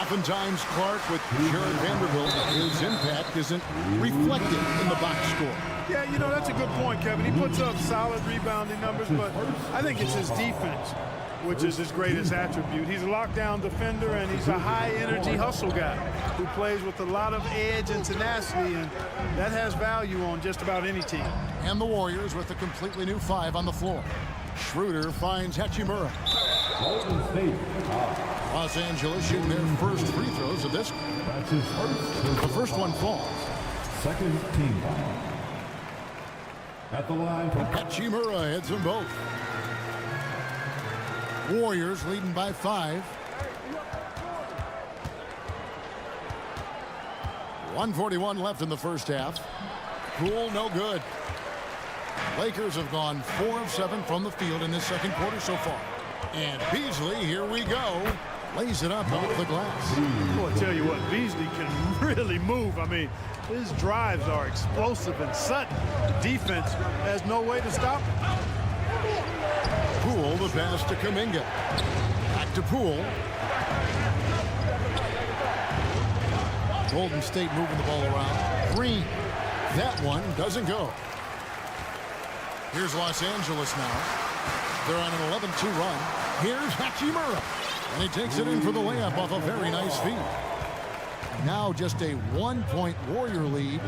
Oftentimes, Clark with Jared Vanderbilt, his impact isn't reflected in the box score. Yeah, you know, that's a good point, Kevin. He puts up solid rebounding numbers, but I think it's his defense. which is his greatest attribute. He's a lockdown defender, and he's a high-energy hustle guy who plays with a lot of edge and tenacity, and that has value on just about any team. And the Warriors with a completely new 5 on the floor. Schroeder finds Hachimura. Los Angeles shooting their first free throws of this. That's his first. The first one falls. Second team foul. At the line for Hachimura hits them both. Warriors leading by 5. 1:41 left in the first half. Poole no good. Lakers have gone 4 of 7 from the field in this second quarter so far. And Beasley, here we go, lays it up off the glass. Well, I tell you what, Beasley can really move. I mean, his drives are explosive and sudden. The defense has no way to stop him. Poole, the pass to Kuminga. Back to Poole. Golden State moving the ball around. Green. That one doesn't go. Here's Los Angeles now. They're on an 11-2 run. Here's Hachimura. And he takes it in for the layup off a very nice feed. Now just a 1-point Warrior lead.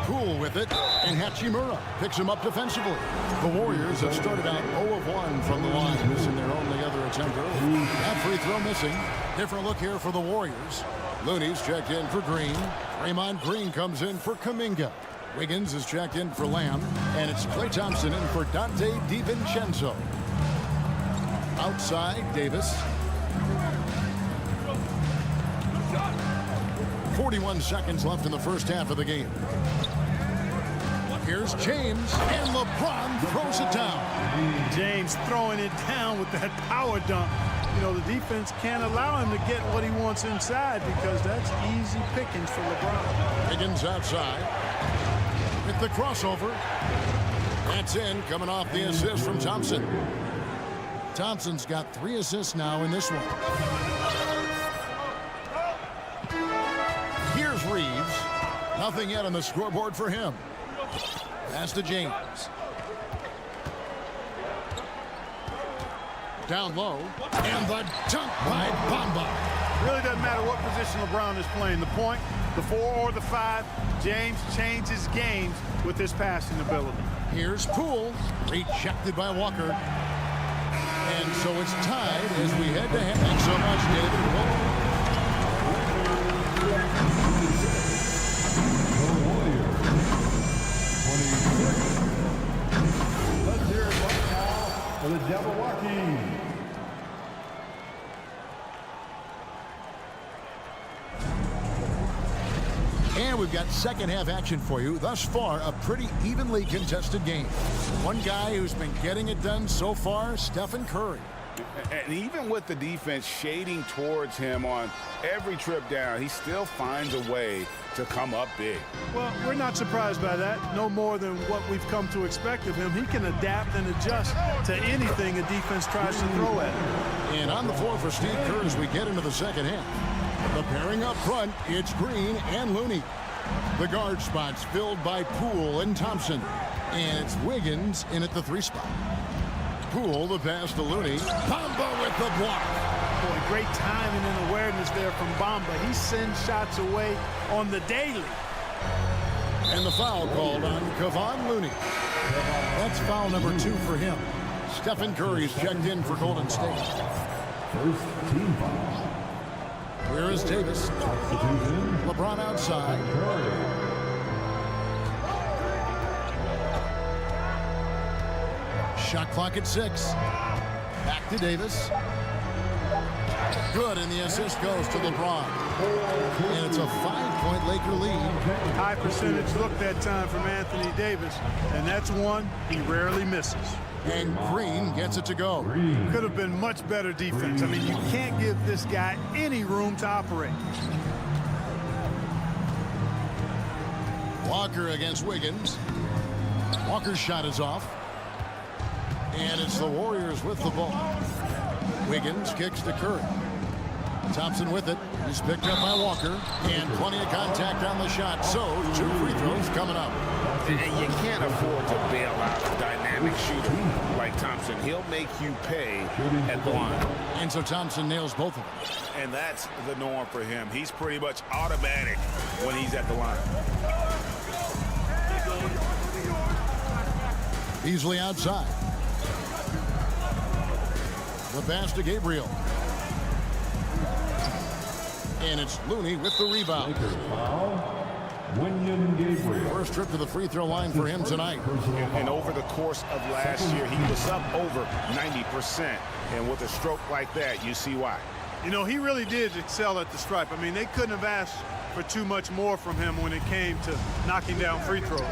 Poole with it, and Hachimura picks him up defensively. The Warriors have started out 0 of 1 from the line, missing their only other attempt early. That free throw missing. Different look here for the Warriors. Looney's checked in for Green. Draymond Green comes in for Kuminga. Wiggins is checked in for Lamb, and it's Klay Thompson in for Dante DiVincenzo. Outside, Davis. 41 seconds left in the first half of the game. Here's James, and LeBron throws it down. James throwing it down with that power dunk. You know, the defense can't allow him to get what he wants inside because that's easy pickings for LeBron. Wiggins outside with the crossover. That's in, coming off the assist from Thompson. Thompson's got 3 assists now in this one. Here's Reeves. Nothing yet on the scoreboard for him. Pass to James. Down low. And the dunk by Bamba. Really doesn't matter what position LeBron is playing. The point, the 4 or the 5. James changes games with his passing ability. Here's Poole. Rejected by Walker. And so it's tied as we head to head. Thanks so much, David. Let's hear it right now for the Jabberwocky. And we've got second half action for you. Thus far, a pretty evenly contested game. One guy who's been getting it done so far, Stephen Curry. And even with the defense shading towards him on every trip down, he still finds a way to come up big. Well, we're not surprised by that. No more than what we've come to expect of him. He can adapt and adjust to anything a defense tries to throw at him. And on the floor for Steve Kerr as we get into the second half. The pairing up front, it's Green and Looney. The guard spots filled by Poole and Thompson. And it's Wiggins in at the 3 spot. Poole, the pass to Looney. Bamba with the block. Boy, great timing and awareness there from Bamba. He sends shots away on the daily. And the foul called on Kevon Looney. That's foul number 2 for him. Stephen Curry's checked in for Golden State. First team foul. Here is Davis. LeBron outside. Shot clock at 6. Back to Davis. Good, and the assist goes to LeBron. And it's a 5-point Laker lead. High percentage look that time from Anthony Davis, and that's one he rarely misses. And Green gets it to go. Could have been much better defense. I mean, you can't give this guy any room to operate. Walker against Wiggins. Walker's shot is off. And it's the Warriors with the ball. Wiggins kicks to Curry. Thompson with it. He's picked up by Walker. And plenty of contact on the shot. So 2 free throws coming up. And you can't afford to bail out a dynamic shooter like Thompson. He'll make you pay at the line. And so Thompson nails both of them. And that's the norm for him. He's pretty much automatic when he's at the line. Beasley outside. The pass to Gabriel. And it's Looney with the rebound. First trip to the free throw line for him tonight. And over the course of last year, he was up over 90%. And with a stroke like that, you see why. You know, he really did excel at the stripe. I mean, they couldn't have asked for too much more from him when it came to knocking down free throws.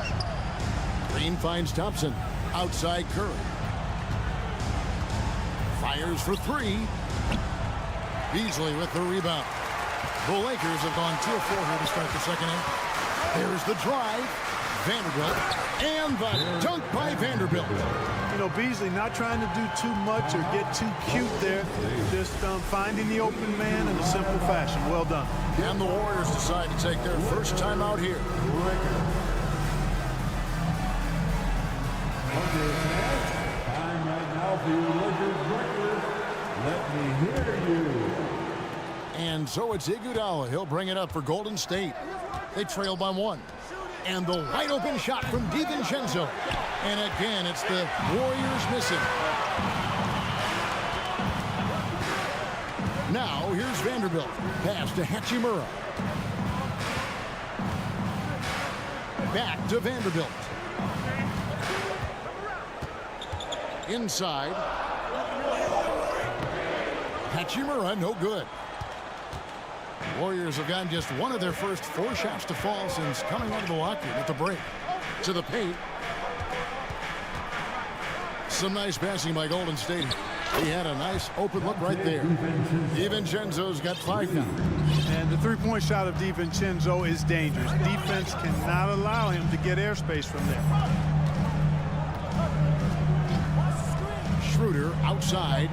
Green finds Thompson. Outside Curry. Fires for 3. Beasley with the rebound. The Lakers have gone 2 of 4 here to start the second half. There's the drive. Vanderbilt. And the dunk by Vanderbilt. You know, Beasley not trying to do too much or get too cute there. Just finding the open man in a simple fashion. Well done. And the Warriors decide to take their first time out here. Time right now for your Lakers record. Let me hear you. And so it's Iguodala. He'll bring it up for Golden State. They trail by 1. And the wide open shot from DiVincenzo. And again, it's the Warriors missing. Now, here's Vanderbilt. Pass to Hachimura. Back to Vanderbilt. Inside. Hachimura, no good. Warriors have gotten just one of their first 4 shots to fall since coming out of the locker with the break. To the paint. Some nice passing by Golden State. He had a nice open look right there. DiVincenzo's got 5 now. And the three-point shot of DiVincenzo is dangerous. Defense cannot allow him to get airspace from there. Schroeder outside.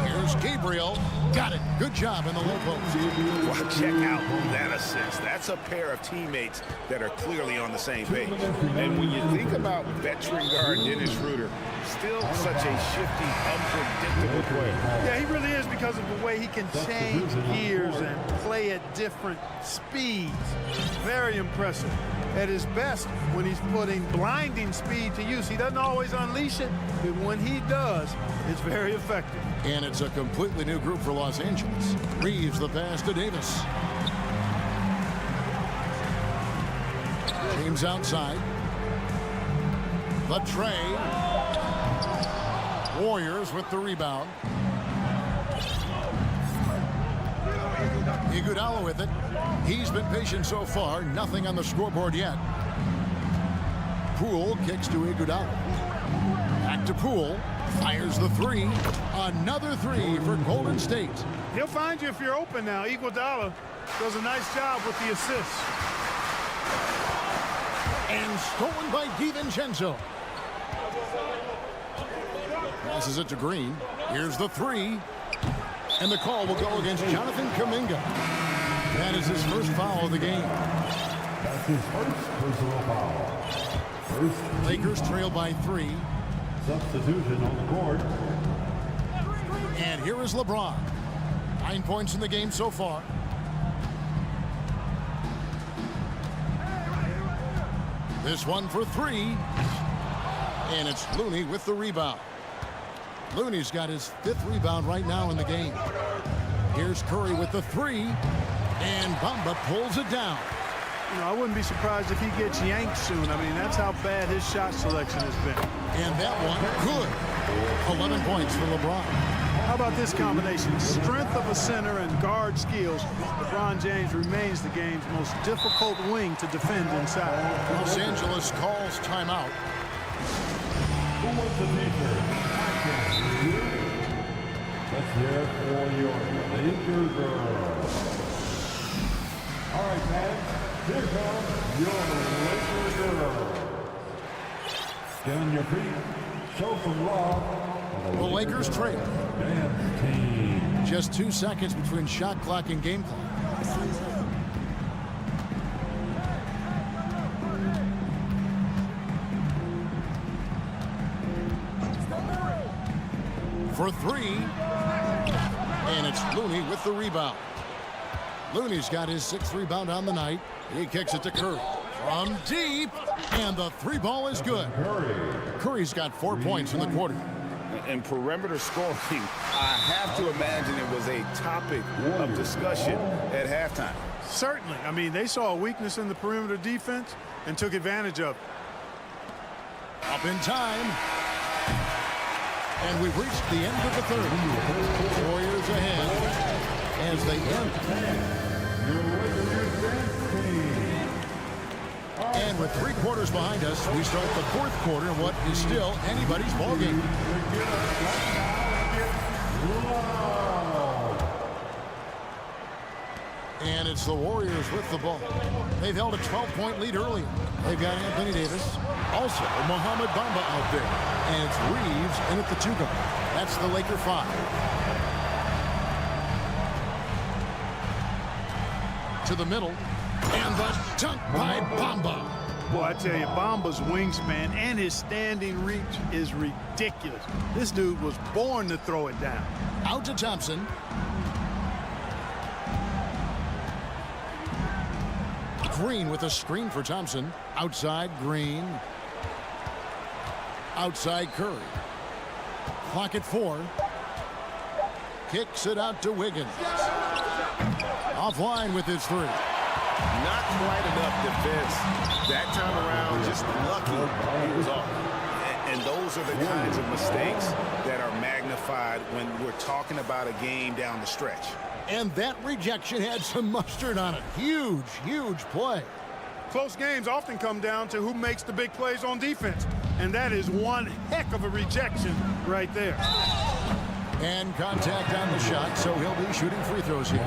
Here's Gabriel. Got it. Good job in the low post. Well, check out that assist. That's a pair of teammates that are clearly on the same page. And when you think about veteran guard Dennis Schroeder, still such a shifty, unpredictable player. Yeah, he really is because of the way he can change gears and play at different speeds. Very impressive. At his best when he's putting blinding speed to use. He doesn't always unleash it, but when he does, it's very effective. And it's a completely new group for Los Angeles. Reeves the pass to Davis. James outside. The tray. Warriors with the rebound. Iguodala with it. He's been patient so far. Nothing on the scoreboard yet. Poole kicks to Iguodala. Back to Poole. Fires the 3. Another 3 for Golden State. He'll find you if you're open now. Iguodala does a nice job with the assist. And stolen by DiVincenzo. Passes it to Green. Here's the 3. And the call will go against Jonathan Kuminga. That is his first foul of the game. That's his first personal foul. Lakers trail by 3. Substitution on the court. And here is LeBron. 9 points in the game so far. This one for 3. And it's Looney with the rebound. Looney's got his 5th rebound right now in the game. Here's Curry with the 3. And Bamba pulls it down. You know, I wouldn't be surprised if he gets yanked soon. I mean, that's how bad his shot selection has been. And that one, good. 11 points for LeBron. How about this combination? Strength of a center and guard skills. LeBron James remains the game's most difficult wing to defend inside. Los Angeles calls timeout. Who wants the defense? Let's hear it for your Lakers girls. All right, man. Here comes your Lakers girls. Get on your feet. Show some love. The Lakers trail. Dance team. Just 2 seconds between shot clock and game clock. For three. And it's Looney with the rebound. Looney's got his 6th rebound on the night. He kicks it to Curry. From deep. And the 3 ball is good. Curry's got 4 points in the quarter. And perimeter scoring, I have to imagine it was a topic of discussion at halftime. Certainly. I mean, they saw a weakness in the perimeter defense and took advantage of it. Up in time. And we've reached the end of the third. Warriors ahead as they end. And with 3 quarters behind us, we start the 4th quarter in what is still anybody's ballgame. And it's the Warriors with the ball. They've held a 12-point lead earlier. They've got Anthony Davis. Also, Mohamed Bamba out there. And it's Reeves in at the 2 guard. That's the Laker 5. To the middle. And the dunk by Bamba. Boy, I tell you, Bamba's wingspan and his standing reach is ridiculous. This dude was born to throw it down. Out to Thompson. Green with a screen for Thompson. Outside, Green. Outside, Curry. Clock at 4. Kicks it out to Wiggins. Offline with his 3. Not quite enough defense. That time around, just lucky he was off. And those are the kinds of mistakes that are magnified when we're talking about a game down the stretch. And that rejection had some mustard on it. Huge, huge play. Close games often come down to who makes the big plays on defense. And that is one heck of a rejection right there. And contact on the shot, so he'll be shooting free throws here.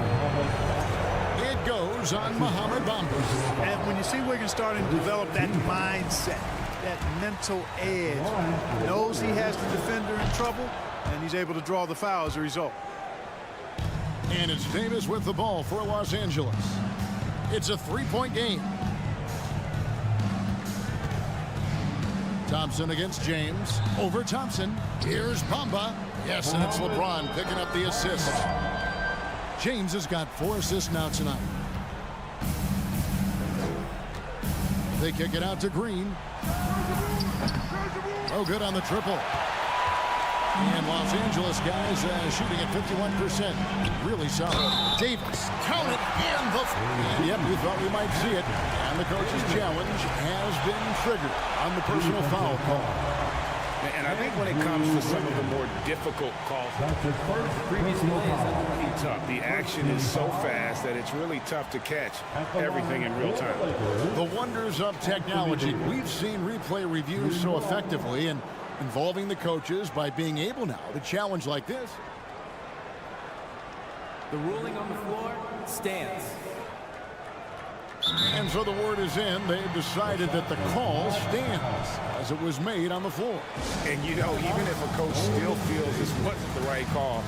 It goes on Mohamed Bamba. And when you see Wiggins starting to develop that mindset, that mental edge, knows he has the defender in trouble, and he's able to draw the foul as a result. And it's Davis with the ball for Los Angeles. It's a 3-point game. Thompson against James. Over Thompson. Here's Bamba. Yes, and it's LeBron picking up the assist. James has got 4 assists now tonight. They kick it out to Green. Oh, good on the triple. And Los Angeles guys shooting at 51%. Really solid. Davis, count it, and yep, we thought we might see it. And the coach's challenge has been triggered on the personal foul call. And I think when it comes to some of the more difficult calls, the action is so fast that it's really tough to catch everything in real time. The wonders of technology. We've seen replay reviews so effectively and involving the coaches by being able now to challenge like this. The ruling on the floor stands. And so the word is in. They've decided that the call stands as it was made on the floor. And, you know, even if a coach still feels this wasn't the right call,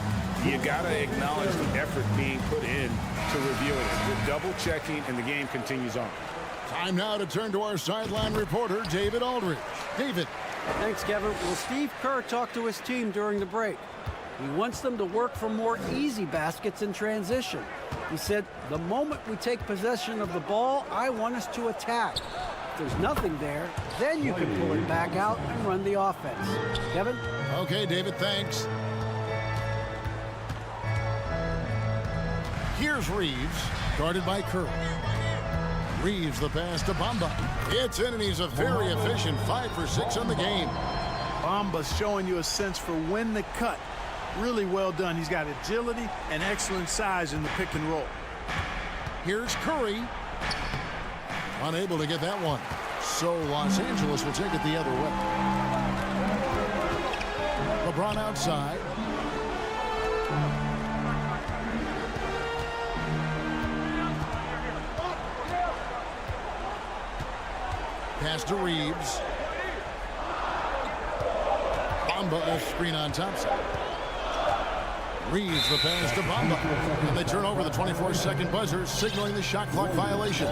you got to acknowledge the effort being put in to reviewing it. You're double-checking, and the game continues on. Time now to turn to our sideline reporter, David Aldridge. David. Thanks, Kevin. Well, Steve Kerr talked to his team during the break. He wants them to work for more easy baskets in transition. He said, the moment we take possession of the ball, I want us to attack. If there's nothing there, then you can pull it back out and run the offense. Kevin? Okay, David, thanks. Here's Reeves, guarded by Curry. Reeves the pass to Bamba. It's in, and he's a very efficient 5 for 6 on the game. Bamba's showing you a sense for when to cut. Really well done. He's got agility and excellent size in the pick and roll. Here's Curry. Unable to get that one. So Los Angeles will take it the other way. LeBron outside. Pass to Reeves. Bamba a screen on Thompson. Reeves the pass to Bamba. And they turn over the 24-second buzzer, signaling the shot clock violation.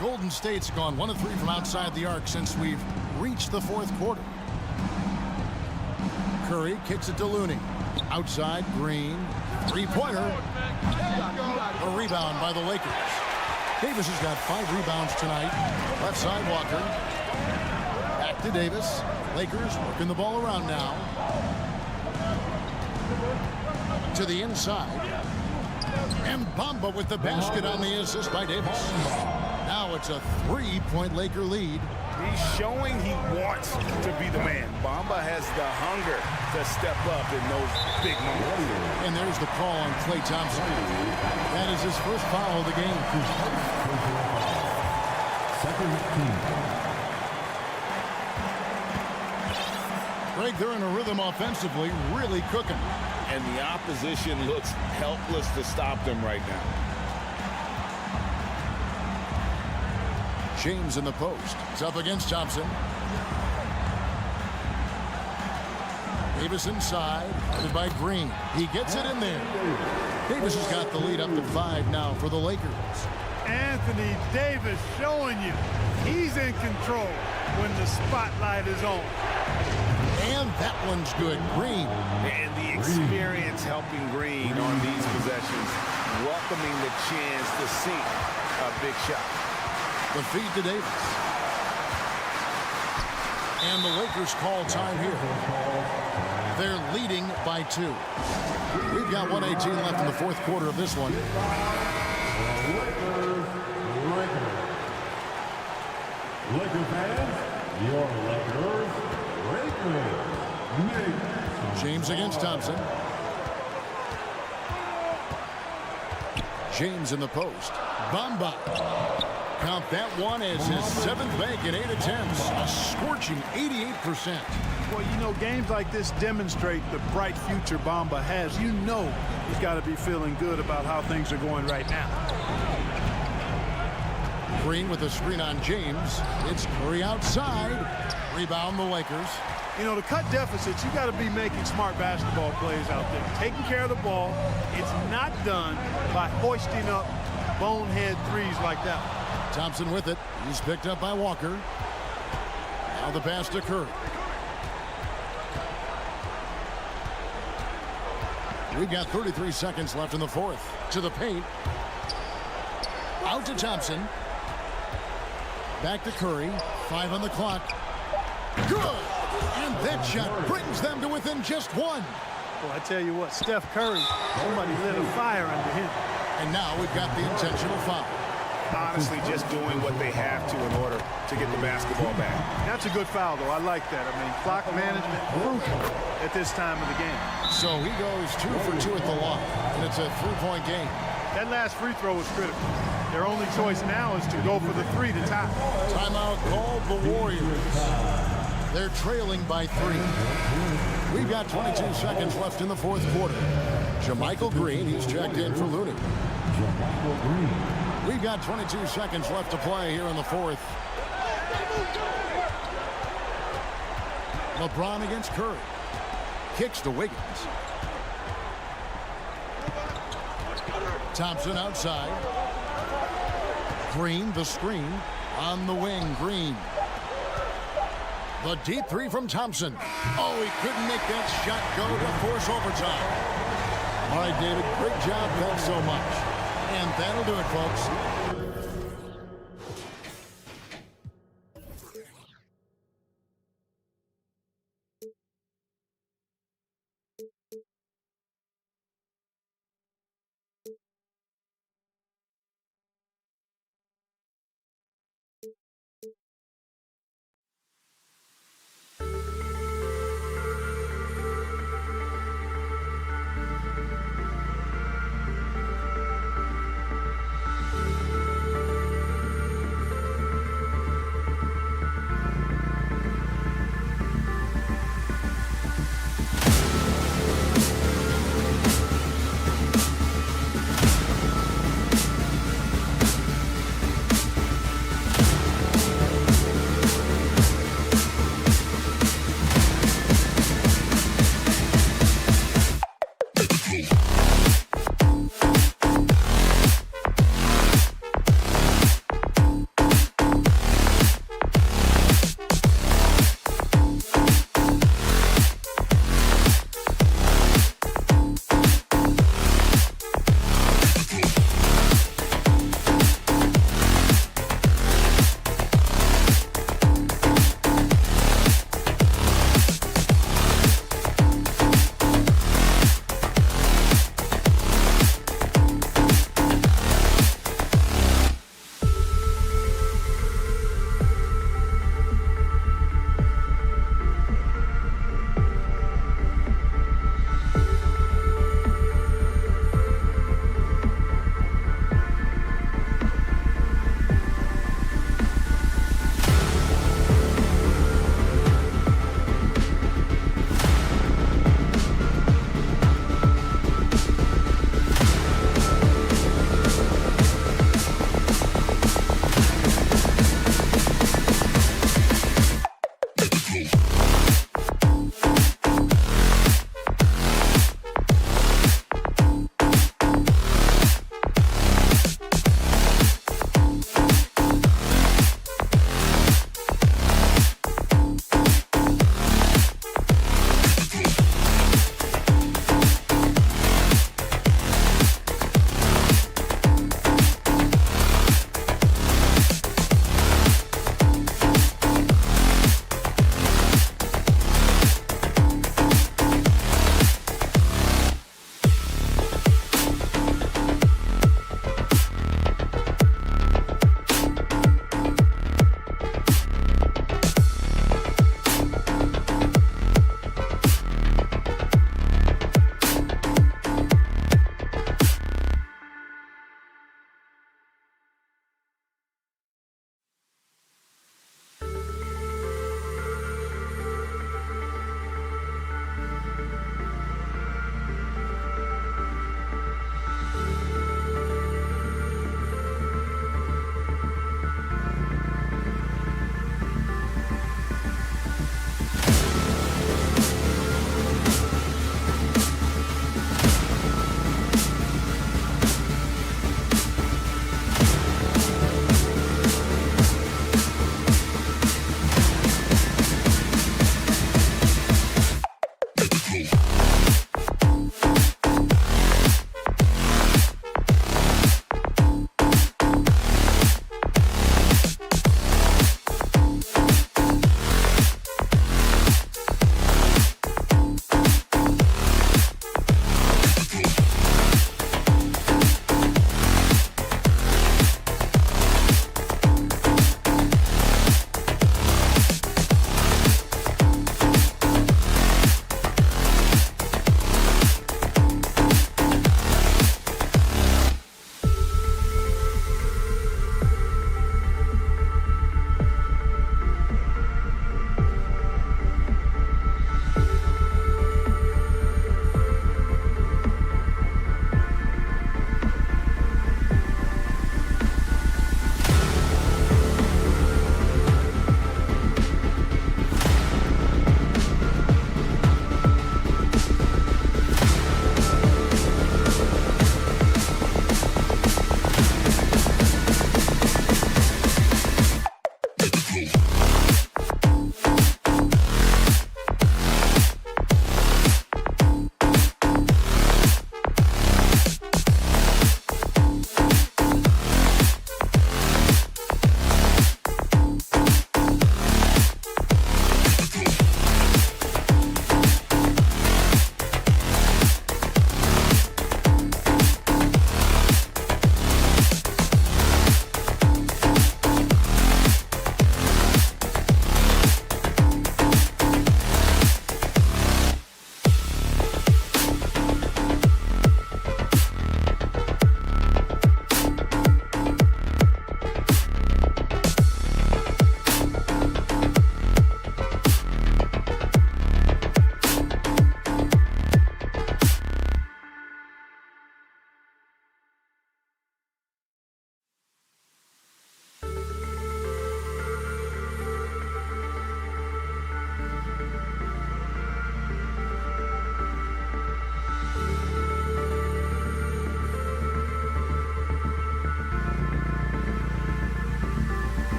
Golden State's gone 1 of 3 from outside the arc since we've reached the fourth quarter. Curry kicks it to Looney. Outside, Green. Three-pointer. A rebound by the Lakers. Davis has got 5 rebounds tonight. Left side, Walker. Back to Davis. Lakers working the ball around now. To the inside. And Bamba with the basket on the assist by Davis. Now it's a 3-point Laker lead. He's showing he wants to be the man. Bamba has the hunger to step up in those big moments. And there's the call on Klay Thompson. That is his first foul of the game. Greg, they're in a rhythm offensively, really cooking. And the opposition looks helpless to stop them right now. James in the post. It's up against Thompson. Davis inside. Headed by Green. He gets it in there. Davis has got the lead up to 5 now for the Lakers. Anthony Davis showing you he's in control when the spotlight is on. And that one's good. Green. And the experience helping Green on these possessions, welcoming the chance to sink a big shot. The feed to Davis. And the Lakers call time here. They're leading by 2. We've got 1:18 left in the fourth quarter of this one. Lakers fans, your Lakers. James against Thompson. James in the post. Bamba. Count that one as his 7th bank in 8 attempts. A scorching 88%. Well, you know, games like this demonstrate the bright future Bamba has. You know he's got to be feeling good about how things are going right now. Green with a screen on James. It's Curry outside. Rebound the Lakers. You know, to cut deficits, you got to be making smart basketball plays out there. Taking care of the ball. It's not done by hoisting up bonehead threes like that. Thompson with it. He's picked up by Walker. Now the pass to Curry. We've got 33 seconds left in the fourth. To the paint. Out to Thompson. Back to Curry. 5 on the clock. Good! And that shot brings them to within just 1. Well, I tell you what, Steph Curry, somebody lit a fire under him. And now we've got the intentional foul. Honestly, just doing what they have to in order to get the basketball back. That's a good foul, though. I like that. I mean, clock management, crucial at this time of the game. So he goes 2 for 2 at the line, and it's a 3-point game. That last free throw was critical. Their only choice now is to go for the 3 to tie. Timeout called the Warriors. They're trailing by 3. We've got 22 seconds left in the fourth quarter. JaMychal Green, he's checked in for Looney. JaMychal Green. We've got 22 seconds left to play here in the fourth. LeBron against Curry. Kicks to Wiggins. Thompson outside. Green, the screen. On the wing, Green. The deep 3 from Thompson. Oh, he couldn't make that shot go to force overtime. All right, David, great job. Thanks so much. And that'll do it, folks.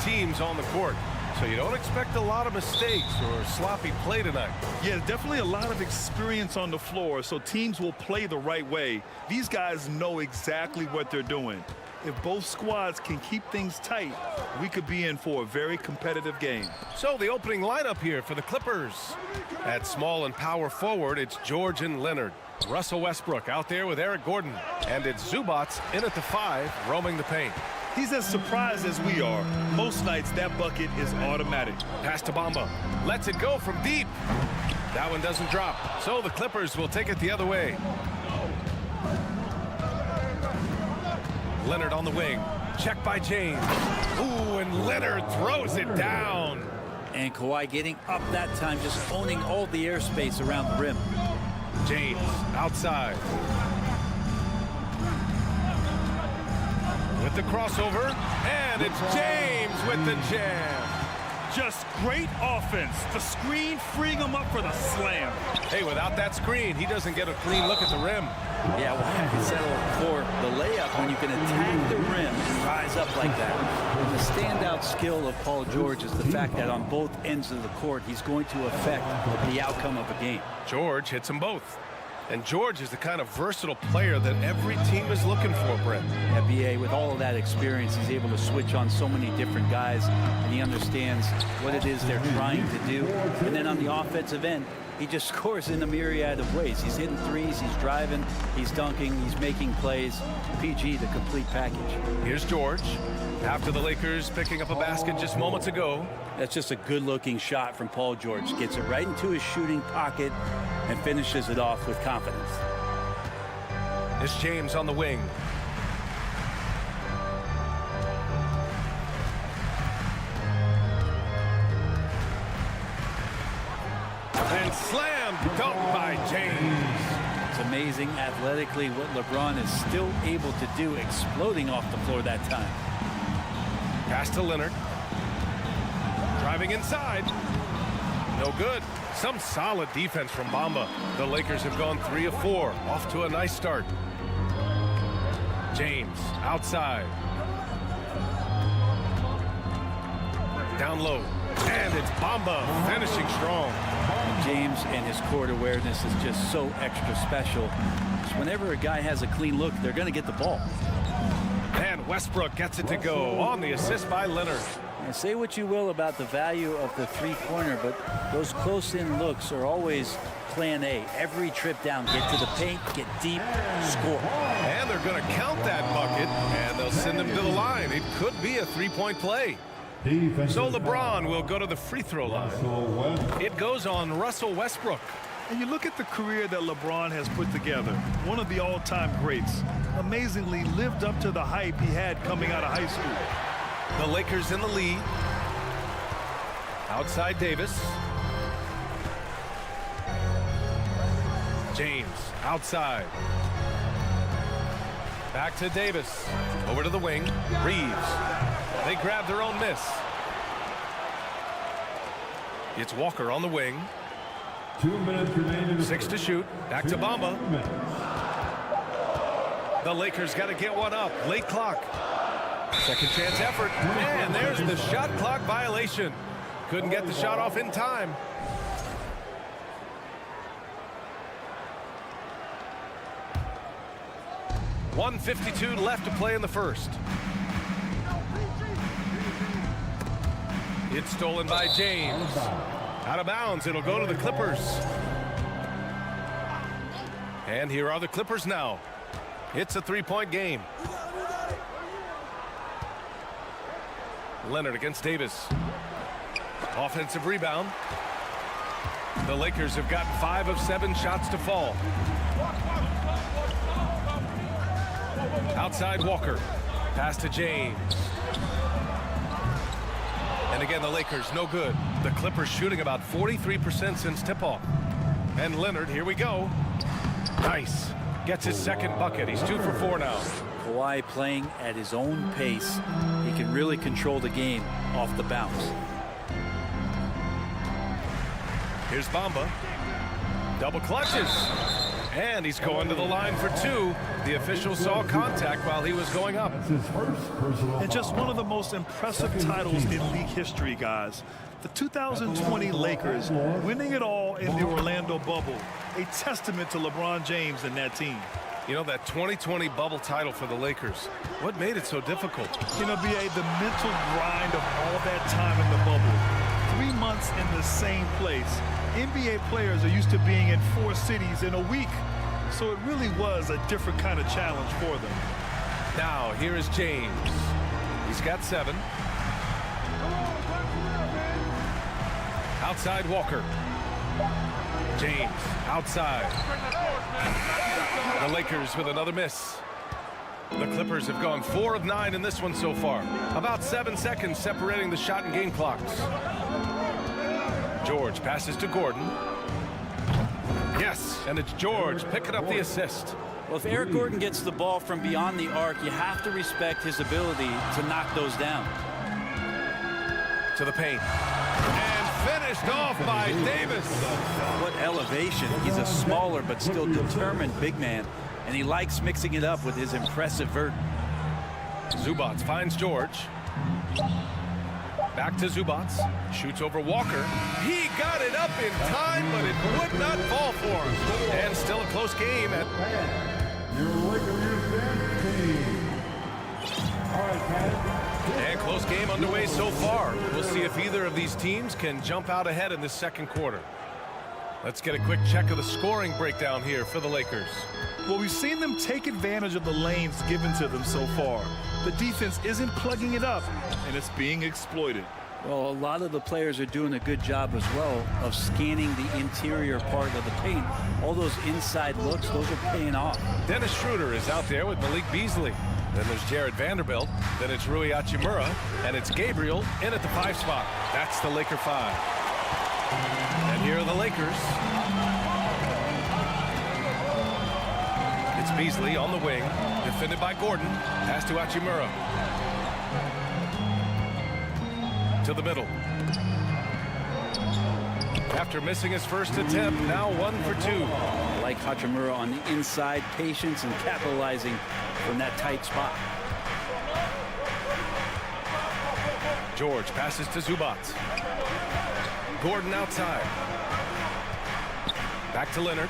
teams on the court, so you don't expect a lot of mistakes or sloppy play tonight. Yeah, definitely a lot of experience on the floor, so teams will play the right way. These guys know exactly what they're doing. If both squads can keep things tight, we could be in for a very competitive game. So the opening lineup here for the Clippers. At small and power forward, it's George and Leonard. Russell Westbrook out there with Eric Gordon. And it's Zubats in at the 5, roaming the paint. He's as surprised as we are. Most nights, that bucket is automatic. Pass to Bamba. Lets it go from deep. That one doesn't drop. So the Clippers will take it the other way. Leonard on the wing. Check by James. Ooh, and Leonard throws it down. And Kawhi getting up that time, just owning all the airspace around the rim. James outside. With the crossover, and it's James with the jam. Just great offense. The screen freeing him up for the slam. Hey, without that screen, he doesn't get a clean look at the rim. Yeah, well, I settle for the layup when you can attack the rim and rise up like that. And the standout skill of Paul George is the fact that on both ends of the court, he's going to affect the outcome of a game. George hits them both. And George is the kind of versatile player that every team is looking for, Brent. Yeah, B.A., with all of that experience, he's able to switch on so many different guys, and he understands what it is they're trying to do. And then on the offensive end, he just scores in a myriad of ways. He's hitting threes, he's driving, he's dunking, he's making plays. PG, the complete package. Here's George. After the Lakers picking up a basket just moments ago. That's just a good-looking shot from Paul George. Gets it right into his shooting pocket and finishes it off with confidence. It's James on the wing. And slammed dunk by James. It's amazing athletically what LeBron is still able to do, exploding off the floor that time. Pass to Leonard. Driving inside. No good. Some solid defense from Bamba. The Lakers have gone 3 of 4. Off to a nice start. James outside. Down low. And it's Bamba finishing strong. James and his court awareness is just so extra special. So whenever a guy has a clean look, they're going to get the ball. And Westbrook gets it to go on the assist by Leonard. And say what you will about the value of the three-pointer, but those close-in looks are always plan A. Every trip down, get to the paint, get deep, score. And they're going to count that bucket, and they'll send him to the line. It could be a three-point play. So LeBron will go to the free throw line. It goes on Russell Westbrook. And you look at the career that LeBron has put together. One of the all-time greats. Amazingly lived up to the hype he had coming out of high school. The Lakers in the lead. Outside Davis. James outside. Back to Davis. Over to the wing. Reeves. They grab their own miss. It's Walker on the wing. 2 minutes remaining. 6 to shoot. Back to Bamba. The Lakers got to get one up. Late clock. Second chance effort. And there's the shot clock violation. Couldn't get the shot off in time. .152 left to play in the first. It's stolen by James. Out of bounds. It'll go to the Clippers. And here are the Clippers now. It's a three-point game. Leonard against Davis. Offensive rebound. The Lakers have gotten 5 of 7 shots to fall. Outside Walker. Pass to James. And again, the Lakers no good. The Clippers shooting about 43% since tip-off. And Leonard, here we go. Nice. Gets his second bucket. He's 2 for 4 now. Kawhi playing at his own pace. He can really control the game off the bounce. Here's Bamba. Double clutches. And he's going to the line for two. The official saw contact while he was going up. And just one of the most impressive titles in league history, guys. The 2020 Lakers winning it all in the Orlando bubble. A testament to LeBron James and that team. You know, that 2020 bubble title for the Lakers, what made it so difficult? You know, B.A., the mental grind of all that time in the bubble. 3 months in the same place. NBA players are used to being in 4 cities in a week. So it really was a different kind of challenge for them. Now, here is James. He's got 7. Outside Walker. James, outside. The Lakers with another miss. The Clippers have gone 4 of 9 in this one so far. About 7 seconds separating the shot and game clocks. George passes to Gordon. Yes, and it's George picking up the assist. Well, if Eric Gordon gets the ball from beyond the arc, you have to respect his ability to knock those down. To the paint. And finished off by Davis. What elevation. He's a smaller but still determined big man, and he likes mixing it up with his impressive vert. Zubac finds George. Back to Zubac. Shoots over Walker. He got it up in time, but it would not fall for him. And still a close game. And close game underway so far. We'll see if either of these teams can jump out ahead in this second quarter. Let's get a quick check of the scoring breakdown here for the Lakers. Well, we've seen them take advantage of the lanes given to them so far. The defense isn't plugging it up, and it's being exploited. Well, a lot of the players are doing a good job as well of scanning the interior part of the paint. All those inside looks, those are paying off. Dennis Schroeder is out there with Malik Beasley. Then there's Jared Vanderbilt. Then it's Rui Hachimura. And it's Gabriel in at the 5 spot. That's the Laker 5. And here are the Lakers. It's Beasley on the wing. Defended by Gordon. Pass to Hachimura. To the middle. After missing his first attempt, now 1 for 2. I like Hachimura on the inside, patience and capitalizing from that tight spot. George passes to Zubac. Gordon outside. Back to Leonard.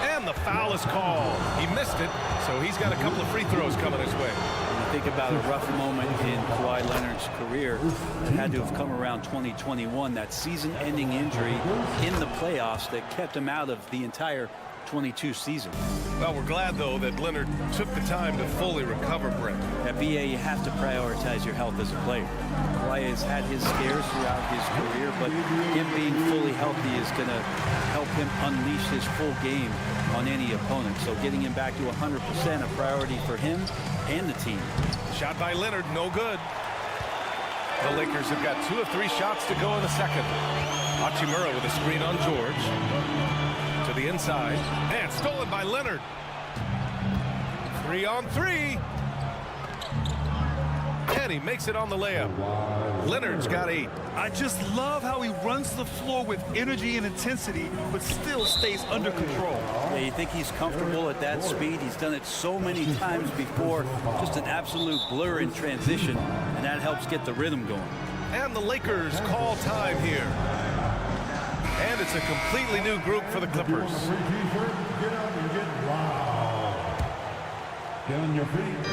And the foul is called. He missed it, so he's got a couple of free throws coming his way. Think about a rough moment in Kawhi Leonard's career that had to have come around 2021, that season-ending injury in the playoffs that kept him out of the entire 22 season. Well, we're glad, though, that Leonard took the time to fully recover, Brent. At BA, you have to prioritize your health as a player. Kawhi has had his scares throughout his career, but him being fully healthy is going to help him unleash his full game on any opponent. So getting him back to 100% a priority for him and the team. Shot by Leonard, no good. The Lakers have got 2 of 3 shots to go in the second. Hachimura with a screen on George. To the inside. And stolen by Leonard. 3 on 3. And he makes it on the layup. Leonard's got 8. I just love how he runs the floor with energy and intensity, but still stays under control. Yeah, you think he's comfortable at that speed? He's done it so many times before. Just an absolute blur in transition, and that helps get the rhythm going. And the Lakers call time here. And it's a completely new group for the Clippers. Get up and get loud. Get on your feet.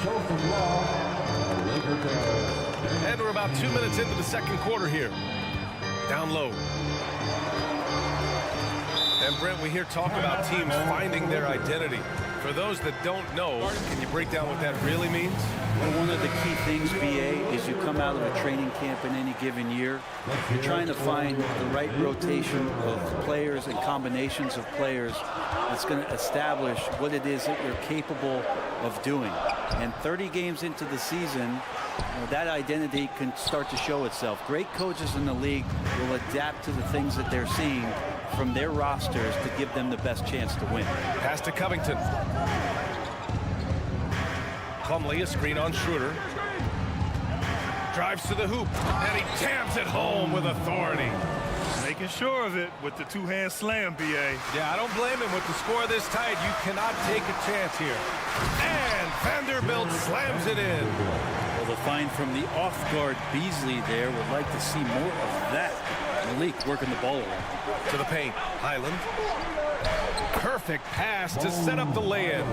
Show some love. And we're about 2 minutes into the second quarter here. Down low. And Brent, we hear talk about teams finding their identity. For those that don't know, can you break down what that really means? Well, one of the key things, BA, is you come out of a training camp in any given year. You're trying to find the right rotation of players and combinations of players that's going to establish what it is that you're capable of doing. And 30 games into the season, that identity can start to show itself. Great coaches in the league will adapt to the things that they're seeing from their rosters to give them the best chance to win. Pass to Covington. Plumlee, a screen on Schroeder. Drives to the hoop, and he jams it home with authority. Making sure of it with the two-hand slam, B.A. Yeah, I don't blame him with the score this tight. You cannot take a chance here. And Vanderbilt slams it in. Well, the find from the off-guard Beasley there would like to see more of that. Malik working the ball around. To the paint, Highland. Perfect pass to set up the lay-in.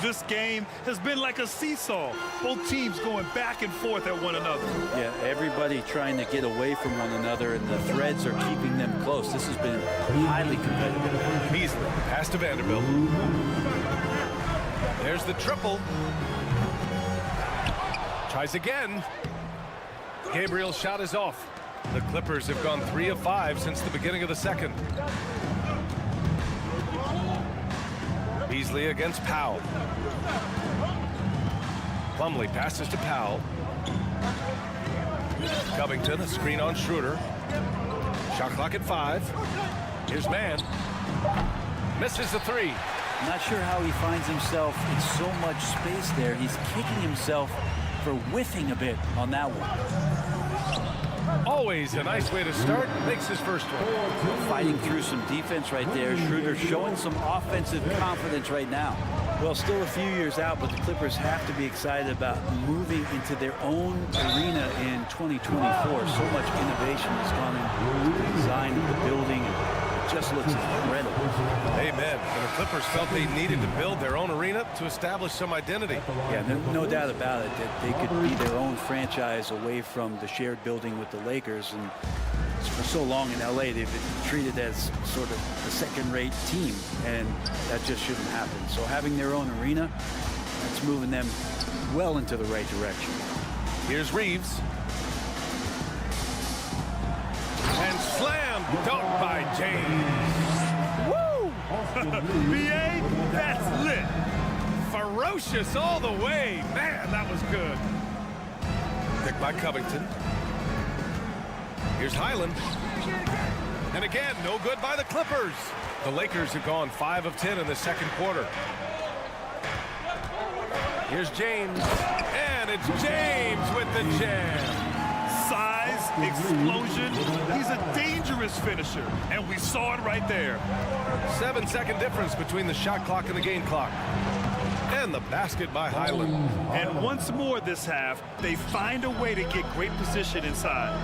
This game has been like a seesaw. Both teams going back and forth at one another. Yeah, everybody trying to get away from one another, and the threads are keeping them close. This has been highly competitive. Beasley, pass to Vanderbilt. There's the triple. Tries again. Gabriel's shot is off. The Clippers have gone 3 of 5 since the beginning of the second. Beasley against Powell. Plumlee passes to Powell. Covington, a screen on Schroeder. Shot clock at 5. Here's Mann. Misses the 3. I'm not sure how he finds himself in so much space there. He's kicking himself for whiffing a bit on that one. Always a nice way to start. Makes his first one. Fighting through some defense right there. Schroeder showing some offensive confidence right now. Well, still a few years out, but the Clippers have to be excited about moving into their own arena in 2024. So much innovation has gone into the design of the building. It just looks incredible. Amen. And the Clippers felt they needed to build their own arena to establish some identity. Yeah, no doubt about it that they could be their own franchise away from the shared building with the Lakers. And for so long in LA, they've been treated as sort of a second-rate team, and that just shouldn't happen. So having their own arena, that's moving them well into the right direction. Here's Reeves. And slam dunk by James. Woo! B.A., that's lit. Ferocious all the way. Man, that was good. Picked by Covington. Here's Highland. And again, no good by the Clippers. The Lakers have gone 5 of 10 in the second quarter. Here's James. And it's James with the jam. Size, explosion. He's a dangerous finisher, and we saw it right there. 7-second difference between the shot clock and the game clock. And the basket by Highland. And once more this half, they find a way to get great position inside.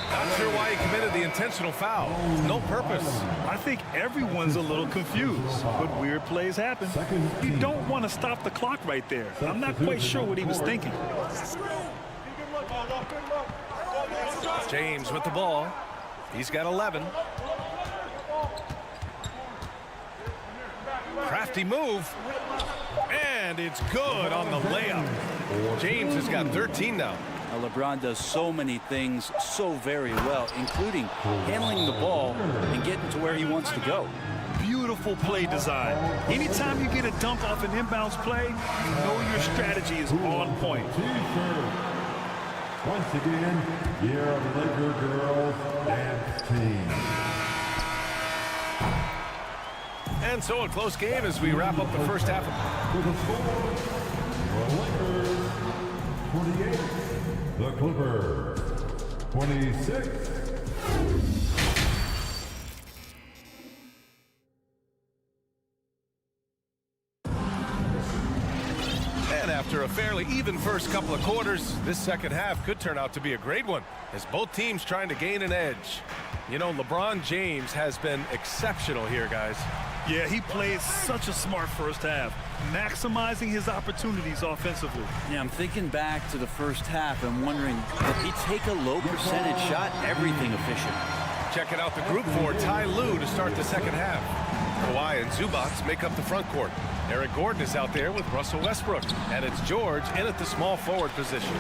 Not sure why he committed the intentional foul. No purpose. I think everyone's a little confused, but weird plays happen. You don't want to stop the clock right there. I'm not quite sure what he was thinking. James with the ball. He's got 11. Crafty move. And it's good on the layup. James has got 13 now. Now, LeBron does so many things so very well, including handling the ball and getting to where he wants to go. Beautiful play design. Anytime you get a dunk off an inbounds play, you know your strategy is on point. Once again, your Laker girls dance team. And so a close game as we wrap up the first half. With a score, the Lakers 28, the Clippers 26. And after a fairly even first couple of quarters, this second half could turn out to be a great one as both teams trying to gain an edge. You know, LeBron James has been exceptional here, guys. Yeah, he played such a smart first half, maximizing his opportunities offensively. Yeah, I'm thinking back to the first half and wondering, did he take a low percentage shot? Everything efficient. Checking out the group for Ty Lue to start the second half. Kawhi and Zubats make up the front court. Eric Gordon is out there with Russell Westbrook. And it's George in at the small forward position.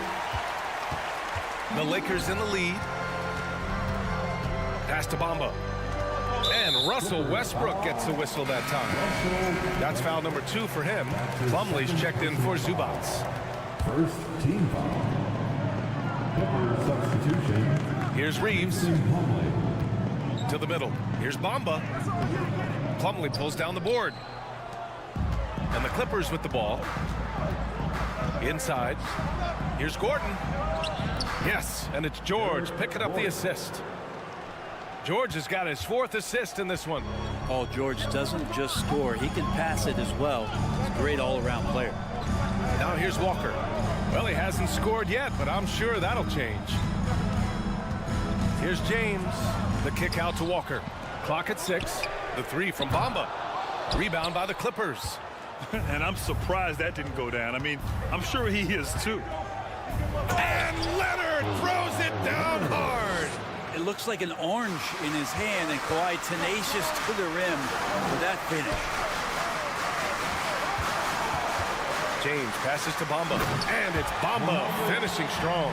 The Lakers in the lead. Pass to Bamba. And Russell Westbrook gets the whistle that time. That's foul number 2 for him. Plumlee's checked in for Zubats. First team foul. Clippers substitution. Here's Reeves. To the middle. Here's Bamba. Plumlee pulls down the board. And the Clippers with the ball. Inside. Here's Gordon. Yes, and it's George picking up the assist. George has got his 4th assist in this one. Paul George doesn't just score. He can pass it as well. He's a great all-around player. Now here's Walker. Well, he hasn't scored yet, but I'm sure that'll change. Here's James. The kick out to Walker. Clock at 6. The 3 from Bamba. Rebound by the Clippers. And I'm surprised that didn't go down. I mean, I'm sure he is too. And Leonard throws it down hard. It looks like an orange in his hand, and Kawhi tenacious to the rim for that finish. James passes to Bamba, and it's Bamba finishing strong.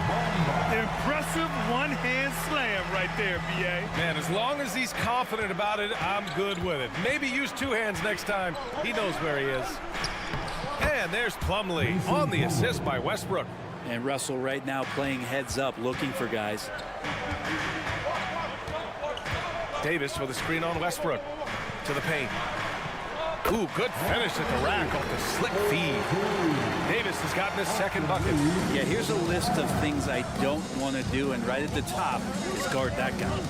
Impressive one-hand slam right there, B.A. Man, as long as he's confident about it, I'm good with it. Maybe use 2 hands next time. He knows where he is. And there's Plumlee on the assist by Westbrook. And Russell right now playing heads up, looking for guys. Davis with a screen on Westbrook. To the paint. Ooh, good finish at the rack off the slick feed. Davis has gotten his 2nd bucket. Yeah, here's a list of things I don't want to do, and right at the top is guard that guy.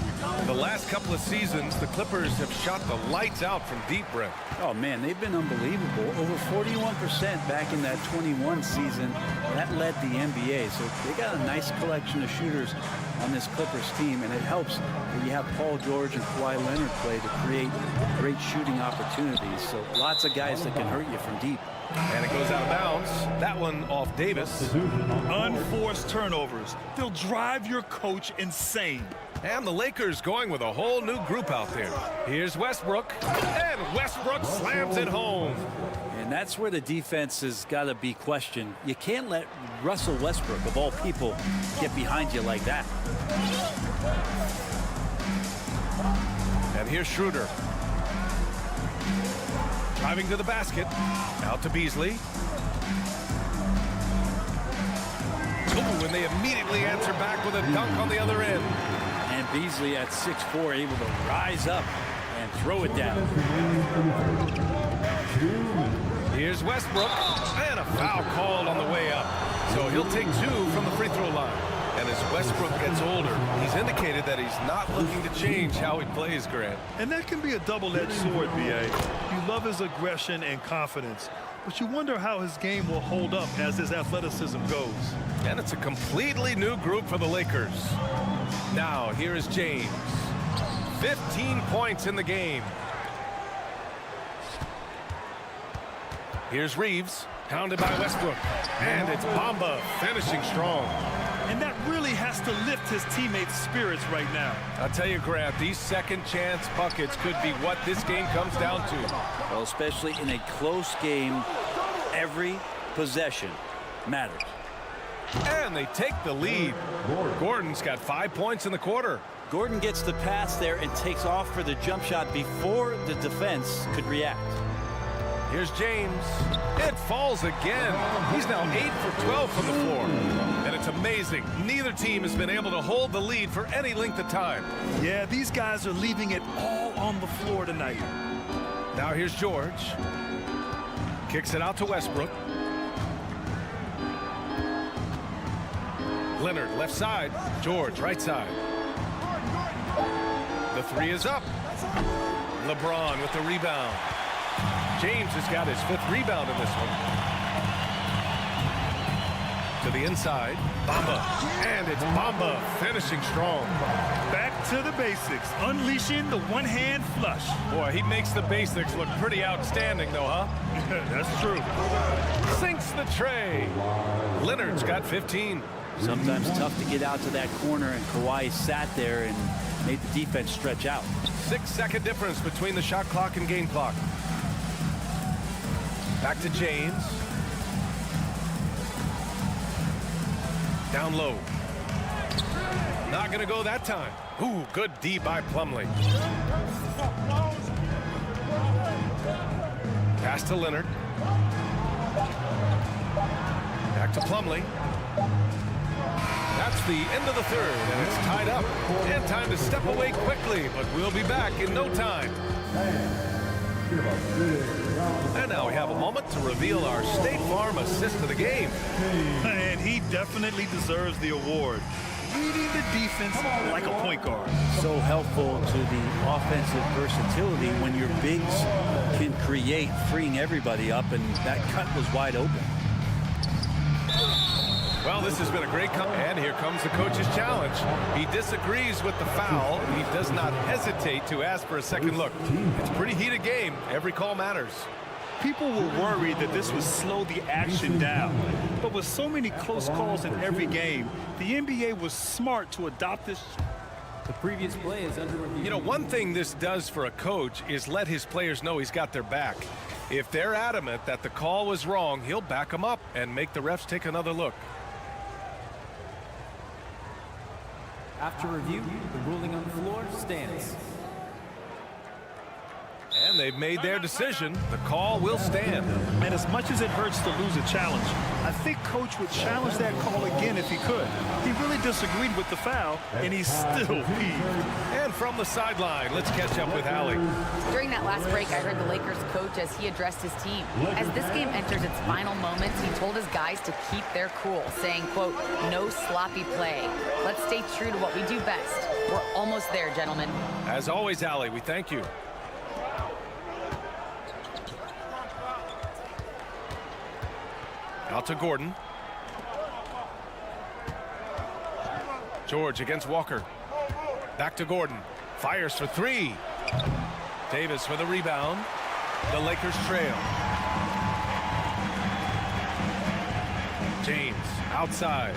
The last couple of seasons, the Clippers have shot the lights out from deep rim. Oh, man, they've been unbelievable. Over 41% back in that 21 season. That led the NBA, so they got a nice collection of shooters on this Clippers team, and it helps that you have Paul George and Kawhi Leonard play to create great shooting opportunities. So lots of guys that can hurt you from deep. And it goes out of bounds. That one off Davis. Unforced turnovers. They'll drive your coach insane. And the Lakers going with a whole new group out there. Here's Westbrook, and Westbrook slams it home. And that's where the defense has got to be questioned. You can't let Russell Westbrook, of all people, get behind you like that. And here's Schroeder. Driving to the basket. Out to Beasley. Ooh, and they immediately answer back with a dunk on the other end. And Beasley at 6'4", able to rise up and throw it down. Here's Westbrook, and a foul called on the way up. So he'll take 2 from the free throw line. And as Westbrook gets older, he's indicated that he's not looking to change how he plays, Grant. And that can be a double-edged sword, B.A. You love his aggression and confidence, but you wonder how his game will hold up as his athleticism goes. And it's a completely new group for the Lakers. Now, here is James. 15 points in the game. Here's Reeves, pounded by Westbrook. And it's Bamba finishing strong. And that really has to lift his teammates' spirits right now. I'll tell you, Grant, these second chance buckets could be what this game comes down to. Well, especially in a close game, every possession matters. And they take the lead. Gordon's got 5 points in the quarter. Gordon gets the pass there and takes off for the jump shot before the defense could react. Here's James. It falls again. He's now 8 for 12 from the floor. And it's amazing. Neither team has been able to hold the lead for any length of time. Yeah, these guys are leaving it all on the floor tonight. Now here's George. Kicks it out to Westbrook. Leonard left side. George right side. The 3 is up. LeBron with the rebound. James has got his 5th rebound in this one. To the inside, Bamba. And it's Bamba finishing strong. Back to the basics, unleashing the one-hand flush. Boy, he makes the basics look pretty outstanding, though, huh? That's true. Sinks the tray. Leonard's got 15. Sometimes tough to get out to that corner, and Kawhi sat there and made the defense stretch out. 6-second difference between the shot clock and game clock. Back to James. Down low. Not going to go that time. Ooh, good D by Plumlee. Pass to Leonard. Back to Plumlee. That's the end of the 3rd, and it's tied up. And time to step away quickly, but we'll be back in no time. And now we have a moment to reveal our State Farm assist of the game. And he definitely deserves the award. reading the defense like a point guard. So helpful to the offensive versatility when your bigs can create, freeing everybody up, and that cut was wide open. Well, this has been a great and here comes the coach's challenge. He disagrees with the foul. He does not hesitate to ask for a second look. It's a pretty heated game. Every call matters. People were worried that this would slow the action down. But with so many close calls in every game, the NBA was smart to adopt this. The previous play is under review. You know, one thing this does for a coach is let his players know he's got their back. If they're adamant that the call was wrong, he'll back them up and make the refs take another look. After review, the ruling on the floor stands. And they've made their decision. The call will stand. And as much as it hurts to lose a challenge, I think Coach would challenge that call again if he could. He really disagreed with the foul, and he's still peeved. And from the sideline, let's catch up with Allie. During that last break, I heard the Lakers coach as he addressed his team. As this game enters its final moments, he told his guys to keep their cool, saying, quote, "No sloppy play. Let's stay true to what we do best. We're almost there, gentlemen." As always, Allie, we thank you. Out to Gordon. George against Walker. Back to Gordon. Fires for three. Davis for the rebound. The Lakers trail. James outside.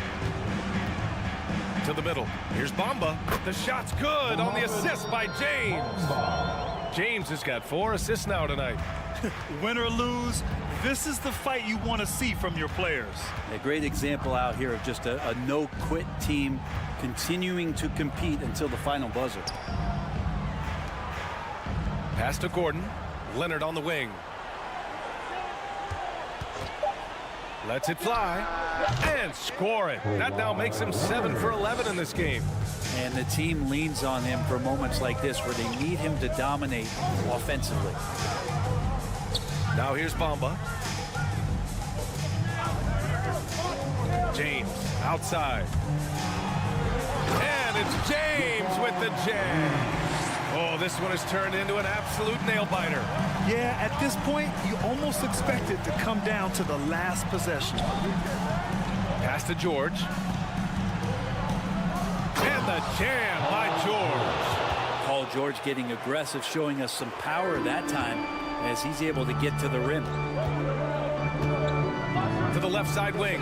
To the middle. Here's Bamba. The shot's good on the assist by James. James has got 4 assists now tonight. Win or lose, this is the fight you want to see from your players. A great example out here of just a no-quit team continuing to compete until the final buzzer. Pass to Gordon. Leonard on the wing. Lets it fly. And score it. That now makes him 7 for 11 in this game. And the team leans on him for moments like this where they need him to dominate offensively. Now here's Bamba. James outside. And it's James with the jam. Oh, this one has turned into an absolute nail-biter. Yeah, at this point, you almost expect it to come down to the last possession. Pass to George. And the jam by George. Paul George getting aggressive, showing us some power that time as he's able to get to the rim. To the left side wing.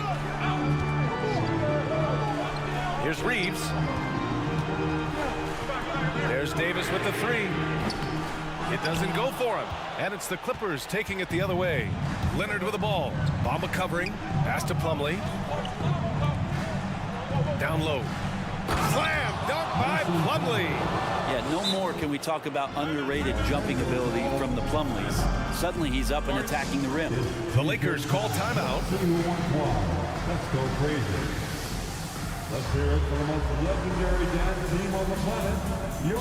Here's Reeves. There's Davis with the three. It doesn't go for him. And it's the Clippers taking it the other way. Leonard with the ball. Bamba covering. Pass to Plumlee. Down low. Slam dunk by Plumlee. Yeah, no more can we talk about underrated jumping ability from the Plumlees. Suddenly he's up and attacking the rim. The Lakers call timeout. Let's go crazy. Let's hear it for the most legendary dance team on the planet, your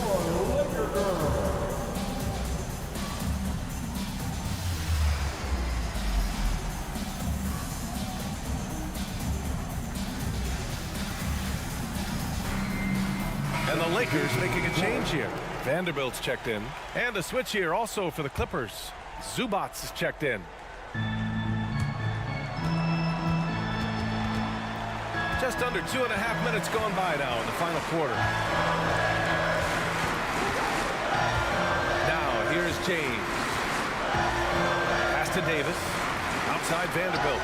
Laker Girls. And the Lakers making a change here. Vanderbilt's checked in. And a switch here also for the Clippers. Zubats is checked in. Just under 2.5 minutes gone by now in the final quarter. Now here's James. Pass to Davis. Outside Vanderbilt.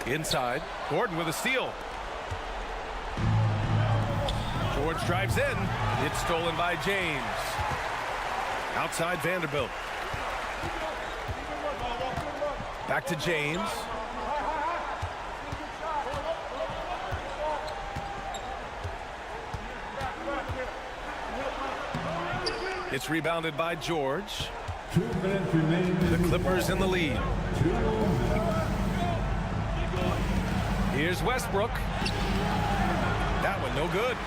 Inside. Gordon with a steal. George drives in. It's stolen by James. Outside Vanderbilt. Back to James. It's rebounded by George. 2 minutes remaining. The Clippers in the lead. Here's Westbrook. That one no good.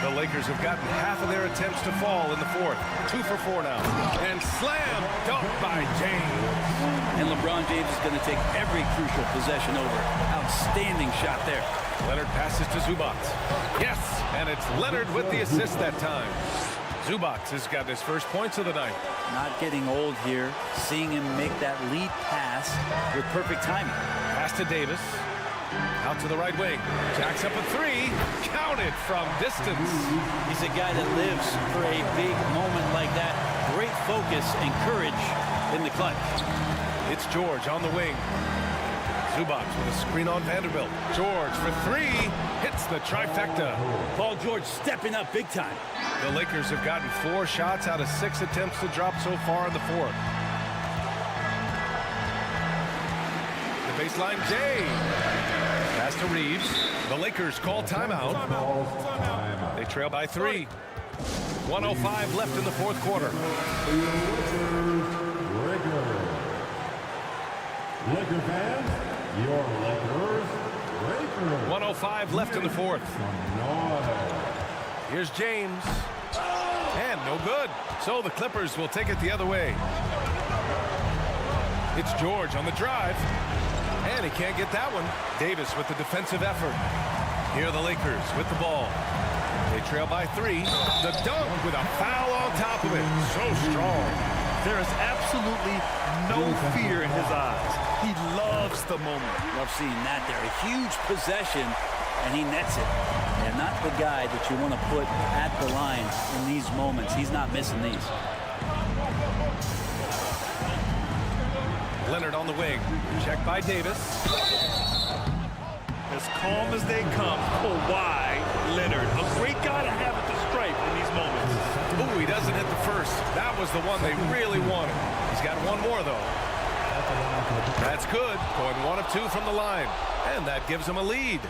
The Lakers have gotten half of their attempts to fall in the fourth. 2 for 4 now. And slam dunk by James. And LeBron James is going to take every crucial possession over. Outstanding shot there. Leonard passes to Zubac. Yes, and it's Leonard with the assist that time. Zubac has got his first points of the night. Not getting old here. Seeing him make that lead pass with perfect timing. Pass to Davis. Out to the right wing. Jacks up a three. Counted from distance. He's a guy that lives for a big moment like that. Great focus and courage in the clutch. It's George on the wing. Zubac with a screen on Vanderbilt. George for three. Hits the trifecta. Paul George stepping up big time. The Lakers have gotten 4 shots out of 6 attempts to drop so far in the fourth. The baseline, Jay. Pass to Reeves. The Lakers call timeout. They trail by 3. 1:05 left in the fourth quarter. Laker fans, your Lakers. 1:05 left in the fourth. Here's James. And no good. So the Clippers will take it the other way. It's George on the drive. And he can't get that one. Davis with the defensive effort. Here are the Lakers with the ball. They trail by 3. The dunk with a foul on top of it. So strong. There is absolutely no fear in his eyes. He loves the moment. Love seeing that there. A huge possession, and he nets it. And not the guy that you want to put at the line in these moments. He's not missing these. Leonard on the wing. Checked by Davis. As calm as they come, Kawhi Leonard. A great guy to have at the stripe in these moments. Ooh, he doesn't hit the first. That was the one they really wanted. He's got one more, though. That's good. Going 1 of 2 from the line. And that gives him a lead.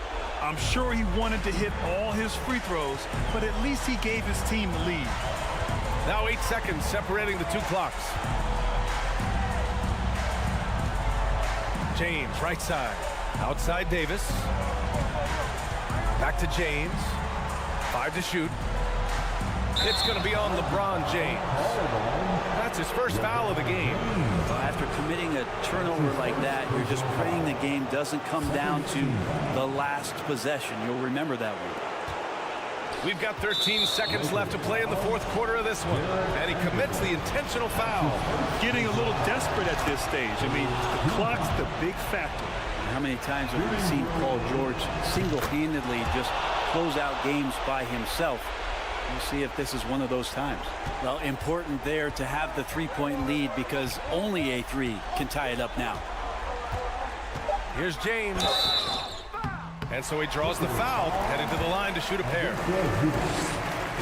I'm sure he wanted to hit all his free throws, but at least he gave his team the lead. Now 8 seconds separating the 2 clocks. James, right side. Outside Davis. Back to James. 5 to shoot. It's going to be on LeBron James. That's his first foul of the game. After committing a turnover like that, you're just praying the game doesn't come down to the last possession. You'll remember that one. We've got 13 seconds left to play in the fourth quarter of this one. And he commits the intentional foul. Getting a little desperate at this stage. I mean, the clock's the big factor. How many times have we seen Paul George single-handedly just close out games by himself? We'll see if this is one of those times. Well, important there to have the three-point lead because only a 3 can tie it up now. Here's James. And so he draws the foul, heading to the line to shoot a pair.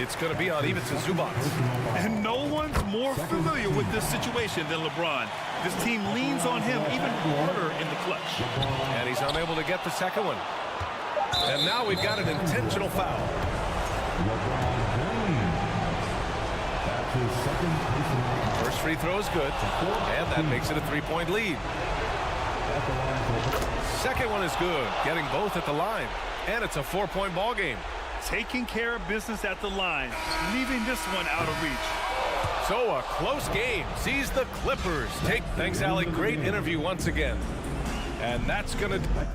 It's going to be on Ivica Zubac. And no one's more familiar with this situation than LeBron. This team leans on him even harder in the clutch. And he's unable to get the second one. And now we've got an intentional foul. First free throw is good, and that makes it a 3-point lead. Second one is good, getting both at the line, and it's a 4-point ball game. Taking care of business at the line, leaving this one out of reach. So a close game sees the Clippers take. Thanks, Alec. Great interview once again. And that's going to...